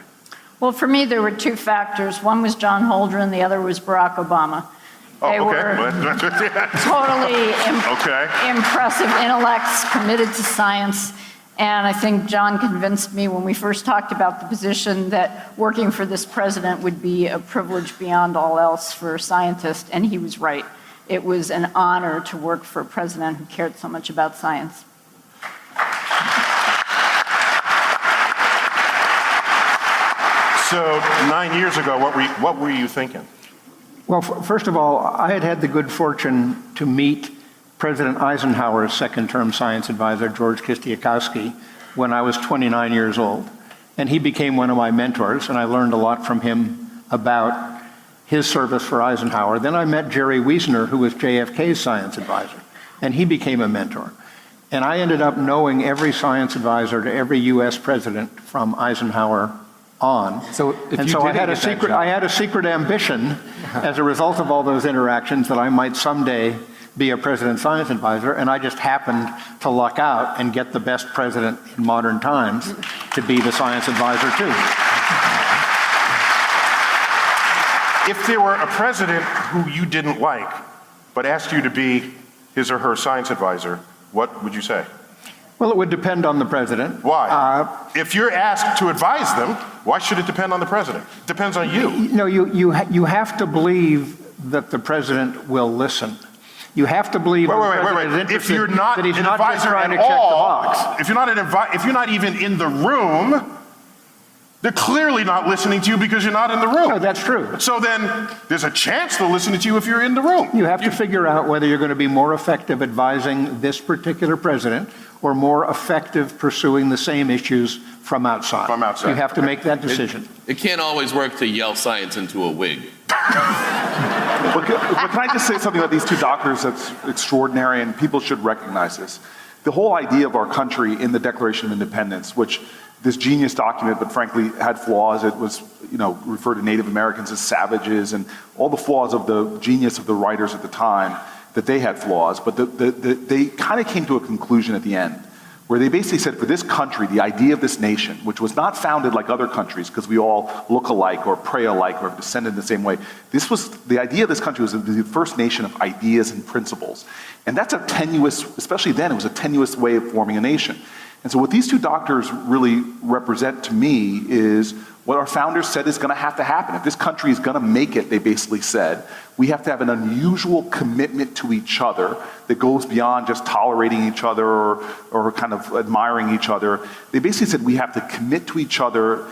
Well, for me, there were two factors. One was John Holdren, the other was Barack Obama. Oh, They were totally impressive intellects committed to science. And I think John convinced me when we first talked about the position that working for this president would be a privilege beyond all else for a scientist, and he was right. It was an honor to work for a president who cared so much about science. So 9 years ago, what were you thinking? Well, first of all, I had the good fortune to meet President Eisenhower's second-term science advisor, George Kistiakowsky, when I was 29 years old. And he became one of my mentors, and I learned a lot from him about his service for Eisenhower. Then I met Jerry Wiesner, who was JFK's science advisor, and he became a mentor. And I ended up knowing every science advisor to every U.S. president from Eisenhower on. So I had a secret ambition as a result of all those interactions that I might someday be a president's science advisor, and I just happened to luck out and get the best president in modern times to be the science advisor too. If there were a president who you didn't like, but asked you to be his or her science advisor, what would you say? Well, it would depend on the president. Why? If you're asked to advise them, why should it depend on the president? It depends on you. No, you have to believe that the president will listen. You have to believe Wait. is If you're not that he's an not just advisor trying to at check the all, box. if you're not even in the room, they're clearly not listening to you because you're not in the room. No, that's true. So then there's a chance they'll listen to you if you're in the room. You have to figure out whether you're going to be more effective advising this particular president or more effective pursuing the same issues from outside. From outside. You have to make that decision. It can't always work to yell science into a wig. But can I just say something about these two doctors that's extraordinary, and people should recognize this. The whole idea of our country in the Declaration of Independence, which this genius document, but frankly had flaws. It was, referred to Native Americans as savages, and all the flaws of the genius of the writers at the time, that they had flaws. But they kind of came to a conclusion at the end, where they basically said, for this country, the idea of this nation, which was not founded like other countries, because we all look alike or pray alike or descended the same way. The idea of this country was the first nation of ideas and principles. And that's a tenuous, especially then, it was a tenuous way of forming a nation. And so what these two doctors really represent to me is what our founders said is going to have to happen. If this country is going to make it, they basically said, we have to have an unusual commitment to each other that goes beyond just tolerating each other or kind of admiring each other. They basically said we have to commit to each other,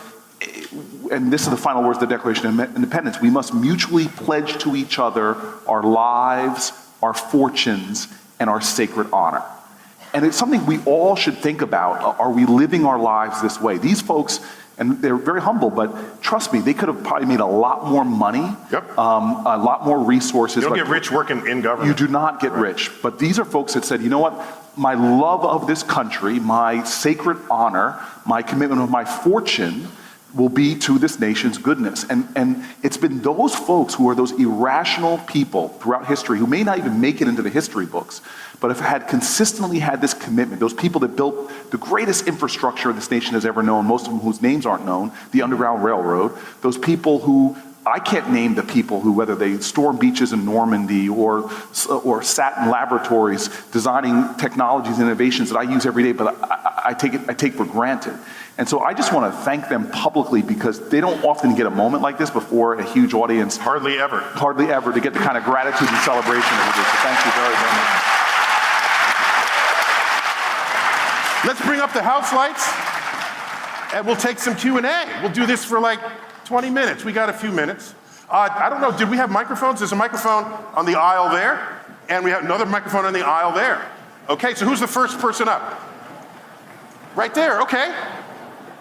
and this is the final words of the Declaration of Independence, we must mutually pledge to each other our lives, our fortunes, and our sacred honor. And it's something we all should think about. Are we living our lives this way? These folks, and they're very humble, but trust me, they could have probably made a lot more money, a lot more resources. You don't get rich working in government. You do not get rich. But these are folks that said, you know what? My love of this country, my sacred honor, my commitment of my fortune will be to this nation's goodness. And it's been those folks who are those irrational people throughout history who may not even make it into the history books, but have had consistently had this commitment. Those people that built the greatest infrastructure this nation has ever known, most of them whose names aren't known, the Underground Railroad. Those people who, I can't name the people who, whether they stormed beaches in Normandy or sat in laboratories designing technologies and innovations that I use every day, but I take for granted. And so I just want to thank them publicly because they don't often get a moment like this before a huge audience. Hardly ever. Hardly ever to get the kind of gratitude and celebration that we do. So thank you very, very much. Let's bring up the house lights and we'll take some Q&A. We'll do this for like 20 minutes. We got a few minutes. I don't know, did we have microphones? There's a microphone on the aisle there, and we have another microphone on the aisle there. Okay, so who's the first person up? Right there, okay.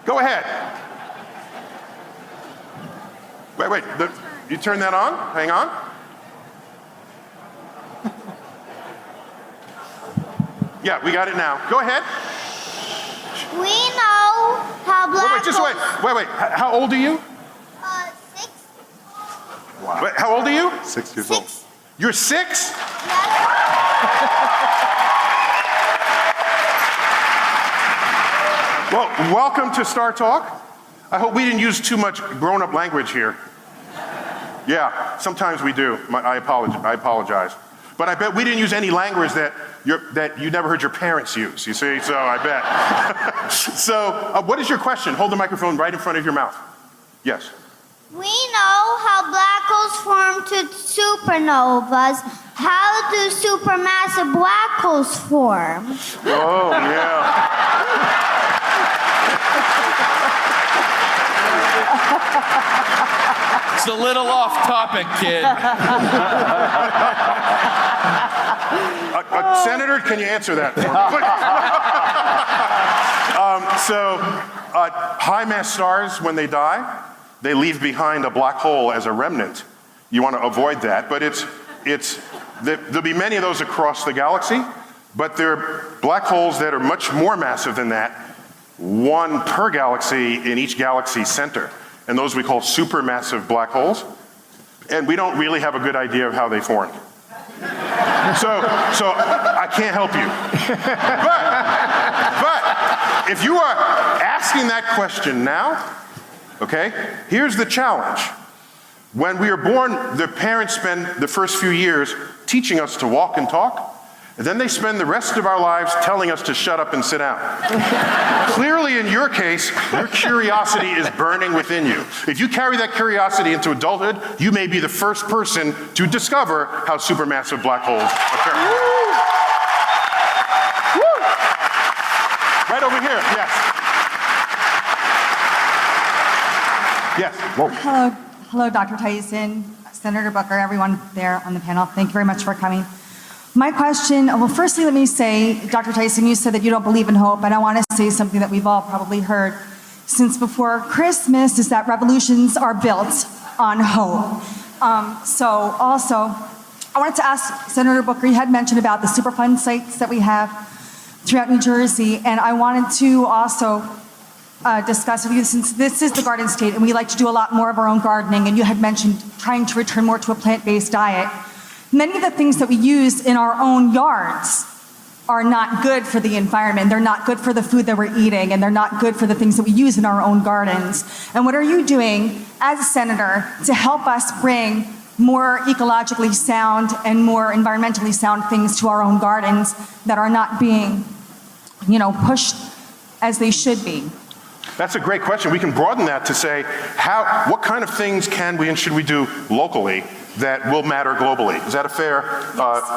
Go ahead. Wait, you turn that on? Hang on. Yeah, we got it now. Go ahead. We know how black Wait. How old are you? 6. Wow. Wait, how old are you? 6 years old. You're 6? Well, welcome to Startalk. I hope we didn't use too much grown-up language here. Yeah, sometimes we do. I apologize. But I bet we didn't use any language that you never heard your parents use, you see? So I bet. So what is your question? Hold the microphone right in front of your mouth. Yes. We know how black holes form to supernovas. How do supermassive black holes form? Oh, yeah. It's a little off topic, kid. Senator, can you answer that for me? High mass stars, when they die, they leave behind a black hole as a remnant. You want to avoid that, but there'll be many of those across the galaxy, but there are black holes that are much more massive than that, one per galaxy in each galaxy center. And those we call supermassive black holes. And we don't really have a good idea of how they formed. So I can't help you. But if you are asking that question now, okay, here's the challenge. When we are born, the parents spend the first few years teaching us to walk and talk, and then they spend the rest of our lives telling us to shut up and sit down. Clearly, in your case, your curiosity is burning within you. If you carry that curiosity into adulthood, you may be the first person to discover how supermassive black holes occur. Right over here, yes. Yes. Whoa. Hello, Dr. Tyson, Senator Booker, everyone there on the panel. Thank you very much for coming. My question, well, firstly, let me say, Dr. Tyson, you said that you don't believe in hope, and I want to say something that we've all probably heard since before Christmas, is that revolutions are built on hope. So also, I wanted to ask Senator Booker, you had mentioned about the Superfund sites that we have throughout New Jersey, and I wanted to also discuss with you, since this is the Garden State, and we like to do a lot more of our own gardening, and you had mentioned trying to return more to a plant-based diet. Many of the things that we use in our own yards are not good for the environment. They're not good for the food that we're eating, and they're not good for the things that we use in our own gardens. And what are you doing as a senator to help us bring more ecologically sound and more environmentally sound things to our own gardens that are not being, pushed as they should be? That's a great question. We can broaden that to say, what kind of things can we and should we do locally that will matter globally? Is that a fair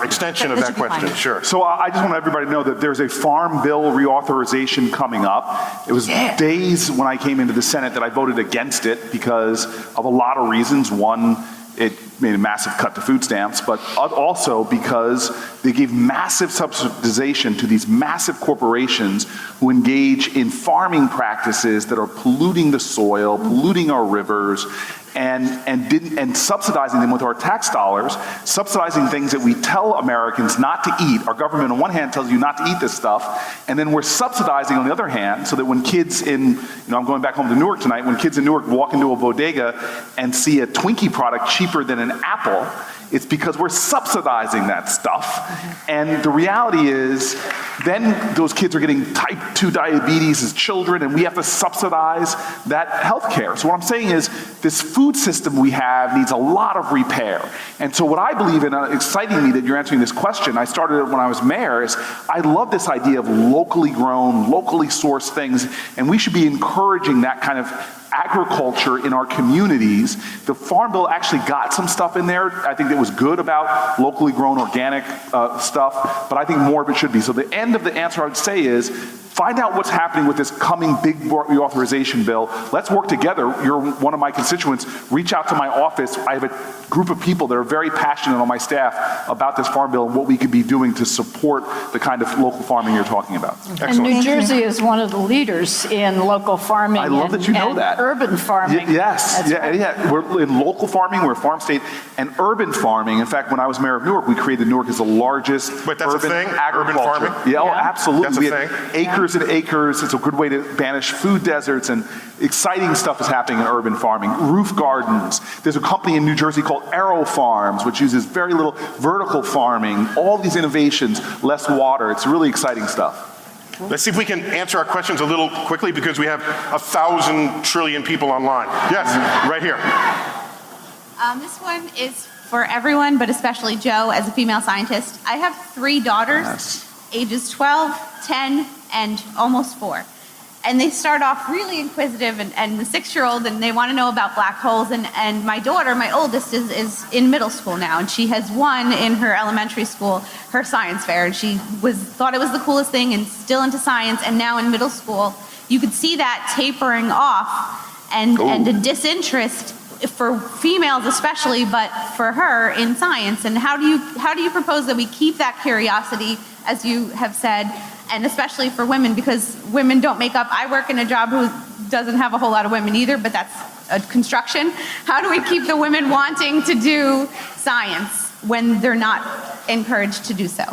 extension of that question? Sure. So I just want everybody to know that there's a farm bill reauthorization coming up. It was days when I came into the Senate that I voted against it because of a lot of reasons. One, it made a massive cut to food stamps, but also because they gave massive subsidization to these massive corporations who engage in farming practices that are polluting the soil, polluting our rivers, and subsidizing them with our tax dollars, subsidizing things that we tell Americans not to eat. Our government on one hand tells you not to eat this stuff, and then we're subsidizing on the other hand, so that when kids I'm going back home to Newark tonight, when kids in Newark walk into a bodega and see a Twinkie product cheaper than an apple, it's because we're subsidizing that stuff. And the reality is, then those kids are getting type 2 diabetes as children, and we have to subsidize that health care. So what I'm saying is, this food system we have needs a lot of repair. And so what I believe in, exciting me that you're answering this question, I started it when I was mayor, is I love this idea of locally grown, locally sourced things, and we should be encouraging that kind of agriculture in our communities. The Farm Bill actually got some stuff in there. I think that was good about locally grown organic stuff, but I think more of it should be. So the end of the answer I would say is, find out what's happening with this coming big reauthorization bill. Let's work together. You're one of my constituents. Reach out to my office. I have a group of people that are very passionate on my staff about this Farm Bill and what we could be doing to support the kind of local farming you're talking about. Excellent. And New Jersey is one of the leaders in local farming. I love that you know that. Urban farming. Yes, yeah. We're in local farming, we're a farm state, and urban farming. In fact, when I was mayor of Newark, we created Newark as the largest urban agriculture. Urban farming? Yeah, oh, absolutely. That's a thing. Acres and acres. It's a good way to banish food deserts, and exciting stuff is happening in urban farming. Roof gardens. There's a company in New Jersey called Aero Farms, which uses very little vertical farming. All these innovations, less water. It's really exciting stuff. Let's see if we can answer our questions a little quickly because we have 1,000 trillion people online. Yes, right here. This one is for everyone, but especially Joe as a female scientist. I have 3 daughters, ages 12, 10, and almost 4. And they start off really inquisitive, and the 6-year-old, and they want to know about black holes. And my daughter, my oldest, is in middle school now, and she has won in her elementary school her science fair, and she thought it was the coolest thing, and still into science. And now in middle school, you could see that tapering off, and a disinterest for females especially, but for her in science. And how do you propose that we keep that curiosity, as you have said? And especially for women, because women don't make up. I work in a job who doesn't have a whole lot of women either, but that's a construction. How do we keep the women wanting to do science when they're not encouraged to do so?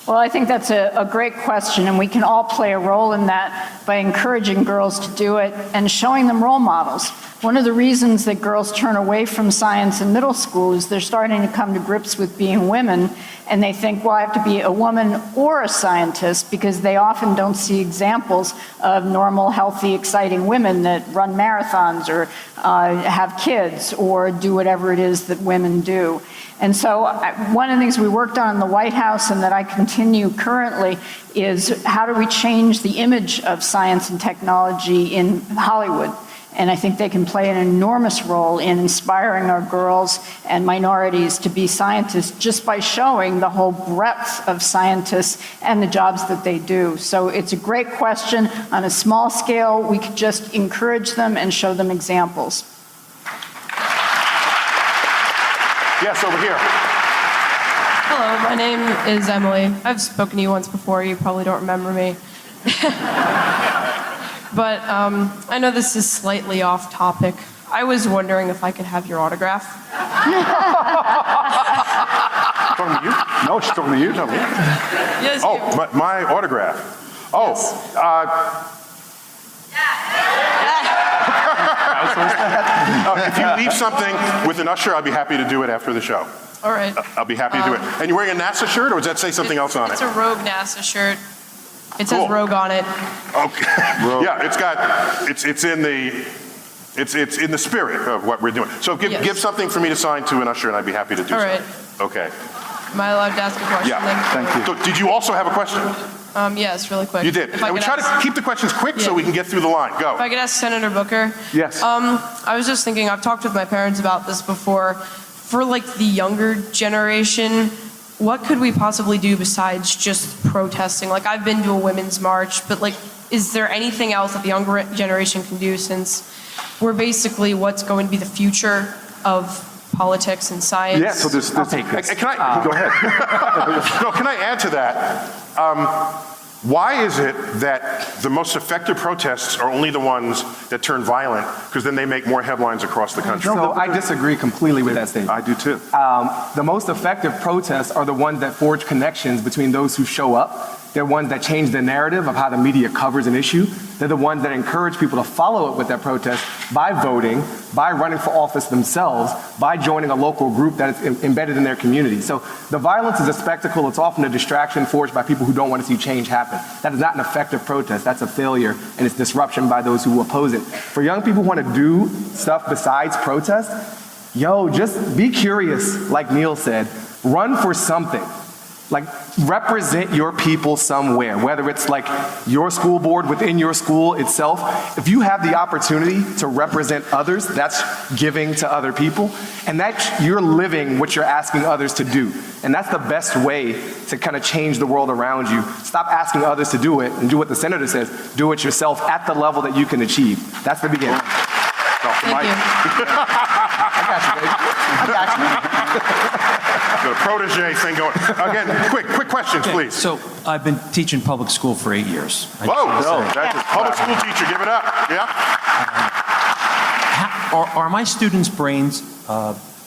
Well, I think that's a great question, and we can all play a role in that by encouraging girls to do it and showing them role models. One of the reasons that girls turn away from science in middle school is they're starting to come to grips with being women, and they think, well, I have to be a woman or a scientist, because they often don't see examples of normal, healthy, exciting women that run marathons or have kids or do whatever it is that women do. And so one of the things we worked on in the White House and that I continue currently is how do we change the image of science and technology in Hollywood? And I think they can play an enormous role in inspiring our girls and minorities to be scientists just by showing the whole breadth of scientists and the jobs that they do. So it's a great question. On a small scale, we could just encourage them and show them examples. Yes, over here. Hello, my name is Emily. I've spoken to you once before. You probably don't remember me. But I know this is slightly off topic. I was wondering if I could have your autograph. Talking to you? No, she's talking to you. Talking to me. Yes, oh, my autograph. Oh, yes. If you leave something with an usher, I'll be happy to do it after the show. All right. I'll be happy to do it. And you're wearing a NASA shirt, or does that say something else on it? It's a Rogue NASA shirt. It says Rogue on it. Okay. Yeah, it's in the spirit of what we're doing. So give something for me to sign to an usher, and I'd be happy to do so. All right. Okay. Am I allowed to ask a question? Yeah. Thank you. So did you also have a question? Yes, really quick. You did. And we try to keep the questions quick so we can get through the line. Go. If I could ask Senator Booker. Yes. I was just thinking, I've talked with my parents about this before. For like the younger generation, what could we possibly do besides just protesting? Like, I've been to a women's march, but like, is there anything else that the younger generation can do, since we're basically what's going to be the future of politics and science? Yeah, so there's I'll take this. Can I, go ahead. No, can I add to that? Why is it that the most effective protests are only the ones that turn violent? Because then they make more headlines across the country. So I disagree completely with that statement. I do too. The most effective protests are the ones that forge connections between those who show up. They're ones that change the narrative of how the media covers an issue. They're the ones that encourage people to follow up with that protest by voting, by running for office themselves, by joining a local group that is embedded in their community. So the violence is a spectacle. It's often a distraction forged by people who don't want to see change happen. That is not an effective protest. That's a failure, and it's disruption by those who oppose it. For young people who want to do stuff besides protest, just be curious, like Neil said. Run for something. Like, represent your people somewhere, whether it's like your school board within your school itself. If you have the opportunity to represent others, that's giving to other people, and that's you're living what you're asking others to do. And that's the best way to kind of change the world around you. Stop asking others to do it and do what the senator says. Do it yourself at the level that you can achieve. That's the beginning. Thank you. I got you, baby. I got you. The protege thing going. Again, quick questions, please. So I've been teaching public school for 8 years. That's a public school teacher. Give it up. Yeah. Are my students' brains,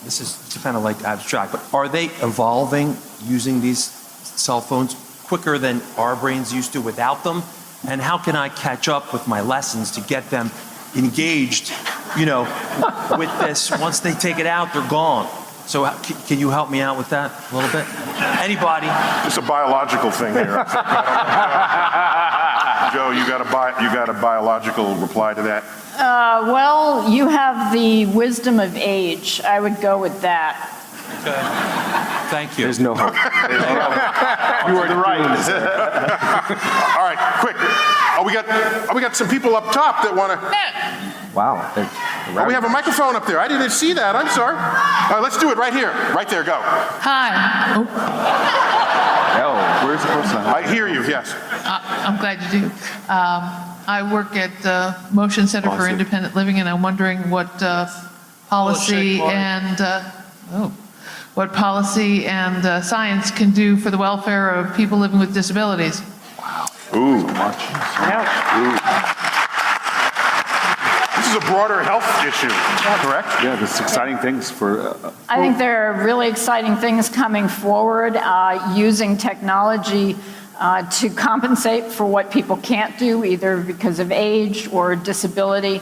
this is kind of like abstract, but are they evolving using these cell phones quicker than our brains used to without them? And how can I catch up with my lessons to get them engaged, with this? Once they take it out, they're gone. So can you help me out with that a little bit? Anybody? It's a biological thing here. Joe, you got a biological reply to that? Well, you have the wisdom of age. I would go with that. Thank you. There's no hope. You are right. All right, quick. We got some people up top that want to. Wow. We have a microphone up there. I didn't see that. I'm sorry. All right, let's do it right here. Right there. Go. Hi. Oh, Where's the person? I hear you. Yes. I'm glad you do. I work at Motion Center for Independent Living, and I'm wondering what policy and science can do for the welfare of people living with disabilities. Ooh. Much. This is a broader health issue, correct? Yeah, there's exciting things for. I think there are really exciting things coming forward using technology to compensate for what people can't do, either because of age or disability.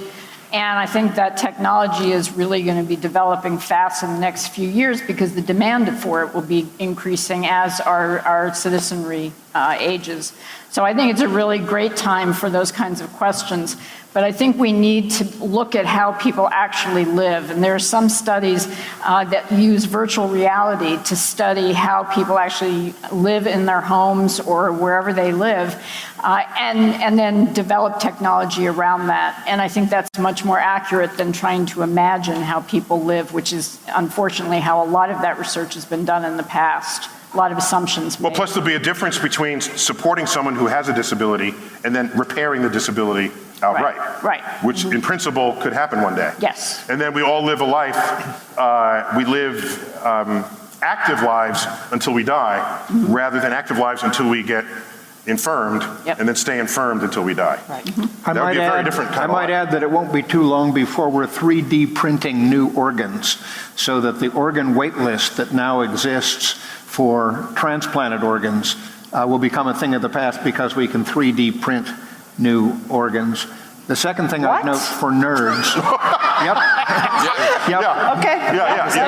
And I think that technology is really going to be developing fast in the next few years because the demand for it will be increasing as our citizenry ages. So I think it's a really great time for those kinds of questions. But I think we need to look at how people actually live. And there are some studies that use virtual reality to study how people actually live in their homes or wherever they live, and then develop technology around that. And I think that's much more accurate than trying to imagine how people live, which is unfortunately how a lot of that research has been done in the past. A lot of assumptions made. Well, plus there'll be a difference between supporting someone who has a disability and then repairing the disability outright. Right. Which in principle could happen one day. Yes. And then we all live a life, we live active lives until we die, rather than active lives until we get infirmed, and then stay infirmed until we die. Right. That would be a very different kind I of might life. add that it won't be too long before we're 3D printing new organs, so that the organ wait list that now exists for transplanted organs will become a thing of the past because we can 3D print new organs. The second thing I'd note for nerds. Yep. Yeah. Okay. Yeah. It's a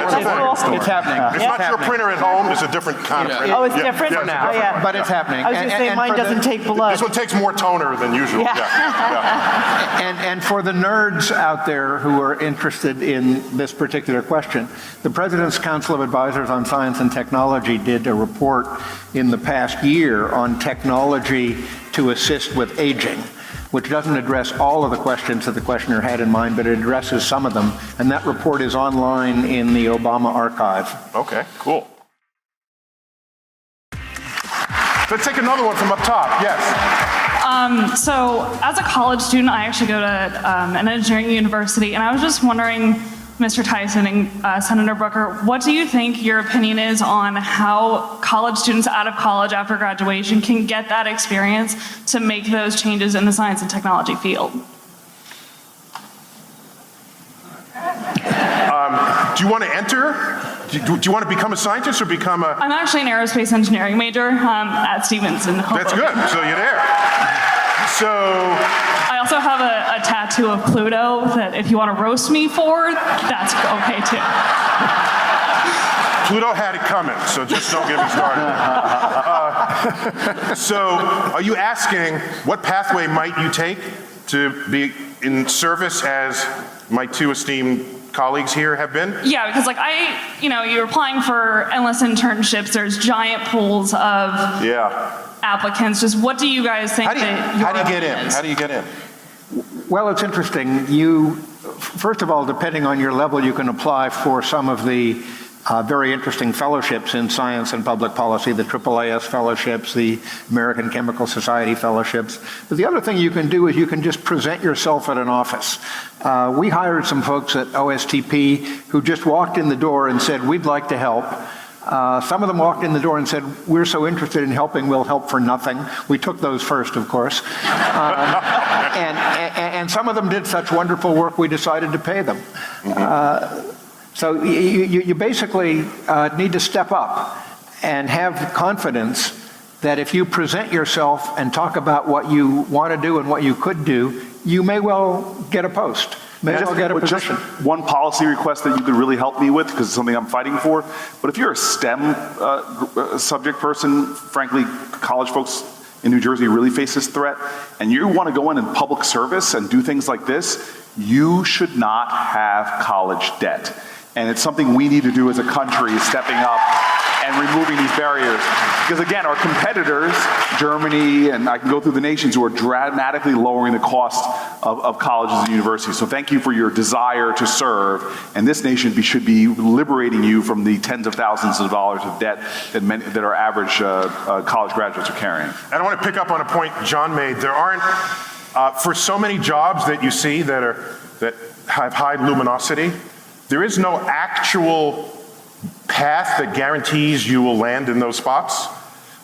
thing. It's happening. It's not your printer at home, it's a different kind of printer. Oh, it's different? Yeah, Oh, yeah. But it's happening. I was going to say mine doesn't take blood. This one takes more toner than usual. And for the nerds out there who are interested in this particular question, the President's Council of Advisors on Science and Technology did a report in the past year on technology to assist with aging, which doesn't address all of the questions that the questioner had in mind, but it addresses some of them. And that report is online in the Obama archive. Okay, cool. Let's take another one from up top. Yes. So as a college student, I actually go to an engineering university, and I was just wondering, Mr. Tyson and Senator Booker, what do you think your opinion is on how college students out of college after graduation can get that experience to make those changes in the science and technology field? Do you want to enter? Do you want to become a scientist or become a... I'm actually an aerospace engineering major at Stevenson. That's good, so you're there. So... I also have a tattoo of Pluto that if you want to roast me for, that's okay too. Pluto had it coming, so just don't get me started. So are you asking what pathway might you take to be in service as my two esteemed colleagues here have been? Yeah, because like you're applying for endless internships. There's giant pools of applicants. Just what do you guys think that your opinion is? How do you get in? Well, it's interesting. First of all, depending on your level, you can apply for some of the very interesting fellowships in science and public policy, the AAAS fellowships, the American Chemical Society fellowships. But the other thing you can do is you can just present yourself at an office. We hired some folks at OSTP who just walked in the door and said, we'd like to help. Some of them walked in the door and said, we're so interested in helping, we'll help for nothing. We took those first, of course. And some of them did such wonderful work, we decided to pay them. So you basically need to step up and have confidence that if you present yourself and talk about what you want to do and what you could do, you may well get a post. May well get a position. Just one policy request that you could really help me with, because it's something I'm fighting for. But if you're a STEM subject person, frankly, college folks in New Jersey really face this threat, and you want to go in public service and do things like this, you should not have college debt. And it's something we need to do as a country, is stepping up and removing these barriers. Because again, our competitors, Germany, and I can go through the nations, who are dramatically lowering the cost of colleges and universities. So thank you for your desire to serve. And this nation should be liberating you from the tens of thousands of dollars of debt that our average college graduates are carrying. And I want to pick up on a point John made. There aren't, for so many jobs that you see that have high luminosity, there is no actual path that guarantees you will land in those spots.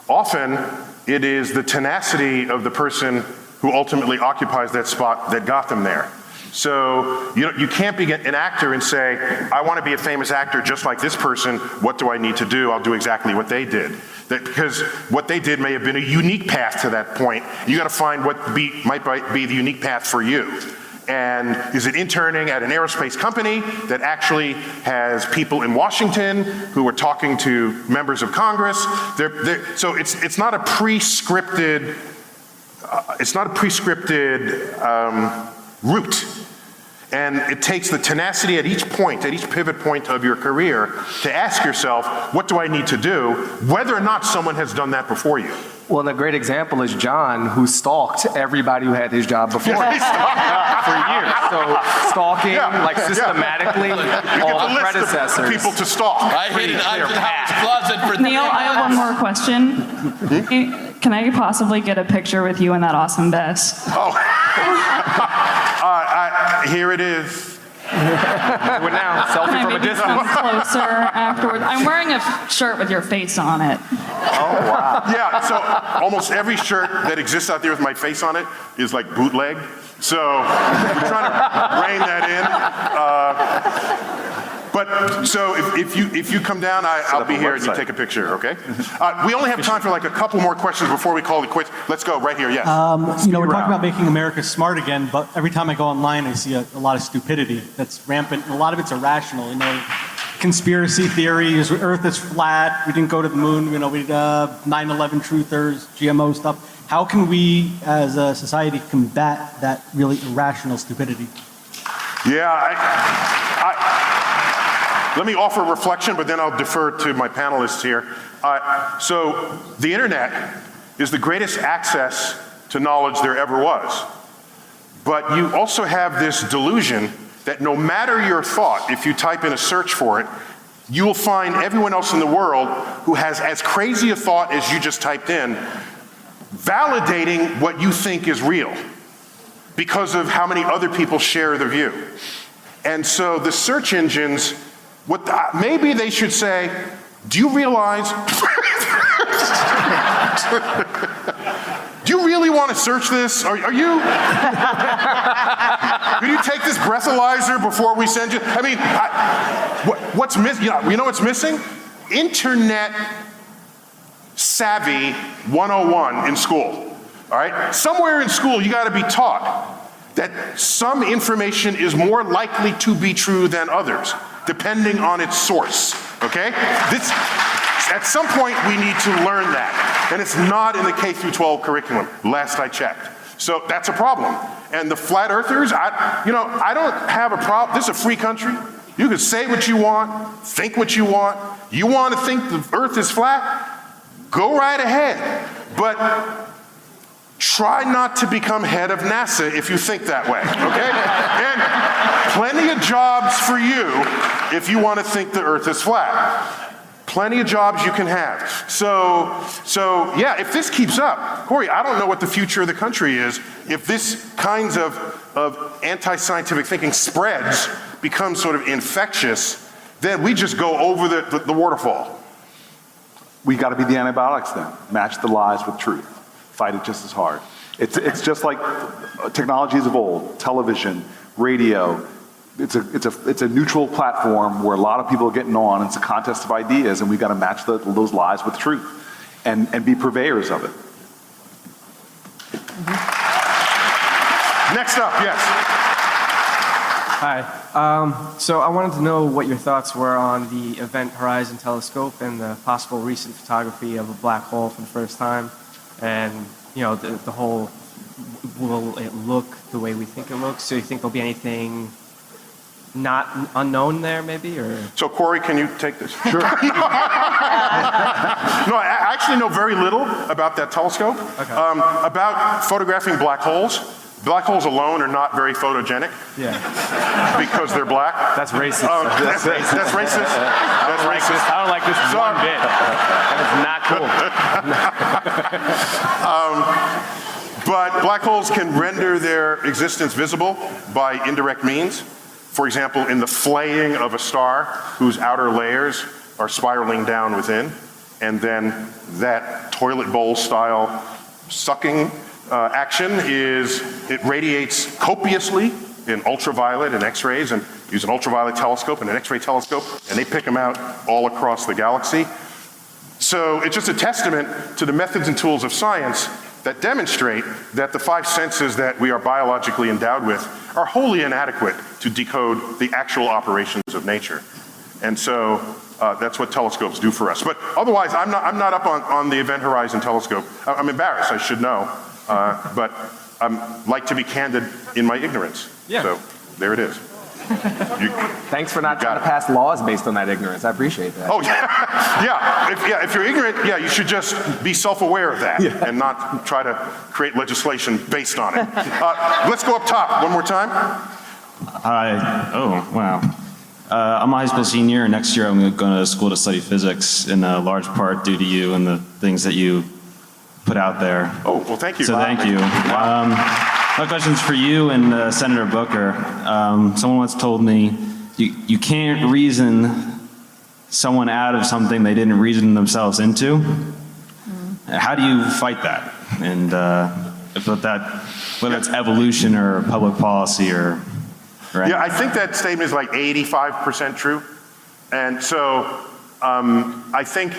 Often, it is the tenacity of the person who ultimately occupies that spot that got them there. So you can't be an actor and say, I want to be a famous actor just like this person. What do I need to do? I'll do exactly what they did. Because what they did may have been a unique path to that point. You got to find what might be the unique path for you. And is it interning at an aerospace company that actually has people in Washington who are talking to members of Congress? So it's not a pre-scripted, route. And it takes the tenacity at each point, at each pivot point of your career, to ask yourself, what do I need to do, whether or not someone has done that before you. Well, a great example is John, who stalked everybody who had his job before for years. So stalking, systematically, all the predecessors. People to stalk. I hid in Eisenhower's closet for 3 Neil, I have one more question. Can I possibly get a picture with you in that awesome vest? Oh. Here it is. Do it now. Selfie from a distance. Come closer afterwards. I'm wearing a shirt with your face on it. Oh, wow. Yeah, so almost every shirt that exists out there with my face on it is like bootleg. So we're trying to rein that in. But so if you come down, I'll be here and you take a picture, okay? We only have time for like a couple more questions before we call it quits. Let's go, right here, yes. We're talking about making America smart again, but every time I go online, I see a lot of stupidity that's rampant, and a lot of it's irrational. Conspiracy theories, Earth is flat, we didn't go to the moon, we 9/11 truthers, GMO stuff. How can we, as a society, combat that really irrational stupidity? Yeah, let me offer a reflection, but then I'll defer to my panelists here. So the internet is the greatest access to knowledge there ever was. But you also have this delusion that no matter your thought, if you type in a search for it, you will find everyone else in the world who has as crazy a thought as you just typed in, validating what you think is real because of how many other people share the view. And so the search engines, maybe they should say, do you realize, do you really want to search this? Are you, could you take this breathalyzer before we send you? I mean, what's missing? You know what's missing? Internet savvy 101 in school, all right? Somewhere in school, you got to be taught that some information is more likely to be true than others, depending on its source, okay? At some point, we need to learn that. And it's not in the K through 12 curriculum, last I checked. So that's a problem. And the flat earthers, I don't have a problem. This is a free country. You can say what you want, think what you want. You want to think the earth is flat? Go right ahead. But try not to become head of NASA if you think that way, okay? And plenty of jobs for you if you want to think the earth is flat. Plenty of jobs you can have. So yeah, if this keeps up, Corey, I don't know what the future of the country is if this kinds of anti-scientific thinking spreads, becomes sort of infectious, then we just go over the waterfall. We got to be the antibiotics then. Match the lies with truth. Fight it just as hard. It's just like technologies of old, television, radio. It's a neutral platform where a lot of people are getting on. It's a contest of ideas, and we've got to match those lies with truth and be purveyors of it. Next up, yes. Hi. So I wanted to know what your thoughts were on the Event Horizon Telescope and the possible recent photography of a black hole for the first time, and the whole, will it look the way we think it looks? So you think there'll be anything not unknown there, maybe, or? So Corey, can you take this? Sure. No, I actually know very little about that telescope. Okay. About photographing black holes. Black holes alone are not very photogenic. Yeah. Because they're black. That's racist. That's racist. That's racist. I don't like this one bit. That is not cool. But black holes can render their existence visible by indirect means. For example, in the flaying of a star whose outer layers are spiraling down within, and then that toilet bowl style sucking action it radiates copiously in ultraviolet and X-rays, and use an ultraviolet telescope and an X-ray telescope, and they pick them out all across the galaxy. So it's just a testament to the methods and tools of science that demonstrate that the 5 senses that we are biologically endowed with are wholly inadequate to decode the actual operations of nature. And so that's what telescopes do for us. But otherwise, I'm not up on the Event Horizon telescope. I'm embarrassed, I should know. But I like to be candid in my ignorance. Yeah. So there it is. Thanks for not trying to pass laws based on that ignorance. I appreciate that. Oh, yeah. If you're ignorant, you should just be self-aware of that and not try to create legislation based on it. Let's go up top one more time. Hi. Oh, wow. I'm a high school senior, and next year I'm going to school to study physics in a large part due to you and the things that you put out there. Oh, well, thank you. So thank you. My question's for you and Senator Booker. Someone once told me, you can't reason someone out of something they didn't reason themselves into. How do you fight that? And whether it's evolution or public policy or... Yeah, I think that statement is like 85% true. And so I think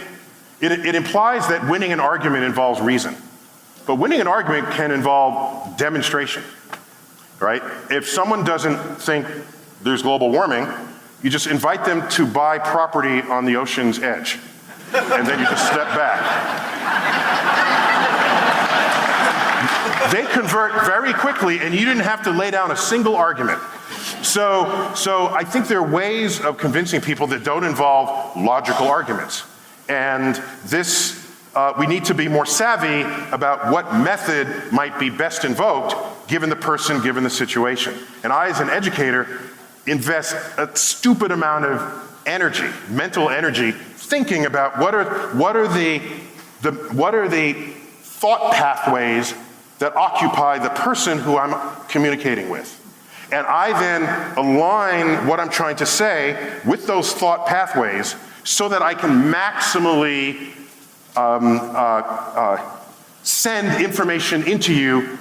it implies that winning an argument involves reason. But winning an argument can involve demonstration, right? If someone doesn't think there's global warming, you just invite them to buy property on the ocean's edge. And then you just step back. They convert very quickly, and you didn't have to lay down a single argument. So I think there are ways of convincing people that don't involve logical arguments. And this, we need to be more savvy about what method might be best invoked given the person, given the situation. And I, as an educator, invest a stupid amount of energy, mental energy, thinking about what are the thought pathways that occupy the person who I'm communicating with. And I then align what I'm trying to say with those thought pathways so that I can maximally send information into you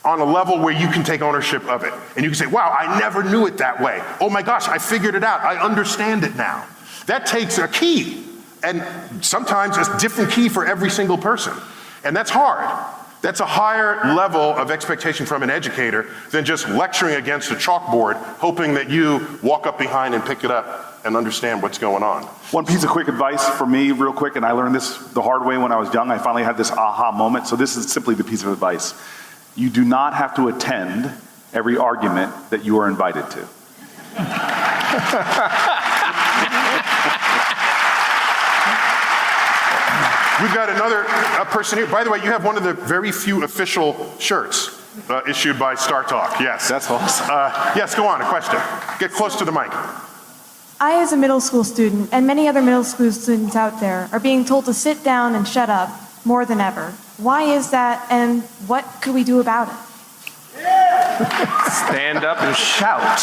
on a level where you can take ownership of it. And you can say, wow, I never knew it that way. Oh my gosh, I figured it out. I understand it now. That takes a key. And sometimes it's a different key for every single person. And that's hard. That's a higher level of expectation from an educator than just lecturing against a chalkboard, hoping that you walk up behind and pick it up and understand what's going on. One piece of quick advice for me, real quick, and I learned this the hard way when I was young. I finally had this aha moment, so this is simply the piece of advice. You do not have to attend every argument that you are invited to. We've got another person here. By the way, you have one of the very few official shirts issued by Startalk. Yes. That's awesome. Yes, go on, a question. Get close to the mic. I, as a middle school student, and many other middle school students out there, are being told to sit down and shut up more than ever. Why is that, and what could we do about it? Stand up and shout.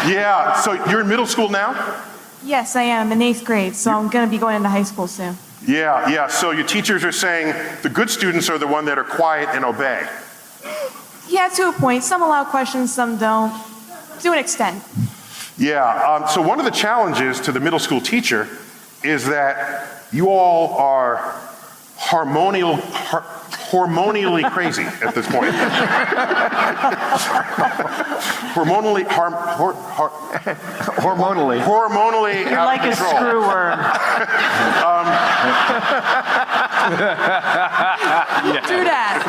Yeah, so you're in middle school now? Yes, I am in 8th grade, so I'm going to be going into high school soon. Yeah, so your teachers are saying the good students are the ones that are quiet and obey. Yeah, to a point. Some allow questions, some don't. To an extent. Yeah, so one of the challenges to the middle school teacher is that you all are hormonally crazy at this point. Hormonally You're out like of a control. screw worm. Do that.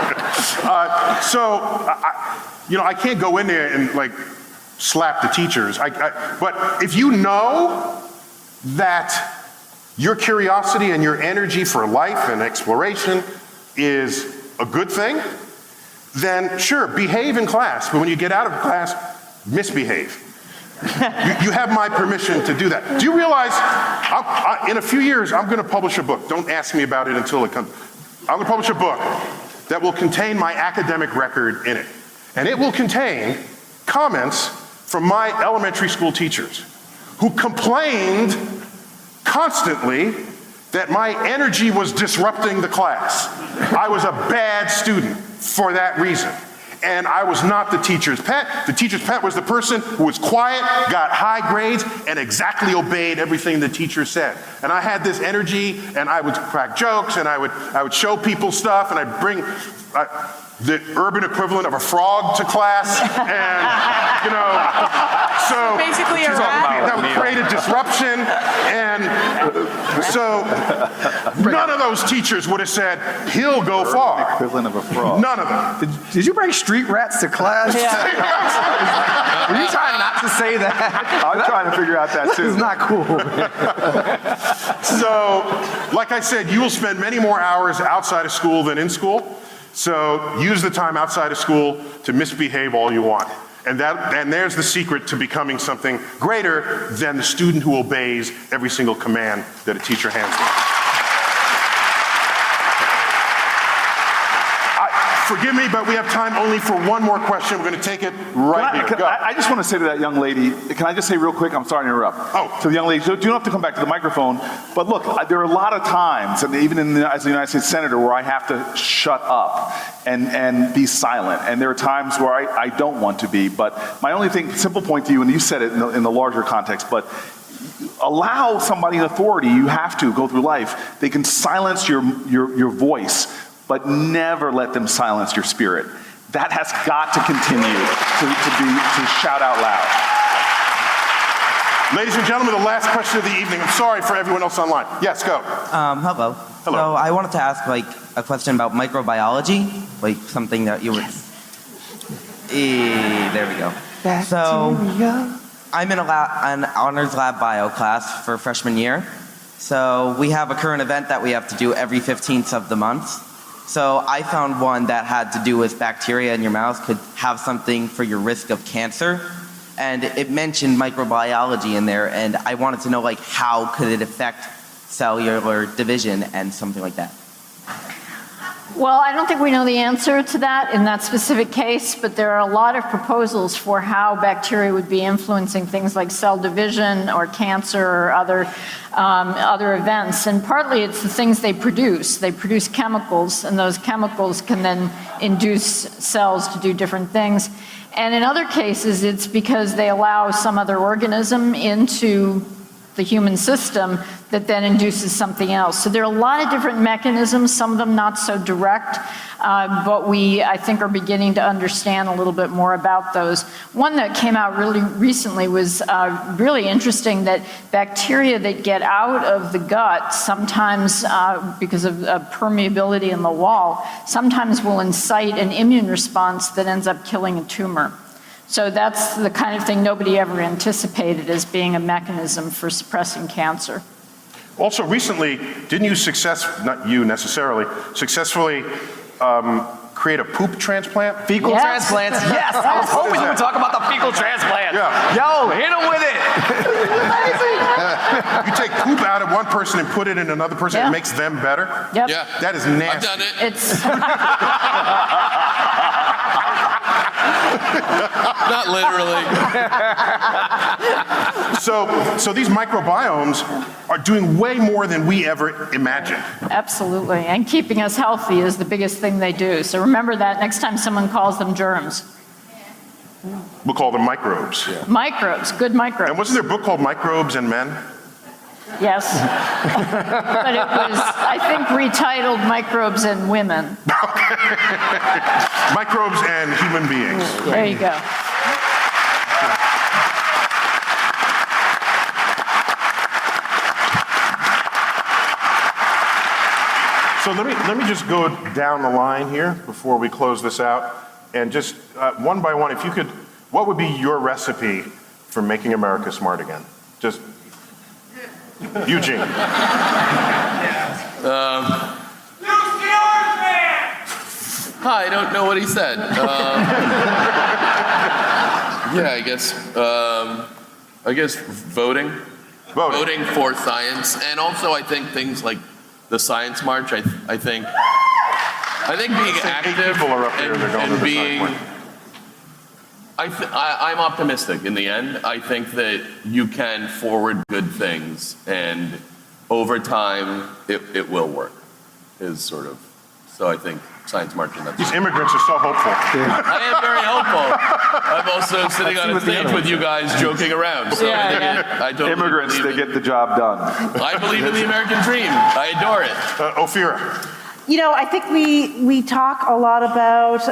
I can't go in there and like slap the teachers. But if you know that your curiosity and your energy for life and exploration is a good thing, then sure, behave in class. But when you get out of class, misbehave. You have my permission to do that. Do you realize in a few years, I'm going to publish a book. Don't ask me about it until it comes. I'm going to publish a book that will contain my academic record in it. And it will contain comments from my elementary school teachers who complained constantly that my energy was disrupting the class. I was a bad student for that reason. And I was not the teacher's pet. The teacher's pet was the person who was quiet, got high grades, and exactly obeyed everything the teacher said. And I had this energy, and I would crack jokes, and I would show people stuff, and I'd bring the urban equivalent of a frog to class, and so basically a rat. that would create a disruption, and so none of those teachers would have said, he'll go far. Equivalent of a frog. None of them. Did you bring street rats to class? Were you trying not to say that? I'm trying to figure out that too. It's not cool. So, like I said, you will spend many more hours outside of school than in school. So use the time outside of school to misbehave all you want. And there's the secret to becoming something greater than the student who obeys every single command that a teacher hands them. Forgive me, but we have time only for one more question. We're going to take it right here. Go. I just want to say to that young lady, can I just say real quick, I'm sorry to interrupt. To the young lady, so you don't have to come back to the microphone, but look, there are a lot of times, and even as a United States Senator, where I have to shut up and be silent. And there are times where I don't want to be, but my only simple point to you, and you said it in the larger context, but allow somebody in authority, you have to go through life, they can silence your voice, but never let them silence your spirit. That has got to continue to shout out loud. Ladies and gentlemen, the last question of the evening. I'm sorry for everyone else online. Yes, go. Hello. So I wanted to ask a question about microbiology, something that you would. There we go. So I'm in an honors lab bio class for freshman year. So we have a current event that we have to do every 15th of the month. So I found one that had to do with bacteria in your mouth could have something for your risk of cancer. And it mentioned microbiology in there, and I wanted to know how could it affect cellular division and something like that. Well, I don't think we know the answer to that in that specific case, but there are a lot of proposals for how bacteria would be influencing things like cell division or cancer or other events. And partly it's the things they produce. They produce chemicals, and those chemicals can then induce cells to do different things. And in other cases, it's because they allow some other organism into the human system that then induces something else. So there are a lot of different mechanisms, some of them not so direct, but we, I think, are beginning to understand a little bit more about those. One that came out really recently was really interesting, that bacteria that get out of the gut sometimes, because of permeability in the wall, sometimes will incite an immune response that ends up killing a tumor. So that's the kind of thing nobody ever anticipated as being a mechanism for suppressing cancer. Also recently, didn't you not you necessarily, successfully create a poop transplant? Fecal transplants? Yes, I was hoping you would talk about the fecal transplant. Yeah. Yo, hit him with it. You take poop out of one person and put it in another person, it makes them better? Yep. Yeah. That is nasty. I've done it. It's Not literally. So these microbiomes are doing way more than we ever imagined. absolutely, and keeping us healthy is the biggest thing they do. So remember that next time someone calls them germs. We'll call them microbes. Microbes, good microbes. And wasn't there a book called Microbes and Men? Yes. But it was, I think, retitled Microbes and Women. Microbes and Human Beings. There you go. So let me just go down the line here before we close this out. And just one by one, if you could, what would be your recipe for making America smart again? Just, Eugene. I don't know what he said. Yeah, I guess voting. Voting for science, and also I think things like the Science March. I think being active and being. I'm optimistic in the end. I think that you can forward good things, and over time it will work. Is sort of. So I think Science March and these immigrants are so hopeful. I am very hopeful. I'm also sitting on a stage with you guys joking around. So I totally immigrants, they get the job done. I believe in the American dream. I adore it. Ophira. You know, I think we talk a lot about,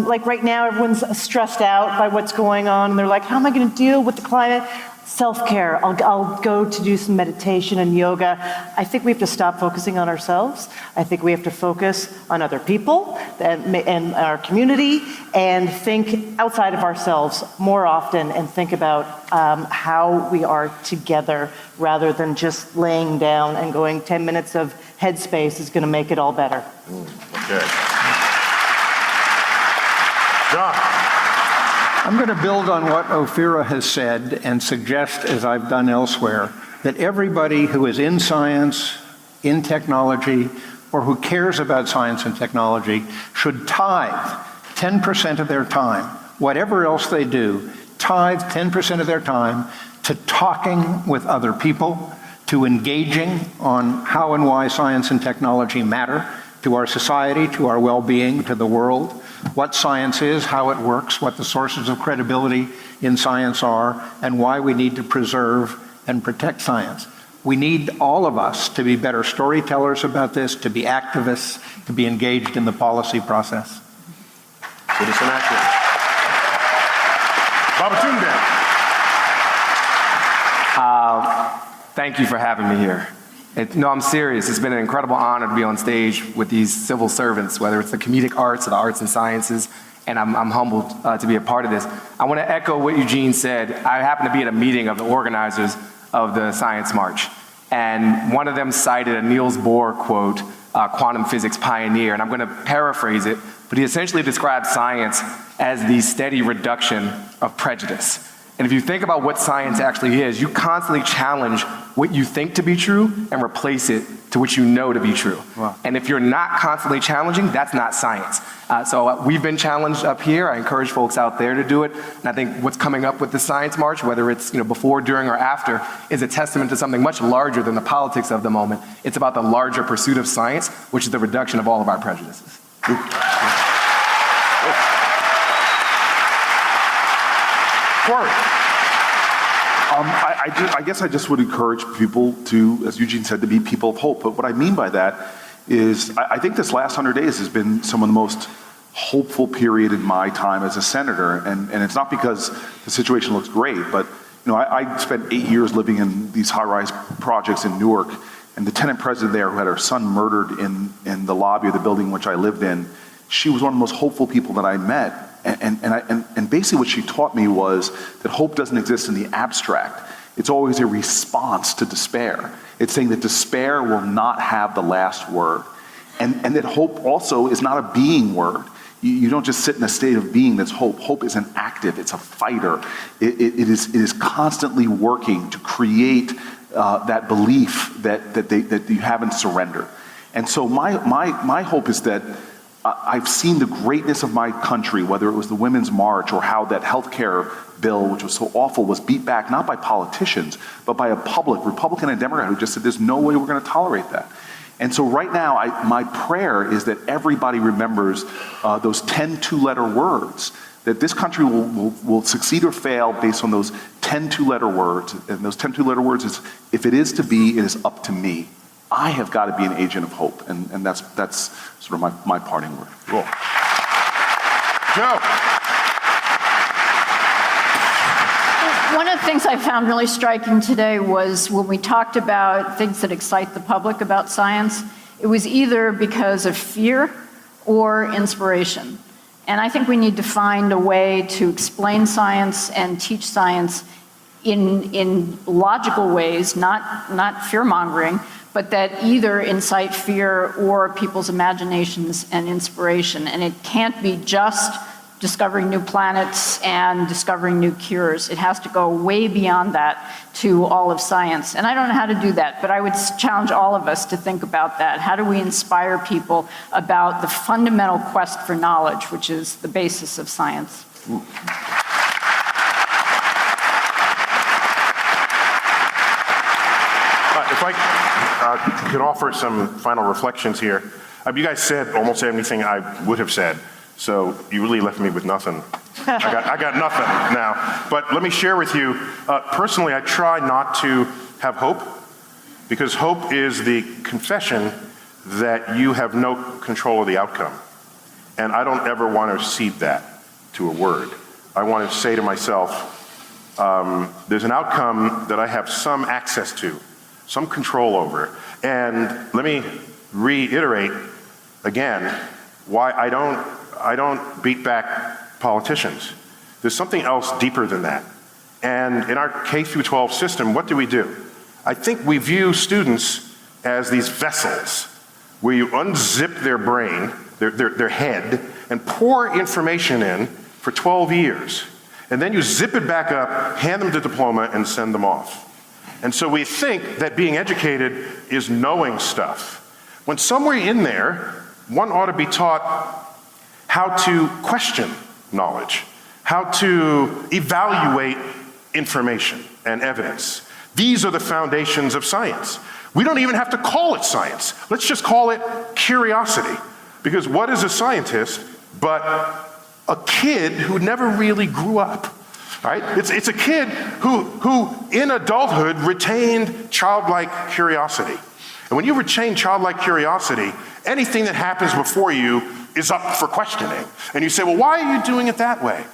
like right now, everyone's stressed out by what's going on, and they're like, how am I going to deal with the climate? Self-care. I'll go to do some meditation and yoga. I think we have to stop focusing on ourselves. I think we have to focus on other people and our community, and think outside of ourselves more often, and think about how we are together rather than just laying down and going 10 minutes of headspace is going to make it all better. Okay. John. I'm going to build on what Ophira has said and suggest, as I've done elsewhere, that everybody who is in science, in technology, or who cares about science and technology should tithe 10% of their time, whatever else they do, tithe 10% of their time to talking with other people, to engaging on how and why science and technology matter to our society, to our well-being, to the world, what science is, how it works, what the sources of credibility in science are, and why we need to preserve and protect science. We need all of us to be better storytellers about this, to be activists, to be engaged in the policy process. Citizen activist. Babatunde. Thank you for having me here. No, I'm serious. It's been an incredible honor to be on stage with these civil servants, whether it's the comedic arts or the arts and sciences, and I'm humbled to be a part of this. I want to echo what Eugene said. I happened to be at a meeting of the organizers of the Science March, and one of them cited a Niels Bohr quote, quantum physics pioneer, and I'm going to paraphrase it, but he essentially described science as the steady reduction of prejudice. And if you think about what science actually is, you constantly challenge what you think to be true and replace it to what you know to be true. Wow. And if you're not constantly challenging, that's not science. So we've been challenged up here. I encourage folks out there to do it. And I think what's coming up with the Science March, whether it's before, during, or after, is a testament to something much larger than the politics of the moment. It's about the larger pursuit of science, which is the reduction of all of our prejudices. Corey. I guess I just would encourage people to, as Eugene said, to be people of hope. But what I mean by that is I think this last 100 days has been some of the most hopeful period in my time as a senator. And it's not because the situation looks great, but I spent 8 years living in these high-rise projects in Newark, and the tenant president there who had her son murdered in the lobby of the building in which I lived in, she was one of the most hopeful people that I met. And basically what she taught me was that hope doesn't exist in the abstract. It's always a response to despair. It's saying that despair will not have the last word. And that hope also is not a being word. You don't just sit in a state of being that's hope. Hope is an active, it's a fighter. It is constantly working to create that belief that you haven't surrendered. And so my hope is that I've seen the greatness of my country, whether it was the Women's March or how that healthcare bill, which was so awful, was beat back not by politicians, but by a public, Republican and Democrat, who just said there's no way we're going to tolerate that. And so right now, my prayer is that everybody remembers those 10 two-letter words, that this country will succeed or fail based on those 10 two-letter words. And those 10 two-letter words is, if it is to be, it is up to me. I have got to be an agent of hope, and that's sort of my parting word. Cool. Joe. One of the things I found really striking today was when we talked about things that excite the public about science, it was either because of fear or inspiration. And I think we need to find a way to explain science and teach science in logical ways, not fear-mongering, but that either incite fear or people's imaginations and inspiration. And it can't be just discovering new planets and discovering new cures. It has to go way beyond that to all of science. And I don't know how to do that, but I would challenge all of us to think about that. How do we inspire people about the fundamental quest for knowledge, which is the basis of science? If I could offer some final reflections here. You guys said almost everything I would have said, so you really left me with nothing. I got nothing now. But let me share with you, personally, I try not to have hope, because hope is the confession that you have no control of the outcome. And I don't ever want to cede that to a word. I want to say to myself, there's an outcome that I have some access to, some control over. And let me reiterate again why I don't beat back politicians. There's something else deeper than that. And in our K through 12 system, what do? I think we view students as these vessels where you unzip their brain, their head, and pour information in for 12 years. And then you zip it back up, hand them the diploma, and send them off. And so we think that being educated is knowing stuff. When somewhere in there, one ought to be taught how to question knowledge, how to evaluate information and evidence. These are the foundations of science. We don't even have to call it science. Let's just call it curiosity. Because what is a scientist but a kid who never really grew up? Right? It's a kid who in adulthood retained childlike curiosity. And when you retain childlike curiosity, anything that happens before you is up for questioning. And you say, well, why are you doing it that way?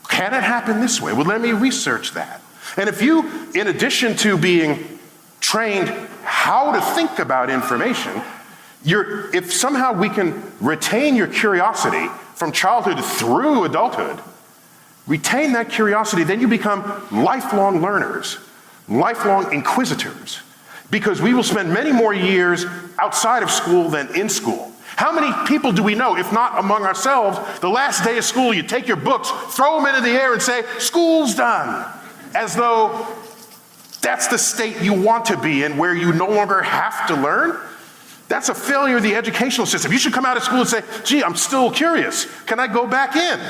Can it happen this way? Well, let me research that. And if you, in addition to being trained how to think about information, if somehow we can retain your curiosity from childhood through adulthood, retain that curiosity, then you become lifelong learners, lifelong inquisitors, because we will spend many more years outside of school than in school. How many people do we know, if not among ourselves, the last day of school, you take your books, throw them into the air and say, school's done, as though that's the state you want to be in, where you no longer have to learn? That's a failure of the educational system. You should come out of school and say, gee, I'm still curious. Can I go back in?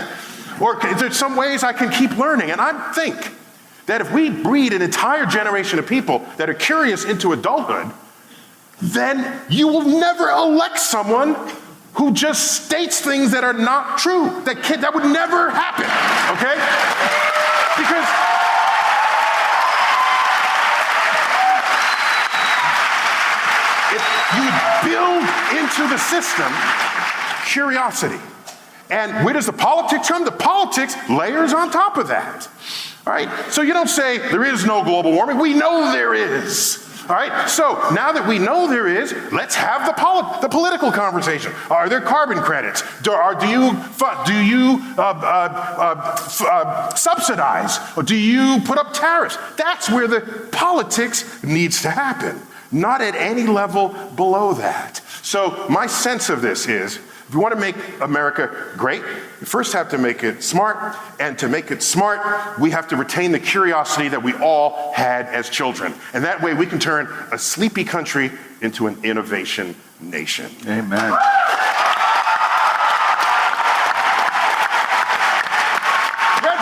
Or there's some ways I can keep learning. And I think that if we breed an entire generation of people that are curious into adulthood, then you will never elect someone who just states things that are not true. That would never happen, okay? Because if you build into the system curiosity. And where does the politics come? The politics layers on top of that. All right? So you don't say there is no global warming. We know there is. All right? So now that we know there is, let's have the political conversation. Are there carbon credits? Do you subsidize? Or do you put up tariffs? That's where the politics needs to happen, not at any level below that. So my sense of this is, if we want to make America great, we first have to make it smart, and to make it smart, we have to retain the curiosity that we all had as children. And that way we can turn a sleepy country into an innovation nation. Amen. Red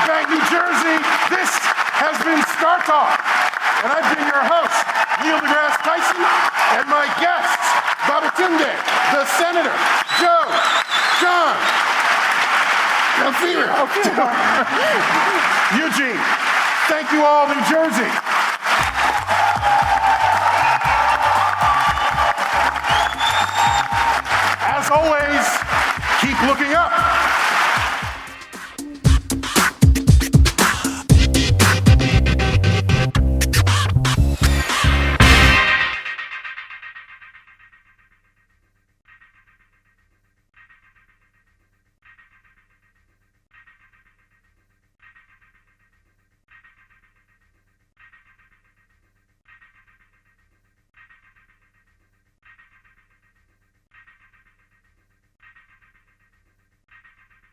Bank, New Jersey, this has been Startalk. And I've been your host, Neil deGrasse Tyson, and my guests, Babatunde, the Senator, Joe, John, Elvira, Eugene. Thank you all, New Jersey. As always, keep looking up.